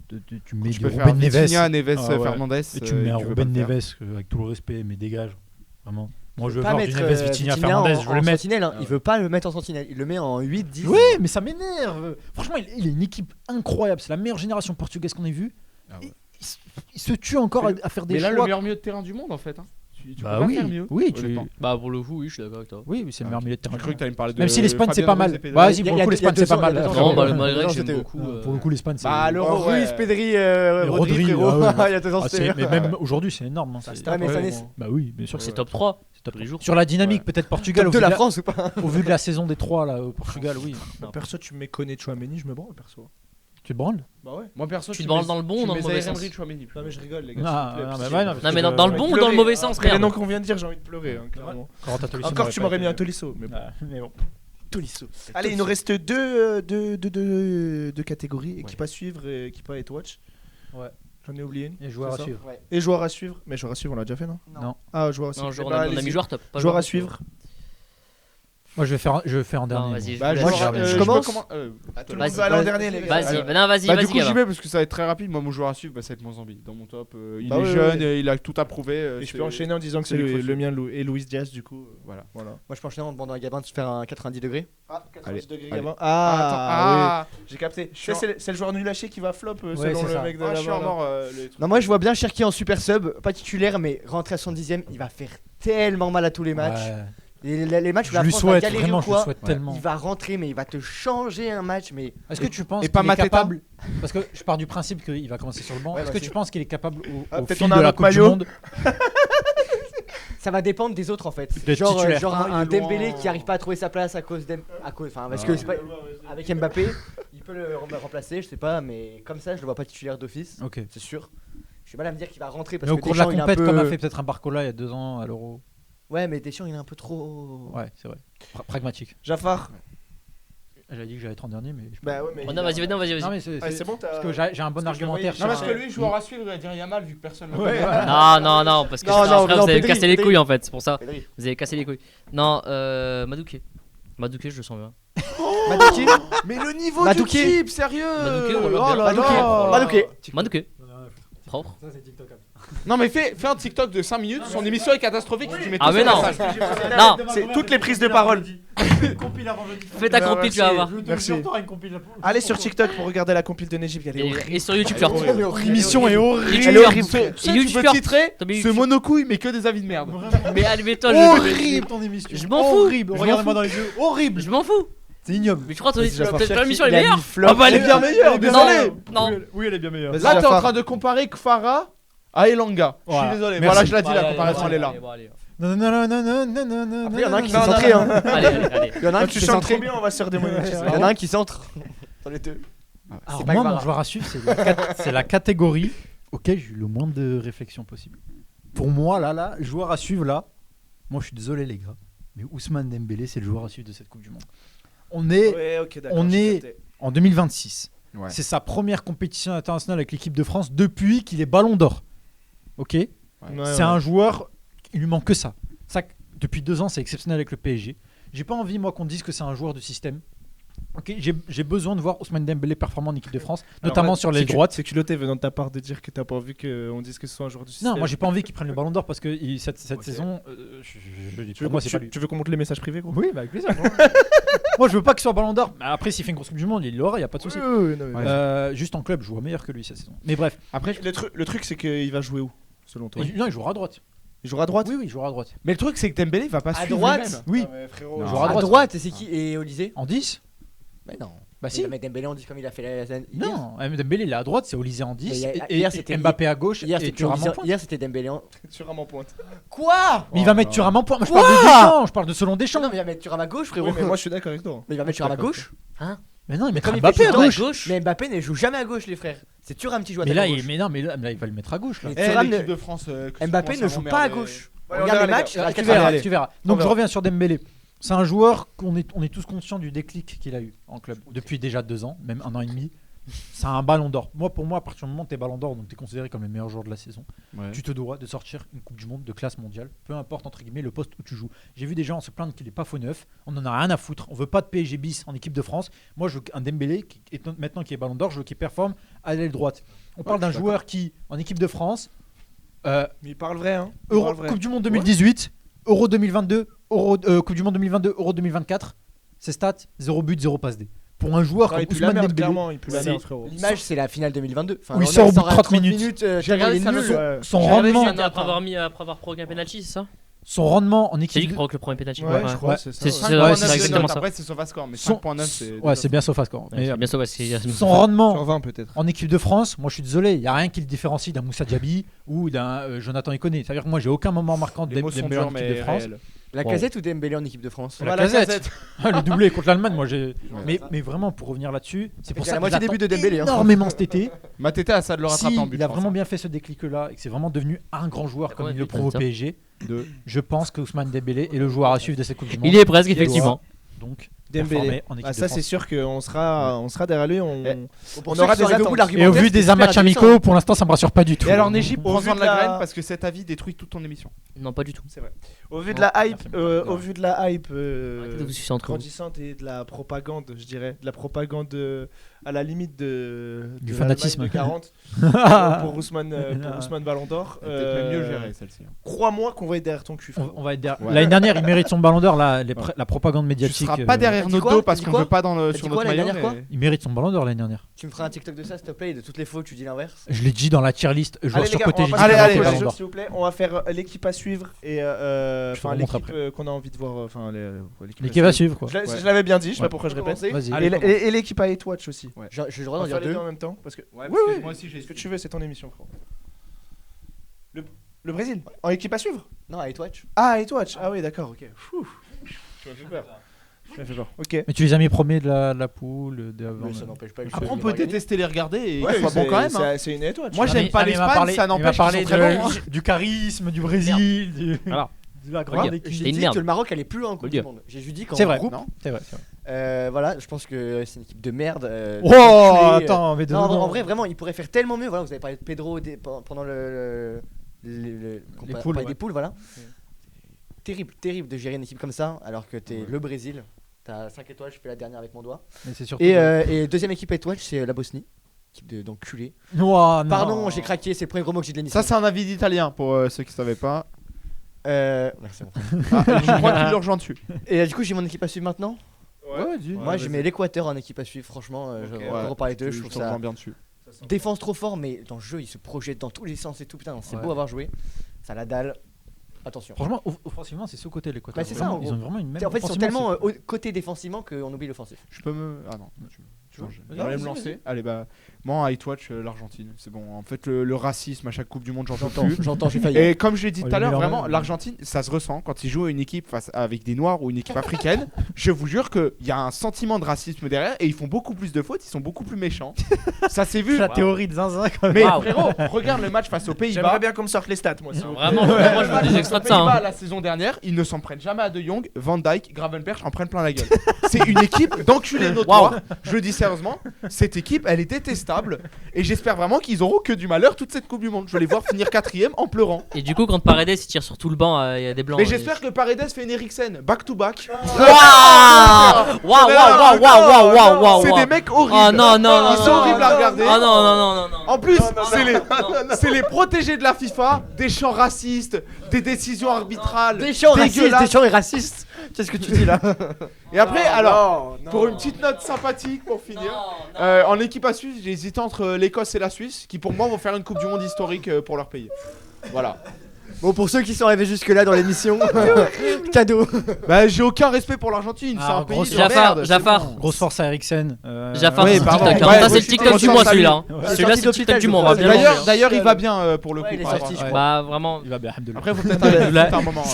Tu mets Tu du peux faire Ruben Neves Vitinha, Neves, Ah ouais. Fernandez. et tu mets un tu veux Ruben pas le faire. Neves, avec tout le respect, mais dégage. Vraiment. Moi, je veux Pas voir du mettre Neves, Vitinha, Vitinha Fernandez, en- je veux le en mettre. sentinelle, hein. Ah Il ouais. veut pas le mettre en sentinelle. Il le met en 8, 10. Oui, mais ça m'énerve. Franchement, il a une équipe incroyable. C'est la meilleure génération portugaise qu'on ait vue. Ah ouais. Il se tue encore à faire des Mais là, le choix. meilleur milieu de terrain du monde en fait. Tu Bah peux pas oui, faire mieux. oui, honnêtement. Bah, pour le coup, oui, je suis d'accord avec toi. oui, c'est le meilleur milieu de terrain. J'ai cru que t'allais me parler de. Même si l'Espagne, c'est Fabien pas Ruiz mal. et Pedri. Vas-y, Il y a- pour il y le a coup, l'Espagne, deux c'est pas ans, mal. il y a deux ans, Non, Ouais, malgré non, que j'aime c'était- beaucoup. Pour le coup, l'Espagne, c'est. Bah, le Oh, ouais. Ruiz, Pedri, Et Rodri, frérot. ah ouais. Il y a 2 ans, Ah, c'était. mais même aujourd'hui, c'est énorme. hein. C'est- Ah, mais ça ouais, n'est- Bah oui, bien sûr. C'est top 3. c'est top. tous les jours. Sur la dynamique, peut-être Portugal, Top de la France ou pas au vu de la saison des trois, là, au Portugal, oui. Perso, tu me mets connais Chouameni, je me branle perso. Tu te branles? Bah ouais. Moi perso, Tu te branles dans le bon ou dans le mauvais sens? Non mais je rigole les gars. Ah, s'il vous plaît, non, parce mais que- ouais, Non, mais dans le bon ou dans le mauvais sens, Après les merde. noms qu'on vient de dire, j'ai envie de pleurer, hein, clairement. Encore tu m'aurais mis un Tolisso. Mais bon. Mais bon. Tolisso. Allez, il nous reste deux catégories, équipe à suivre et équipe à watch. Ouais. J'en ai oublié une. Et joueurs à C'est ça suivre. Et joueurs à suivre. Mais joueurs à suivre, on l'a déjà fait, non Non. Ah, joueurs à suivre. Non, Eh on ben, a allez-y. mis joueur top. pas Joueurs joueur. à suivre. Moi, je vais faire en dernier. vas-y, moi. je Bah, vous laisse. joueur- je je commence peux commen- Tout le Vas-y, monde va aller en dernier, les gars. Vas-y, Allez. non, vas-y, Bah, du vas-y, coup, j'y Gabin. vais parce que ça va être très rapide. Moi, mon joueur à suivre, ça va être Mozambique. Dans mon top, il Bah est ouais, jeune, ouais. il a tout approuvé. Et je peux enchaîner en disant que c'est c'est lui qu'il faut le mien et Luis Diaz, du coup. Voilà. Voilà. Moi, je peux enchaîner en demandant à Gabin de se faire un 90 degrés. Ah, 90 Allez, degrés, allez. Gabin. Ah, Oui, j'ai capté. Je suis en- C'est le joueur nul lâché qui va flop Ouais, selon c'est le ça. mec de je suis là-bas, en là. mort. les trucs. Non, moi, je vois bien Cherki en super sub, pas titulaire, mais rentré à 70ème. Il va faire tellement mal à tous les matchs. Ouais. Et les matchs où Je la lui France va souhaite, galérer vraiment, ou je lui quoi, souhaite tellement. il va rentrer, mais il va te changer un match. Mais Est-ce que tu penses et pas qu'il est Mateta capable Parce que je pars du principe qu'il va commencer sur le banc. Ouais, Est-ce que vas-y. tu penses qu'il est capable Ah, au peut-être fil on a de un la autre Coupe du maillot. Monde ça va dépendre des autres en fait. D'être Genre, titulaire. genre Ah, il un est Dembélé loin. qui arrive pas à trouver sa place à cause enfin parce que c'est pas- avec Mbappé, peut le remplacer, je sais pas, mais comme ça, je le vois pas titulaire d'office, Ok. c'est sûr. Je suis mal à me dire qu'il va rentrer parce Mais au que cours de la Deschamps, il est un compète, peu... comme a fait peut-être un Barcola il y a 2 ans à l'Euro. Ouais, mais Deschamps, il est un peu trop... Ouais, c'est vrai. Pragmatique. Jafar. J'avais dit que j'allais être en dernier, mais. Bah ouais, mais. Oh, non, vas-y. Non, mais c'est Ah, c'est bon, parce t'as. que j'ai un bon parce que je le argumentaire. voyais- Non, parce Ouais. que lui, joueur à suivre, il va dire Yamal vu que personne le Ouais, connaît. ouais. Non, parce que Non, non, frère, non, vous avez Pedri, cassé les Pedri. couilles en fait, c'est pour ça. Pedri. Vous avez cassé les couilles. Non, Madouké. Madouké, je le sens bien. Madouké. Mais le niveau Madouké. du type, sérieux. Madouké, on le Oh voit là bien. là. Madouké. Madouké. Propre. Ça, c'est TikTokable. Non, mais fais un TikTok de 5 minutes, son émission est catastrophique, tu mets Ah, tout mais sur non. la salle. Non, C'est toutes les prises de parole. fais ta Bah, compil, tu vas voir. Merci. Allez sur TikTok pour regarder la compile de Nejib, elle est horrible. Et sur YouTube, tu vas retrouver. L'émission est horrible. Et Elle est horrible. Ça, tu YouTuber. peux titrer T'as mis ce YouTube. monocouille, mais que des avis de merde. Mais allez, mets-toi, Horrible ton émission. Je m'en fous. Horrible. Regardez-moi dans les yeux. Horrible. Je m'en fous. C'est ignoble. Mais tu crois que Vas-y, Jafar. ton émission elle Il est a meilleure mis flop. Ah bah elle est bien meilleure, désolé. Non. Oui, elle est bien meilleure. Vas-y, Là, t'es en Jafar. train de comparer Kfara à Elanga. Je suis Ouais. désolé. Merci. Voilà, je l'ai dit, la Allez, comparaison, allez, elle est là. allez, bon, allez. Non, non, non, non, non, non, non, non. Après, il y en a un qui s'est Non, non, centré. non. Hein. Allez. Il y en a un Quand qui tu s'est chantes centré. trop bien, on va se faire démonétiser. Il y en a un qui centre. Dans les deux. Alors pas moi, Guevara. mon joueur à suivre, c'est la catégorie auquel j'ai eu le moins de réflexion possible. Pour moi, là, joueur à suivre, là, moi je suis désolé les gars, mais Ousmane Dembélé, c'est le joueur à suivre de cette Coupe du Monde. On est Ouais, ok, d'accord. on j'ai est- capté. en 2026. Ouais. C'est sa première compétition internationale avec l'équipe de France depuis qu'il est Ballon d'Or. Ok. Ouais, C'est ouais. un joueur, il lui manque que ça. Depuis 2 ans, c'est exceptionnel avec le PSG. J'ai pas envie, moi, qu'on dise que c'est un joueur de système. Ok, j'ai besoin de voir Ousmane Dembélé performant en équipe de France, notamment Alors, sur l'aile c'est droite. C'est culotté venant de ta part de dire que t'as pas envie qu'on dise que ce soit un joueur du système. Non, moi j'ai pas envie qu'il prenne le Ballon d'Or parce que cette Ok. saison, Tu veux, pour moi c'est pas lui. tu veux qu'on monte les messages privés, gros? Oui, bah avec plaisir. Moi je veux pas qu'il soit Ballon d'Or. Mais après, s'il fait une grosse Coupe du Monde, il l'aura, y a pas de souci. Oui, non, mais- Juste en club, je vois meilleur que lui cette saison. Mais bref, Après, Le truc, c'est qu'il va jouer où, selon toi? non, il jouera à droite. Il jouera à droite? Oui, il jouera à droite. mais le truc, c'est que Dembélé va pas À suivre droite lui-même. Oui, Ah, mais frérot, Non. je- jouera à À droite. droite, et c'est qui? Et Olysée? En 10. Mais non. Bah Il si. va mettre Dembélé en 10 comme il a fait la hier. Non, Dembélé il est à droite, c'est Olysée en 10 Mais hier, et c'était- Mbappé à gauche Hier, et c'était Thuram en Olysée- pointe. hier, c'était Dembélé en. Tu rames en pointe. Quoi? Mais il va Oh mettre là. Thuram en pointe. Moi je Quoi parle de Deschamps, je parle de selon Deschamps. Non, mais il va mettre Thuram à gauche, frérot. Oui, mais moi je suis d'accord avec toi. Mais il va mettre Thuram à gauche. Mais non, il mettra comme il Mbappé fait à tout le temps gauche. Mais Mbappé ne joue jamais à gauche, les frères. C'est Thuram qui joue à Mais là, gauche. mais non, mais là, il va le mettre à gauche là. Mais Eh, Thuram l'équipe ne- de France. Mbappé ne joue pas à gauche. Ouais, on Regarde verra, les les matchs, gars. la Tu Allez, verras, allez. tu verras. On Donc je verra. reviens sur Dembélé. C'est un joueur qu'on est tous conscients du déclic qu'il a eu en club depuis déjà 2 ans, même 1 an et demi. C'est un ballon d'or. Moi, pour moi, à partir du moment où tu es ballon d'or, donc tu es considéré comme le meilleur joueur de la saison, Ouais. tu te dois de sortir une Coupe du Monde de classe mondiale, peu importe entre guillemets le poste où tu joues. J'ai vu des gens se plaindre qu'il est pas faux neuf, on en a rien à foutre, on veut pas de PSG bis en équipe de France. Moi, je veux un Dembélé qui est maintenant qui est ballon d'or, je veux qu'il performe à l'aile droite. On parle d'un joueur qui, en équipe de France, Mais il parle vrai, hein. Il Euro, parle vrai. Coupe du Monde 2018, Euro 2022, Coupe du Monde 2022, Euro 2024, ses stats 0 but, 0 passe D. Pour un joueur Ah, il comme pue la Ousmane merde, Dembélé, clairement, il pue la c'est- merde, frérot. L'image, c'est la finale 2022. Enfin, Où il on sort au bout de à 30 minutes. J'ai regardé ça nul. Ouais. son J'ai rendement, regardé après avoir provoqué un penalty, c'est ça? son rendement en C'est lui équipe qui de... provoque le premier penalty. Ouais, je crois, Ouais. c'est ça. C'est- ouais. c'est- 5.9 ouais, de c'est exactement note. ça. Après, c'est SofaScore, mais Son- 5.9, c'est. Ouais, c'est bien SofaScore. Mais, Bien sûr, ouais, c'est. son rendement Sur 20 peut-être. en équipe de France, moi je suis désolé, il n'y a rien qui le différencie d'un Moussa Diaby ou d'un Jonathan Iconé. C'est-à-dire que moi j'ai aucun moment marquant de Les mots sont Dembélé en durs, équipe de mais France. réels. La Wow. casette ou Dembélé en équipe de France? La Bah, la Casette. Le doublé contre l'Allemagne, moi j'ai. Ouais. Mais vraiment pour revenir là-dessus, c'est pour C'est ça la que moitié des buts de Dembélé, hein. énormément cet été. Matete a ça de le rattraper Si en but. il a je pense, vraiment hein. bien fait ce déclic-là et que c'est vraiment devenu un grand joueur Ah, comme ouais, il le putain, prouve au ça. PSG, Deux. je pense que Ousmane Dembélé est le joueur à suivre de cette Coupe du Monde. Il est presque, Il doit effectivement. Donc Dembélé. performer en équipe Ah, de ça, France. c'est sûr qu'on sera derrière lui. Pour On ceux aura qui sont des arrivés au bout de attentes. Et au l'argumentaire, vu des c'était super matchs intéressant. amicaux, pour l'instant ça me rassure pas du tout. Et alors, Nejib, Au prends-en vu de de la la- graine parce que cet avis détruit toute ton émission. Non, pas du tout. Au vu de la hype, Merci, merci. au vu de la hype Arrêtez de vous sucer entre vous. grandissante et de la propagande, je dirais, de la propagande à la limite Du de fanatisme. l'Allemagne de 40 pour Ousmane Ballon d'Or. Peut-être même mieux géré celle-ci. Crois-moi qu'on va être derrière ton cul. frérot. On va être derrière. Ouais. L'année dernière, il mérite son ballon d'or. La propagande Tu médiatique. seras pas derrière T'as dit notre quoi dos T'as parce dit qu'on quoi veut pas dans T'as le, dit sur quoi notre l'année maillot. dernière, mais- Il mérite son ballon d'or l'année dernière. Tu me feras un TikTok de ça, s'il te plaît, et de toutes les fois où tu dis l'inverse. Je l'ai dit dans la tier list. Joueur Allez, les gars, surcoté. on j'ai va dit passer qu'il à méritait la le prochaine, ballon d'or. s'il vous plaît. On va faire l'équipe à suivre et Je vous montre l'équipe qu'on a envie de voir. Enfin, L'équipe va suivre quoi. Je l'avais bien dit, je sais pas pourquoi je répète. Vas-y. Allez, Et l'équipe à Watch aussi. J'ai le On droit va d'en faire dire les deux deux. en même temps parce que Ouais, Oui, parce que oui. moi aussi j'ai ce que tu veux, c'est ton émission, frérot. Le Brésil en équipe à suivre. Non, à Watch. Ah, Watch. Ah oui, d'accord, ok. Fou. Tu m'as fait peur. Ok. Mais tu les as mis premiers de la poule, Mais ça n'empêche pas que Après, je on peut détester les regarder et Ouais, qu'ils soient bons quand même. hein. C'est une étoile. Moi, j'aime pas l'Espagne, ça n'empêche qu'ils sont très bons. hein. du charisme, du Brésil, Alors. de la grande Regarde, équipe. C'était J'ai une dit merde. que le Maroc allait plus loin en Coupe Faut le du Monde. J'ai juste dit qu'en C'est vrai, groupe, non c'est vrai. voilà, je pense que c'est une équipe de merde. Oh, culée, attends, mais Non, en vrai, vraiment, ils pourraient faire tellement mieux. Voilà, vous avez parlé de Pedro pendant les poules, des ouais. poules, voilà. Terrible de gérer une équipe comme ça, alors que t'es le Brésil. T'as 5 étoiles, je fais la dernière avec mon doigt. Mais c'est surtout. Et deuxième équipe étoile, c'est la Bosnie. Équipe d'enculés. Oh, non. Pardon, j'ai craqué, c'est le premier gros mot que j'ai de l'émission. Ça, c'est un avis d'italien pour ceux qui ne savaient pas. Merci. mon frère. Ah, je crois qu'il le rejoint dessus. Et du coup, j'ai mon équipe à suivre maintenant. Ouais, dis. Moi, je mets l'Équateur en équipe à suivre, franchement. Ok. On va reparler d'eux, je Je trouve te ça. rejoins bien dessus. Défense trop fort, mais dans le jeu, ils se projettent dans tous les sens et tout. Putain, c'est Ouais. beau à avoir joué. Ça la dalle. Attention. Franchement, offensivement, c'est sous-côté les côtés. Bah, c'est ça, en Ils gros. ont vraiment une même. En fait, ils sont offensivement, tellement côté défensivement qu'on oublie l'offensif. Je peux me. Ah non, tu veux j'allais Vas-y, me vas-y. lancer. Allez, bah, moi, I watch l'Argentine. C'est bon. En fait, le racisme à chaque Coupe du Monde, j'en peux plus. J'entends, j'ai failli. Et comme je l'ai dit Oh, tout à il l'heure, met leur vraiment, main. l'Argentine, ça se ressent quand ils jouent à une équipe face avec des Noirs ou une équipe africaine. Je vous jure qu'il y a un sentiment de racisme derrière et ils font beaucoup plus de fautes, ils sont beaucoup plus méchants. Ça s'est vu. La théorie de Zinzin, quand même. Mais Waouh. frérot, regarde le match face aux J'aimerais Pays-Bas. bien qu'on me sorte les stats, moi. Non, vraiment, moi je veux des extraits de ça. Pays-Bas, hein. la saison dernière, ils ne s'en prennent jamais à De Jong, Van Dijk, Gravenberch en prennent plein la gueule. C'est une équipe d'enculés notoires. Je le dis sérieusement, cette équipe, elle est détestable et j'espère vraiment qu'ils auront que du malheur toute cette Coupe du Monde. Je vais les voir finir 4ème en pleurant. Et du coup, quand Paredes il tire sur tout le banc, il y a des blancs. Mais j'espère que Paredes fait une Eriksen back to back. Waouh. C'est des mecs horribles. Oh non, non, Ils sont horribles à regarder. Oh non. En plus, c'est les, non. c'est les protégés de la FIFA, des chants racistes, des décisions arbitrales. Des chants racistes, dégueulasses. des chants et racistes. Qu'est-ce que tu dis là? Et après, alors, pour une petite note sympathique pour finir, en équipe à suivre, j'ai hésité entre l'Écosse et la Suisse, qui pour moi vont faire une Coupe du Monde historique pour leur pays. Voilà. Bon, pour ceux qui sont arrivés jusque-là dans l'émission, cadeau. Bah, j'ai aucun respect pour l'Argentine, c'est Ah, un pays grosse de Jafar, merde. Jafar. c'est bon. Grosse force à Eriksen. Jafar, Oui, c'est pardon. TikTok. Ouais, Ça, c'est ouais, le TikTok du je mois pense à lui. celui-là. hein. Ouais. Celui-là, c'est le TikTok du mois. On va bien D'ailleurs, manger, hein. d'ailleurs, il va bien pour le coup. Ouais, il est par sorti, rapport à- je Bah, vraiment. Il va bien, alhamdoulilah. Après, faut peut-être arrêter un moment.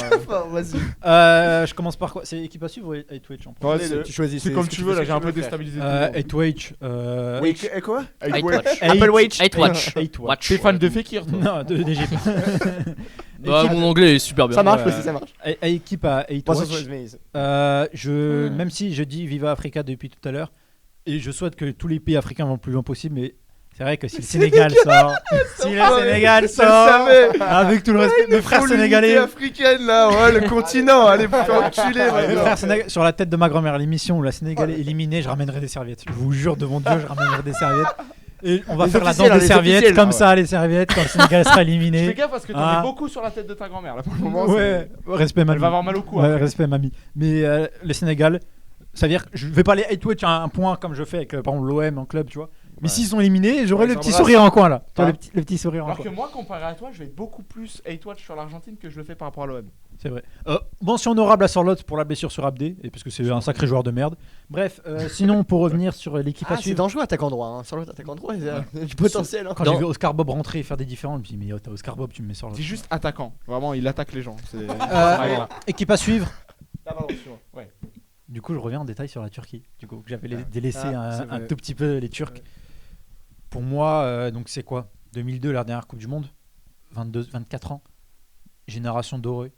Vas-y. Je commence par quoi? C'est équipe à suivre ou 8-Witch en Ouais, Tu choisis. c'est comme tu veux, là, j'ai un peu déstabilisé. tout le monde. 8-Watch. Oui, et quoi? Eight Watch. Apple Watch. 8 Watch. 8 Watch. T'es fan de Fekir, toi? Non, d'Égypte. Bah, mon anglais est super bien. Ça marche Ouais. aussi, ça marche. Équipe à 8 Pas Watch. sur Smaze. Même si je dis Viva Africa depuis tout à l'heure, et je souhaite que tous les pays africains vont le plus loin possible, mais c'est vrai que si le Sénégal sort, si le Sénégal sort, avec tout le respect, mes frères sénégalais, africaine là, ouais, le continent, allez vous faire enculer. mes frères sénégalais, sur la tête de ma grand-mère, l'émission où la Sénégal est éliminée, je ramènerai des serviettes. Je vous jure devant Dieu, je ramènerai des serviettes. Et on va Les faire la officiels, danse des les serviettes, officiels. comme Ah ça, les serviettes, quand le Sénégal sera Fais éliminé. gaffe parce que t'en Ah. mets beaucoup sur la tête de ta grand-mère là pour le moment. Ouais, respect Elle mamie. va avoir mal au cou. Ouais, après. respect mamie. Mais le Sénégal, ça veut dire que je vais pas aller 8-Watch à un point comme je fais avec par exemple l'OM en club, tu vois. Mais s'ils sont éliminés, j'aurai Ouais, le ils petit embrassent. sourire en coin là. Tu vois, Ah. le petit sourire en Alors coin. que moi, comparé à toi, je vais être beaucoup plus hate watch sur l'Argentine que je le fais par rapport à l'OM. C'est vrai. Mention honorable à Sorlotte pour la blessure sur Abdé, et parce que c'est un sacré joueur de merde. Bref, sinon pour revenir sur l'équipe à Ah, c'est suivre. dangereux attaquant droit. Hein. Sur l'autre attaquant droit, il y a du potentiel. Hein. Quand j'ai vu Oscar Bob rentrer et faire des différents, je me suis dit mais t'as Oscar Bob, tu me mets Sorlotte. C'est juste attaquant. Vraiment, il attaque les gens. C'est- Euh, équipe à suivre. Ouais. Du coup, je reviens en détail sur la Turquie. Du coup, que j'avais délaissé Ah, c'est un vrai. tout petit peu les Turcs. Pour moi, donc c'est quoi 2002, la dernière Coupe du Monde. 24 ans. Génération dorée.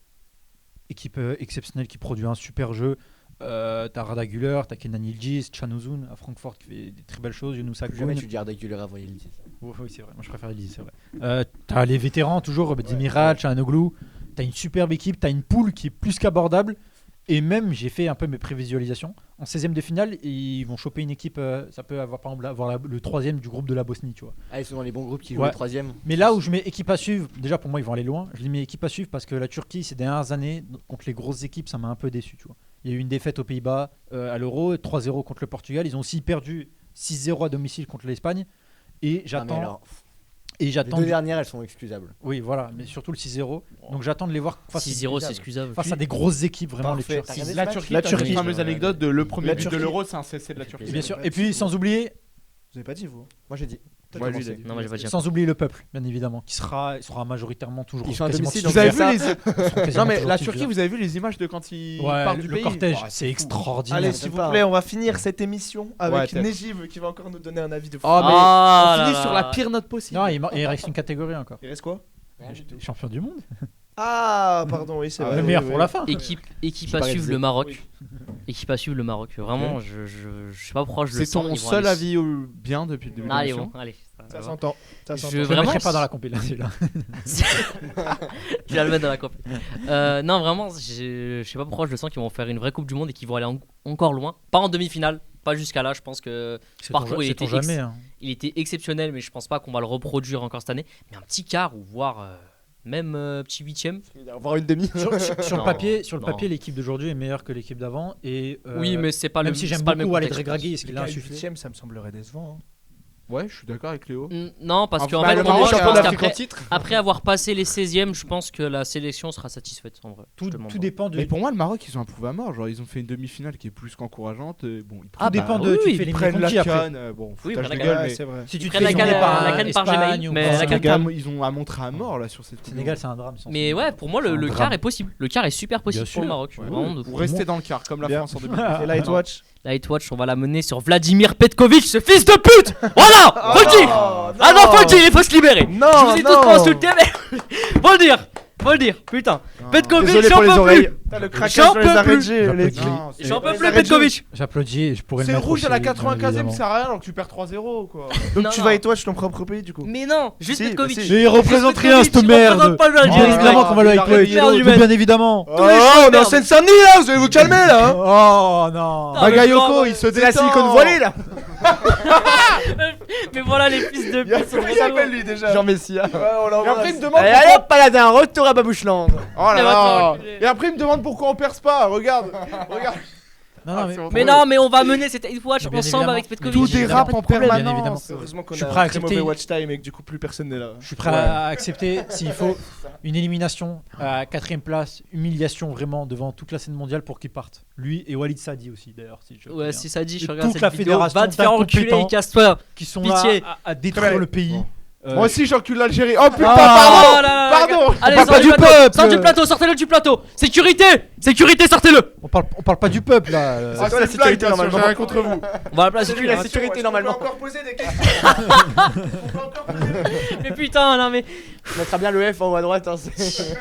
Équipe exceptionnelle qui produit un super jeu. T'as Rada Güler, t'as Kenan Yildiz, Can Uzun à Francfort qui fait des très belles choses. Younous Jamais Akgün. tu dis Arda Güler avant Yildiz. Oui, c'est vrai. Moi, je préfère Yildiz, c'est vrai. T'as les vétérans toujours, Demiral, Çalhanoğlu. T'as une superbe équipe, t'as une poule qui est plus qu'abordable. Et même, j'ai fait un peu mes prévisualisations. En 16e de finale, ils vont choper une équipe. Ça peut avoir, par exemple, le 3e du groupe de la Bosnie, tu vois. Ah, ils sont dans les bons groupes qui jouent Ouais. le troisième. Mais là où je mets équipe à suivre, déjà pour moi, ils vont aller loin. Je les mets équipe à suivre parce que la Turquie, ces dernières années, contre les grosses équipes, ça m'a un peu déçu, tu vois. Il y a eu une défaite aux Pays-Bas à l'Euro, 3-0 contre le Portugal. Ils ont aussi perdu 6-0 à domicile contre l'Espagne. Et Ah, mais j'attends. alors, Et les j'attends. deux dernières, elles sont excusables. Oui, voilà, mais surtout le 6-0. Donc j'attends de les voir face, 6-0, c'est excusable. face à des grosses équipes, vraiment Parfait. les T'as Turcs. regardé La ce match Turquie, La t'as Turquie. une fameuse anecdote de le premier La but de Turquie. l'Euro, c'est un CC de la Turquie. Et bien sûr. Et puis sans oublier Vous avez pas dit, vous? Moi j'ai dit. Toi, Ouais, t'as lui, il a commencé. dit. Non, moi j'ai pas dit. Sans oublier le peuple, bien évidemment, qui sera majoritairement toujours. Ils sont à quasiment domicile, tous- Vous avez vu ça. les Non mais la toujours Turquie, vous avez vu les images de quand ils Ouais, partent du le pays cortège, Oh, c'est fou. extraordinaire. Allez, même s'il vous pas. plaît, on va finir cette émission avec Ouais, Nejiv qui va encore nous donner un avis de fou. Oh mais Ah on là finit là. sur la pire note possible. Non, il reste une catégorie encore. Il reste quoi? Champion du monde. Ah, pardon, oui, c'est Ah, vrai. Le oui, meilleur oui, pour oui. la fin. Équipe pas à suivre réalisé. le Maroc. Équipe à suivre le Maroc. Vraiment, je sais pas pourquoi je le C'est sens. ton ils vont seul aller- avis bien depuis le début de Allez, l'émission. bon, allez. Ça s'entend. Ça Je- s'entend. Je le Vraiment, mettrai pas dans la compilation là. Tu vas le mettre dans la coupe. Non, vraiment, je sais pas pourquoi je le sens qu'ils vont faire une vraie Coupe du Monde et qu'ils vont aller encore loin. Pas en demi-finale, pas jusqu'à là. Je pense que ce parcours il était, jamais. Hein. il était exceptionnel, mais je pense pas qu'on va le reproduire encore cette année. Mais un petit quart ou voire même petit huitième. Voir une demi. Sur le Non, papier, non. l'équipe d'aujourd'hui est meilleure que l'équipe d'avant. Et Oui, mais c'est pas le même si j'aime c'est pas le même beaucoup Walid contexte. Regragui, est-ce qu'il a un Le succès 8ème, ça me semblerait décevant. Ouais, je suis d'accord avec Léo. Non, parce Enfin, qu'en bah, fait, le pour moi, Maroc je a pense un qu'après titre. après avoir passé les 16e, je pense que la sélection sera satisfaite en vrai. Tout, Je te mens tout pas. dépend de. Mais pour moi, le Maroc, ils ont un prouvé à mort. Genre, ils ont fait une demi-finale qui est plus qu'encourageante. Bon, ils Ah, tout dépend bah de. oui, tu ils fais les prennent la qui après. canne. Bon, Oui, foutage prennent de la gueule, Ouais, mais c'est vrai. Si tu te prennent fais la canne- éliminer par la canne par Espagne Jamaïque, ou mais par la canne Sénégal, ils ont à montrer à mort là sur cette Coupe du Sénégal, Monde. c'est un drame. sans Mais souci. ouais, pour moi, C'est un le drame. quart est possible. Le quart est super possible Bien pour le sûr. Maroc. Ouais. Vraiment, de Ou fou. rester dans le quart comme la Bien. France en 2000. Et Lightwatch. Lightwatch, on va la mener sur Vladimir Petkovic, ce fils de pute. Voilà, faut le dire. Ah non, faut le dire, il faut se libérer. Non, Je vous ai tous non. pas insulté, mais faut le dire, putain. Petkovic, Désolé j'en pour les peux oreilles. plus. T'as le craquage J'en dans les peux arrêts de plus. jeu. les- J'applaudis. Non, J'en peux les plus, arrêts de Petkovic. J'applaudis et je pourrais le C'est le mettre rouge à la aussi, bien 95ème, évidemment. ça sert à rien alors que tu perds 3-0 quoi. Donc Non, tu non. vas Lightwatch ton propre pays du coup. Mais non, juste Si, Petkovic. si. Mais il représente Petkovic, rien cette il merde. représente pas Bien l'Algérie. évidemment qu'on va le Il hyper arrête de merde humaine. bien évidemment. Tous les choix, Oh, on est en merde. Seine-Saint-Denis là, vous allez vous calmer là. hein. Oh non. Ah, mais Bagayoko, non, il se C'est la détend. silicone voilée là. Mais voilà les fils de pute. sont Comment il vraiment- s'appelle lui déjà? Jean Messia. Ouais, on Et l'embrasse. après, il me demande Allez, pourquoi... allez hop, Paladin, retour à Babouchland. Oh là Mais va te faire là. enculer. Et après, il me demande pourquoi on perce pas. Regarde. Regarde. Non, non, mais c'est bon. Mais non, mais on va mener cette Lightwatch Mais bien ensemble évidemment. avec Petkovic. Tout Bien dérape évidemment. en Bien évidemment. permanence. Heureusement qu'on Je suis a prêt à un très mauvais accepter. watch time et que du coup plus personne n'est là. je suis prêt à accepter s'il faut une élimination à 4ème place, humiliation vraiment devant toute la scène mondiale pour qu'il parte. Lui et Walid Sadi aussi d'ailleurs. Si je Ouais, peux si dire. ça dit, je Et regarde toute cette la vidéo. fédération Va te faire enculer, d'incompétents. casse-toi. Qui sont Pitié. là à détruire Très le pays. Moi aussi, j'encule l'Algérie. Oh putain, Ah. pardon. Oh là là là, Pardon. Allez, parle sors pas du du plateau. peuple. Sors du plateau, sortez-le du plateau. Sécurité. Sécurité, sortez-le. On parle pas du peuple là. Ah, quoi c'est la une blague, sécurité, bien sûr, j'ai normalement rien contre vous. On va à la place C'est lui du la hein. sécurité normalement. On peut encore poser des questions. Mais putain, non mais. On mettra bien le F en haut à droite. Hein, c'est-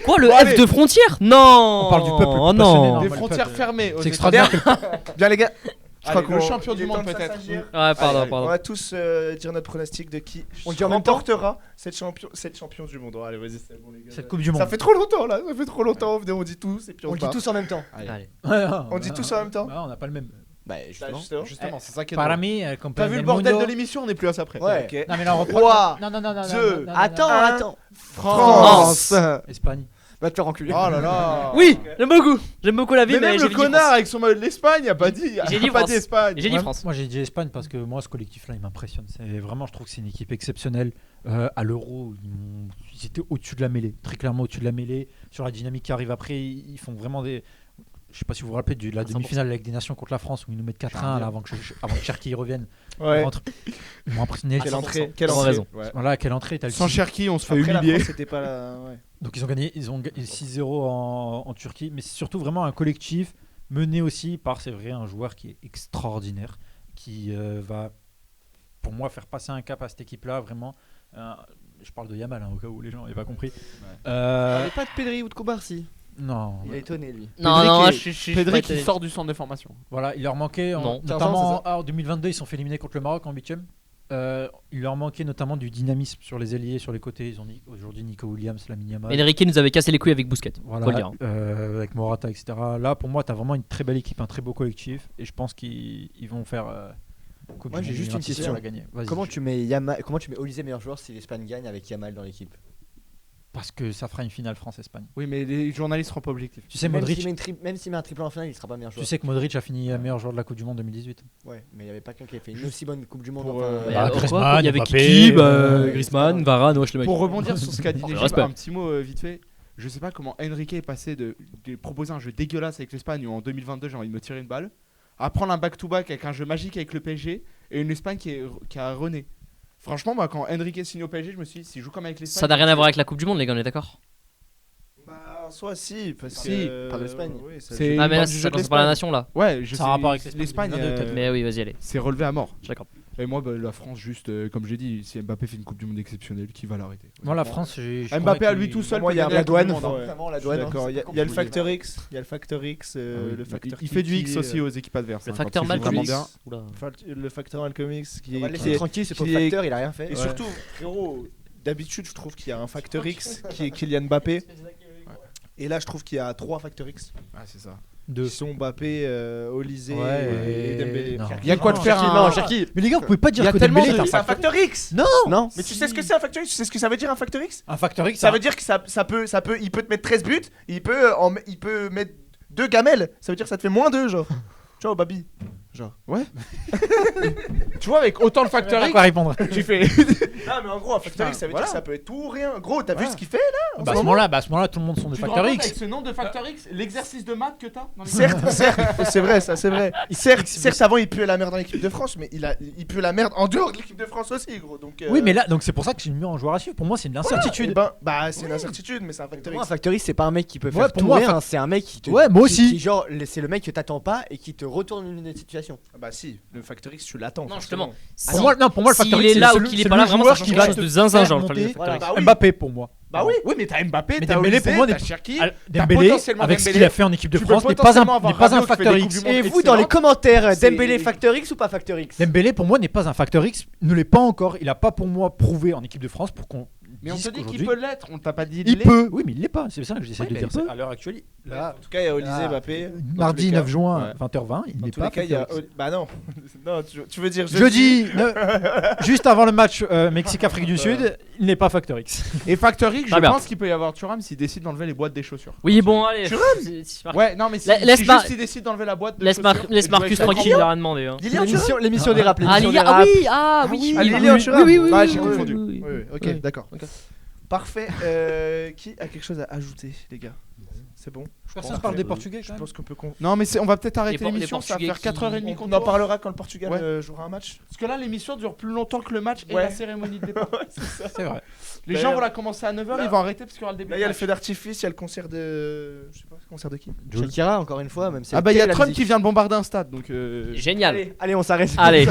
Quoi, le Bon, F allez. de frontière? Non. On parle du peuple, Oh passionné, non. non. Des le frontières peuple. fermées. aux C'est États-Unis. extraordinaire. Bien les gars, je Allez, crois le qu'on champion du il est monde temps de peut-être. s'assagir. Ouais, pardon, Allez, On pardon. va tous dire notre pronostic de qui On le dit en même temps remportera cette champion du monde. Allez, vas-y, c'est bon les gars. Cette Coupe du Monde. Ça fait trop longtemps là, ça fait trop longtemps. Venez, on dit tous et puis On on le se dit barre. tous en même temps. Allez. On dit tous en même temps. Bah, on n'a pas le même. Bah Justement, c'est ça qui est Para drôle. mí, T'as vu le bordel de l'émission, on est plus à ça près. Ouais. Ok. Non mais là on reprend. Trois, Non. deux, Attends, Un. attends. France. Espagne. Va te faire enculer. Oh là là. Oui, j'aime beaucoup. J'aime beaucoup la vie, Mais mais même j'ai le dit connard France. avec son maillot de l'Espagne a pas dit. J'ai dit a pas France. dit Espagne. J'ai dit Ouais, France. Moi j'ai dit Espagne parce que moi ce collectif là il m'impressionne. C'est vraiment, je trouve que c'est une équipe exceptionnelle. À l'Euro, ils étaient au-dessus de la mêlée, très clairement au-dessus de la mêlée. Sur la dynamique qui arrive après, ils font vraiment des. Je sais pas si vous vous rappelez de la demi-finale avec des Nations contre la France où ils nous mettent 4-1 là, avant que Cherki revienne. Ouais. Ils m'ont impressionné. Quelle entrée. T'as raison. Ouais. Voilà, quelle entrée. T'as le Sans six- Cherki, on se fait Après la humilier. France, c'était pas la. Ouais. Donc ils ont gagné 6-0 en Turquie, mais c'est surtout vraiment un collectif mené aussi par, c'est vrai, un joueur qui est extraordinaire, qui va, pour moi, faire passer un cap à cette équipe-là, vraiment. Je parle de Yamal, hein, au cas où les gens n'avaient pas compris. Pas de Pedri ou de Koubarsi. Non, Il a étonné lui. Non, Pedri non, qui- je suis Pedri pas qui été- sort du centre de formation. voilà, il leur manquait, Non. notamment en 2022, ils se sont fait éliminer contre le Maroc en 8ème. Il leur manquait notamment du dynamisme sur les ailiers, sur les côtés. Ils ont aujourd'hui Nico Williams, Lamine Yamal. Enrique nous avait cassé les couilles avec Bousquet. Voilà, Faut le dire. avec Morata, etc. Là, pour moi, tu as vraiment une très belle équipe, un très beau collectif. Et je pense qu'ils vont faire. Coupe Moi, du j'ai Monde juste une 2026, question. on va gagner. Vas-y. Comment tu mets Olysée meilleur joueur si l'Espagne gagne avec Yamal dans l'équipe? Parce que ça fera une finale France-Espagne. Oui, mais les journalistes seront pas objectifs. Tu sais, Même Modric, s'il met un triplé en finale, il sera pas meilleur tu joueur. sais que Modric a fini meilleur joueur de la Coupe du Monde 2018. Ouais, mais il y avait pas quelqu'un qui a fait une aussi bonne Coupe du Monde. Pour, enfin, Bah, Quoi, Griezmann, il y avait Mbappé, qui ouais, Griezmann, Varane, wesh le mec. Pour rebondir sur ce qu'a dit Oh, Neji, respect. un petit mot vite fait. Je sais pas comment Enrique est passé de proposer un jeu dégueulasse avec l'Espagne où en 2022 j'ai envie de me tirer une balle à prendre un back-to-back avec un jeu magique avec le PSG et une Espagne qui a rené. Franchement, moi, quand Enrique signe au PSG, je me suis dit, s'il joue comme avec l'Espagne. Ça n'a rien à voir avec la Coupe du Monde, les gars, on est d'accord? Bah, en soi, si. Parce Si, que. par l'Espagne. Oui, ça C'est- joue. Ah, mais là, du jeu ça de commence par la nation là. Ouais, je Ça a sais, rapport avec l'Espagne l'Espagne. 2022, peut-être. Mais oui, vas-y, allez. C'est relevé à mort. Je suis d'accord. Et moi, bah, la France, juste, comme j'ai dit, si Mbappé fait une Coupe du Monde exceptionnelle, qui va l'arrêter? Moi, la Honnêtement. France, je Mbappé à crois lui qu'il- tout seul. Moi, peut il y a gagner la Coupe du douane. Monde, hein. Ouais. Vraiment, la Je suis douane. d'accord. hein, Il y a c'est le compliqué. facteur X. Il y a le facteur X. Ah oui, Le facteur il fait du X Kiki, aussi aux équipes adverses. Le hein, facteur quand il joue vraiment Malcolm. bien. Oula. Le facteur Malcolm X On va le laisser tranquille, c'est pour qui le est- facteur, il a rien fait. Et Ouais. surtout, frérot, d'habitude, je trouve qu'il y a un facteur X qui est Kylian Mbappé. Et là, je trouve qu'il y a 3 facteurs X Ah, c'est ça. qui sont Mbappé, Olysée Ouais, et Dembélé. non. Il y a quoi de Non, faire Cherki, un. non, Cherki. Mais les gars, vous pouvez pas Il y dire a que tellement Dembélé de- est C'est un facteur X. Non. Mais tu sais ce que c'est un facteur X? Tu sais ce que ça veut dire un facteur X? un facteur X. Ça veut dire que il peut te mettre 13 buts, il peut mettre 2 gamelles. Ça veut dire que ça te fait moins 2, genre. Ciao, Babi. Tu vois, avec autant de facteurs pas X, quoi répondre. tu fais. Non, mais en gros, un facteur Putain, X, ça veut voilà. dire que ça peut être tout ou rien. Gros, t'as vu Voilà. ce qu'il fait? Bah, à ce moment-là, tout le monde sont des Tu te rends facteurs compte X. avec ce nombre de facteurs X, l'exercice de maths que t'as dans les- Certes, c'est vrai, ça, c'est vrai. Certes, avant, il puait la merde dans l'équipe de France, mais il pue la merde en dehors de l'équipe de France aussi, gros. Donc, Oui, mais là, donc c'est pour ça que j'ai mis en joueur à suivre. Pour moi, c'est une incertitude. Bah, c'est une incertitude, mais c'est un facteur Pour moi, un X. facteur X, c'est pas un mec qui peut Ouais, faire pour tout moi, rien, c'est un mec qui te. Ouais, moi aussi. qui, genre, c'est le mec que t'attends pas et qui te retourne une situation. Bah, si, le facteur X, tu l'attends. Non, forcément. justement. Pour moi, le facteur X, S'il est là c'est ou le- qu'il est c'est pas le là, vraiment, joueur ça qui change va quelque chose te de zinzin, faire genre, le monter. facteur Voilà, X. bah oui. Mbappé pour moi. Bah oui. Oui, mais t'as Mbappé, Mais t'as Dembélé, Olysée, pour moi, t'as n'est- Cherki. Dembélé, potentiellement avec ce qu'il Dembélé, a fait en équipe de tu peux France, n'est pas potentiellement un avoir facteur Rabiot qui fait des X. Coupes du Monde Et vous, dans les excellentes. commentaires, C'est- Dembélé facteur X ou pas facteur X? Dembélé, pour moi, n'est pas un facteur X. Ne l'est pas encore. Il a pas, pour moi, prouvé en équipe de France pour qu'on. Mais on dise te dit qu'il qu'aujourd'hui- peut l'être, on t'a pas dit de Il l'être. peut. Oui, mais il l'est pas. C'est ça que j'essaie Ouais, de mais dire. il peut. À l'heure actuelle, là, En tout cas, il y a Olysée, là, Mbappé. mardi 9 juin, Ouais. 20h20, il Dans n'est tous pas les cas, il y a. facteur X. Bah non. Non, tu veux dire Jeudi, juste avant le match Mexique-Afrique du Sud, il n'est pas facteur X. Et Factor X, je Très bien. pense qu'il peut y avoir Thuram s'il décide d'enlever les boîtes des chaussures. Oui, bon, allez. Ouais, non, mais si Laisse si Mar- juste il décide d'enlever la boîte de Laisse chaussures. laisse Marcus tranquille, il a rien demandé. hein. L'émission des rap, l'émission des Ah rap. oui, ah oui. Ah, Lilian Thuram. Oui, oui, Ah, oui, j'ai oui, confondu. oui, oui. Oui, ok, Oui. d'accord. Parfait. Qui a quelque chose à ajouter, les gars? C'est bon? Personne parle des Portugais Je quand même. pense qu'on peut. Non, mais on va peut-être arrêter Les l'émission, ça va Portugais faire 4h30 On qu'on en parlera quand le Portugal Ouais. jouera un match. Parce que là, l'émission dure plus longtemps que le match et Ouais. la cérémonie de départ. C'est vrai. Les D'ailleurs- gens vont la commencer à 9h, Là- ils vont arrêter parce qu'il y aura le début. Là, il y a du le match. feu d'artifice, il y a le concert de. Je sais pas, le concert de qui? Shakira, encore une fois, même si. Ah bah il y a la Trump musique. qui vient de bombarder un stade, donc Génial. Allez, on s'arrête. Allez.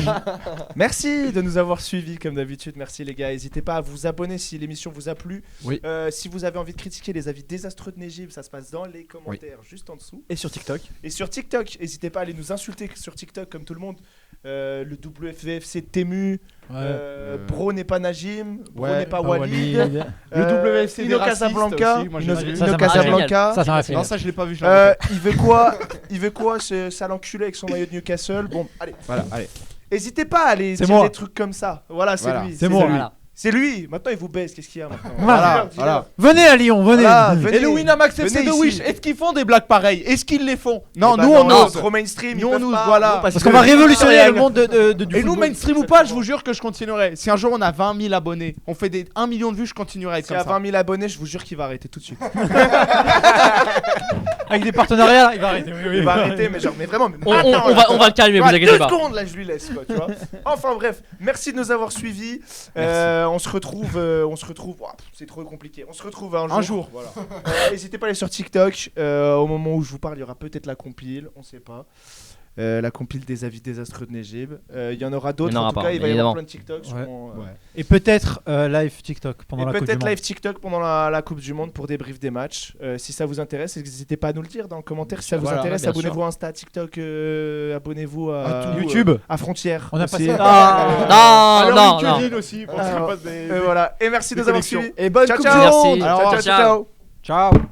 Merci de nous avoir suivis comme d'habitude. Merci les gars. N'hésitez pas à vous abonner si l'émission vous a plu. Oui. Si vous avez envie de critiquer les avis désastreux de Negib, ça se passe dans les commentaires juste en dessous. Et sur TikTok. Et sur TikTok, n'hésitez pas à aller nous insulter sur TikTok comme tout le monde. Le WFC Temu, Bro n'est pas Najim, Bro Ouais, n'est pas Pas Walid. Walid. le WFC des Ino racistes Casablanca, aussi, moi, j'ai Ino vu. Ça, ça m'a- Casablanca. Ça m'a fait. Non, ça je l'ai pas vu, je l'ai pas Il veut quoi ce sale enculé avec son maillot de Newcastle. Bon, allez. Voilà, allez. N'hésitez pas à aller C'est dire moi. des trucs comme ça. Voilà, c'est Voilà. lui. C'est moi. Voilà. C'est lui. Maintenant, il vous baisse. Qu'est-ce qu'il y a maintenant? Voilà, Dis-leur, voilà. Venez à Lyon, venez. Voilà, venez. Et le Winamax FC Venez de ici. Wish, est-ce qu'ils font des blagues pareilles? Est-ce qu'ils les font? dis-leur. Non, Eh ben nous on non, ose. trop mainstream. Nous, ils peuvent on ose, pas. voilà. Parce qu'on va révolutionner le monde du Et nous, football. mainstream ou pas, je vous jure que je continuerai. Si un jour on a 20 000 abonnés, on fait des 1 million de vues, je continuerai à être S'il y comme a ça. 20 000 abonnés, je vous jure qu'il va arrêter tout de suite. Avec des partenariats, il va arrêter. Oui, oui. Il va arrêter, mais genre, mais vraiment. mais On attends, va le calmer, vous voilà, inquiétez 2 pas. secondes là, je lui laisse quoi, tu vois. Enfin bref, merci de nous avoir suivis. On se retrouve. Ouah, c'est trop compliqué. On se retrouve un jour. Voilà. N'hésitez pas à aller sur TikTok. Au moment où je vous parle, il y aura peut-être la compile, on sait pas. La compile des avis désastreux de Negib. Il y en aura d'autres. Il y en En aura tout pas, cas, il va y avoir évidemment. plein de TikTok. Ouais. Et peut-être live TikTok pendant Et la Coupe du peut-être Monde. live TikTok pendant la Coupe du Monde pour débrief des matchs. Si ça vous intéresse, n'hésitez pas à nous le dire dans le commentaire. Si ça vous Voilà, intéresse, bien abonnez-vous à Insta, TikTok, abonnez-vous à tout, YouTube. à Frontières. On a aussi. passé. Non, non. aussi, pour Alors, que je fasse des- voilà. Et merci de nous avoir connexions. suivis. Et bonne Ciao, Coupe ciao. du Monde. Ciao, ciao, Ciao. ciao. Ciao.